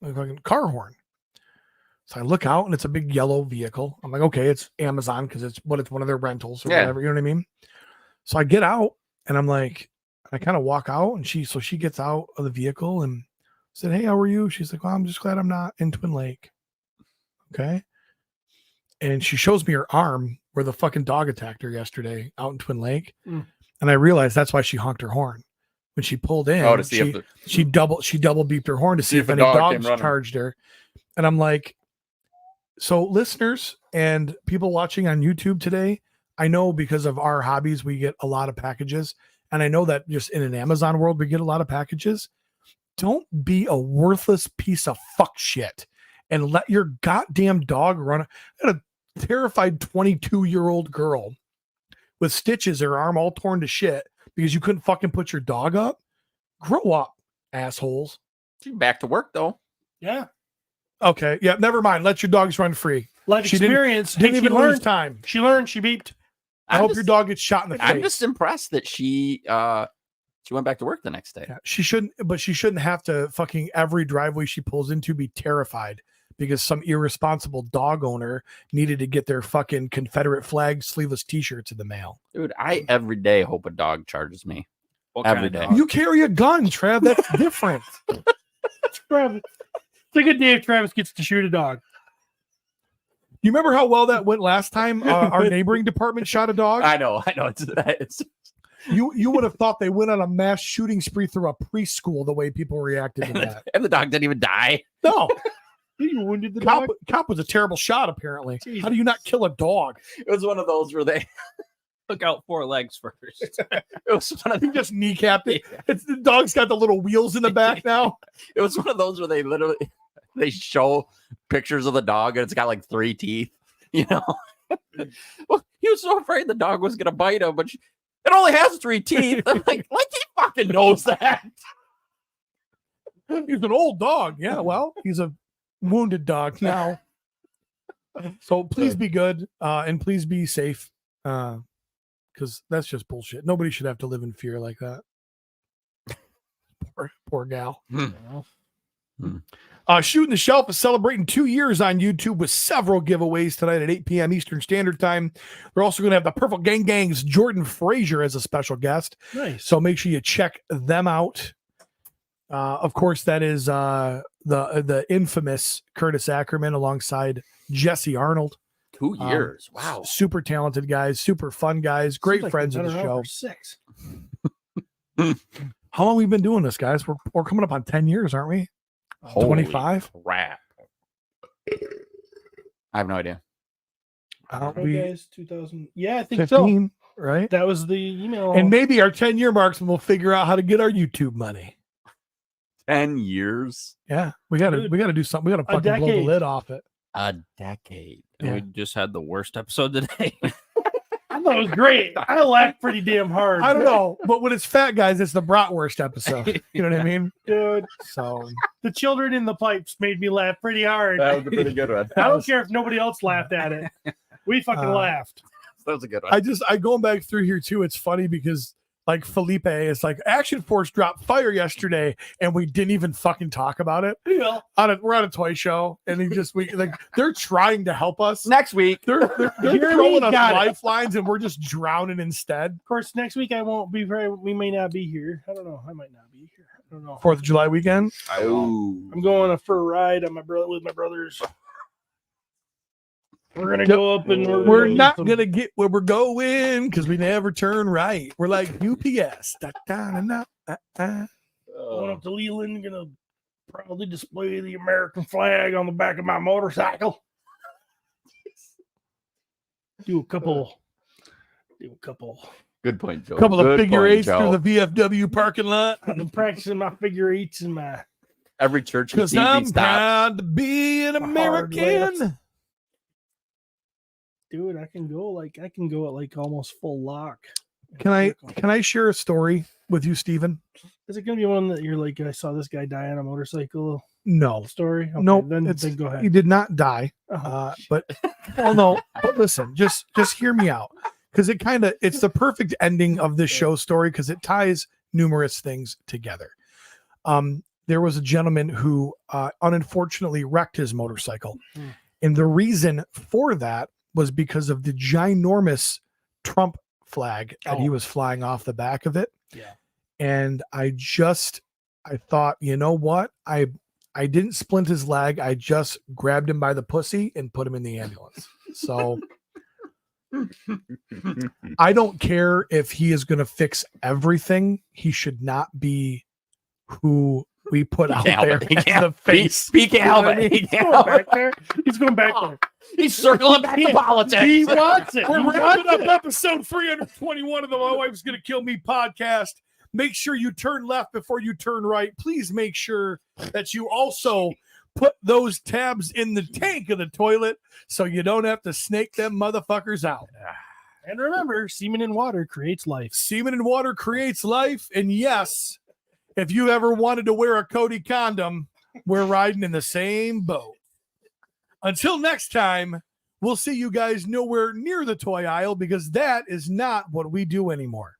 [SPEAKER 3] like a fucking car horn. So I look out and it's a big yellow vehicle. I'm like, okay, it's Amazon because it's one of their rentals or whatever. You know what I mean? So I get out and I'm like, I kind of walk out and she gets out of the vehicle and said, hey, how are you? She's like, well, I'm just glad I'm not in Twin Lake. Okay. And she shows me her arm where the fucking dog attacked her yesterday out in Twin Lake. And I realized that's why she honked her horn. When she pulled in,
[SPEAKER 4] to see if
[SPEAKER 3] she double beeped her horn to see if any dogs charged her. And I'm like, so listeners and people watching on YouTube today, I know because of our hobbies, we get a lot of packages. And I know that just in an Amazon world, we get a lot of packages. Don't be a worthless piece of fuck shit and let your goddamn dog run. I had a terrified 22-year-old girl with stitches, her arm all torn to shit because you couldn't fucking put your dog up. Grow up, assholes.
[SPEAKER 4] She's back to work though.
[SPEAKER 1] Yeah.
[SPEAKER 3] Okay. Yeah. Never mind. Let your dogs run free.
[SPEAKER 1] Life
[SPEAKER 3] She
[SPEAKER 1] experience.
[SPEAKER 3] Didn't
[SPEAKER 1] Hey,
[SPEAKER 3] even
[SPEAKER 1] she
[SPEAKER 3] lose
[SPEAKER 1] learned.
[SPEAKER 3] time.
[SPEAKER 1] She learned. She beeped.
[SPEAKER 3] I hope your dog gets shot in the face.
[SPEAKER 4] I'm just impressed that she went back to work the next day.
[SPEAKER 3] Yeah, she shouldn't have to fucking every driveway she pulls into be terrified because some irresponsible dog owner needed to get their fucking Confederate flag sleeveless t-shirts in the mail.
[SPEAKER 4] Dude, I every day hope a dog charges me. Every day.
[SPEAKER 3] You carry a gun, Trav. That's different.
[SPEAKER 1] Travis. It's a good day if Travis gets to shoot a dog.
[SPEAKER 3] You remember how well that went last time? Our neighboring department shot a dog.
[SPEAKER 4] I know. It's
[SPEAKER 3] You would have thought they went on a mass shooting spree through a preschool the way people reacted to that.
[SPEAKER 4] and the dog didn't even die.
[SPEAKER 3] No.
[SPEAKER 1] You wounded the
[SPEAKER 3] Cop,
[SPEAKER 1] dog.
[SPEAKER 3] cop was a terrible shot, apparently.
[SPEAKER 1] Jesus.
[SPEAKER 3] How do you not kill a dog?
[SPEAKER 4] It was one of those where they
[SPEAKER 2] Look out 4 legs first.
[SPEAKER 4] it was one of
[SPEAKER 3] He just kneecapped it. It's, the dog's got the little wheels in the back now.
[SPEAKER 4] it was one of those where they show pictures of the dog and it's got like 3 teeth, you know. Well, he was so afraid the dog was gonna bite him, but it only has 3 teeth. I'm like he fucking knows that.
[SPEAKER 3] He's an old dog. Yeah, well, he's a wounded dog now. So please be good and please be safe. Because that's just bullshit. Nobody should have to live in fear like that. Poor gal. Shooting the Shelf is celebrating 2 years on YouTube with several giveaways tonight at 8 p.m. Eastern Standard Time. They're also going to have the Purple Gang Gang's Jordan Frazier as a special guest.
[SPEAKER 1] Nice.
[SPEAKER 3] So make sure you check them out. Of course, that is the infamous Curtis Ackerman alongside Jesse Arnold.
[SPEAKER 4] 2 years. Wow.
[SPEAKER 3] Super talented guys, super fun guys, great
[SPEAKER 1] Seems like
[SPEAKER 3] friends
[SPEAKER 1] they've
[SPEAKER 3] of the
[SPEAKER 1] been around
[SPEAKER 3] show.
[SPEAKER 1] for 6.
[SPEAKER 3] How long we been doing this, guys? We're coming up on 10 years, aren't we?
[SPEAKER 4] Holy
[SPEAKER 3] 25?
[SPEAKER 4] crap. I have no idea.
[SPEAKER 3] We
[SPEAKER 1] guys, 2000. Yeah, I think so.
[SPEAKER 3] 15, right?
[SPEAKER 1] That was the email.
[SPEAKER 3] And maybe our 10-year marks, and we'll figure out how to get our YouTube money.
[SPEAKER 4] 10 years.
[SPEAKER 3] Yeah, we gotta do something. We gotta fucking blow the
[SPEAKER 1] decade.
[SPEAKER 3] lid off it.
[SPEAKER 4] A decade.
[SPEAKER 2] And
[SPEAKER 3] Yeah.
[SPEAKER 2] we just had the worst episode today.
[SPEAKER 1] I thought it was great. I laughed pretty damn hard.
[SPEAKER 3] I don't know, but when it's fat guys, it's the bratwurst episode. You know what I mean?
[SPEAKER 1] Dude.
[SPEAKER 3] So
[SPEAKER 1] The children in the pipes made me laugh pretty hard.
[SPEAKER 4] That was a pretty good one.
[SPEAKER 1] I don't care if nobody else laughed at it. We fucking laughed.
[SPEAKER 4] That was a good one.
[SPEAKER 3] I going back through here too. It's funny because like Felipe is like Action Force dropped fire yesterday, and we didn't even fucking talk about it.
[SPEAKER 1] Yeah.
[SPEAKER 3] We're on a toy show, and they're trying to help us.
[SPEAKER 4] Next week.
[SPEAKER 3] They're
[SPEAKER 1] Jeremy
[SPEAKER 3] throwing us
[SPEAKER 1] got it.
[SPEAKER 3] lifelines, and we're just drowning instead.
[SPEAKER 1] Of course, next week I won't be we may not be here. I don't know. I might not be here. I don't know.
[SPEAKER 3] 4th of July weekend.
[SPEAKER 4] Oh.
[SPEAKER 1] I'm going on for a ride on with my brothers. We're gonna go up and
[SPEAKER 3] We're not gonna get where we're going because we never turn right. We're like UPS.
[SPEAKER 1] Going up to Leland, gonna proudly display the American flag on the back of my motorcycle. Do a couple.
[SPEAKER 4] Good point, Joe.
[SPEAKER 3] Couple of
[SPEAKER 4] Good
[SPEAKER 3] figure
[SPEAKER 4] point,
[SPEAKER 3] eights
[SPEAKER 4] Joe.
[SPEAKER 3] through the VFW parking lot.
[SPEAKER 1] I've been practicing my figure eights and my.
[SPEAKER 4] Every church you
[SPEAKER 3] Because
[SPEAKER 4] see
[SPEAKER 3] I'm
[SPEAKER 4] these stops.
[SPEAKER 3] proud to be an
[SPEAKER 1] My hard
[SPEAKER 3] American.
[SPEAKER 1] Dude, I can go at like almost full lock.
[SPEAKER 3] Can I share a story with you, Steven?
[SPEAKER 1] Is it gonna be one that you're like, I saw this guy die on a motorcycle
[SPEAKER 3] No.
[SPEAKER 1] story? Okay,
[SPEAKER 3] No,
[SPEAKER 1] then
[SPEAKER 3] it's-
[SPEAKER 1] go ahead.
[SPEAKER 3] He did not die.
[SPEAKER 1] Oh,
[SPEAKER 3] But well, no. But listen, just hear me out. Because it's the perfect ending of this show story because it ties numerous things together. There was a gentleman who unfortunately wrecked his motorcycle. And the reason for that was because of the ginormous Trump flag that he was flying off the back of it.
[SPEAKER 1] Yeah.
[SPEAKER 3] And I thought, you know what? I didn't splint his leg. I just grabbed him by the pussy and put him in the ambulance. So I don't care if he is going to fix everything. He should not be who we put out
[SPEAKER 4] can't
[SPEAKER 3] there
[SPEAKER 4] help it. He
[SPEAKER 3] as
[SPEAKER 4] can't-
[SPEAKER 3] the face.
[SPEAKER 4] He can't help
[SPEAKER 1] You know what I
[SPEAKER 4] it.
[SPEAKER 1] mean?
[SPEAKER 4] He
[SPEAKER 1] He's
[SPEAKER 4] can't
[SPEAKER 1] going
[SPEAKER 4] help
[SPEAKER 1] back
[SPEAKER 4] it.
[SPEAKER 1] there. He's going back there.
[SPEAKER 4] He's circling back to politics.
[SPEAKER 1] He wants it.
[SPEAKER 3] We're
[SPEAKER 1] He
[SPEAKER 3] wrapping
[SPEAKER 1] wants
[SPEAKER 3] up
[SPEAKER 1] it.
[SPEAKER 3] episode 321 of the My Wife's Gonna Kill Me podcast. Make sure you turn left before you turn right. Please make sure that you also put those tabs in the tank of the toilet so you don't have to snake them motherfuckers out.
[SPEAKER 1] And remember, semen in water creates life.
[SPEAKER 3] Semen in water creates life. And yes, if you ever wanted to wear a Cody condom, we're riding in the same boat. Until next time, we'll see you guys nowhere near the toy aisle because that is not what we do anymore.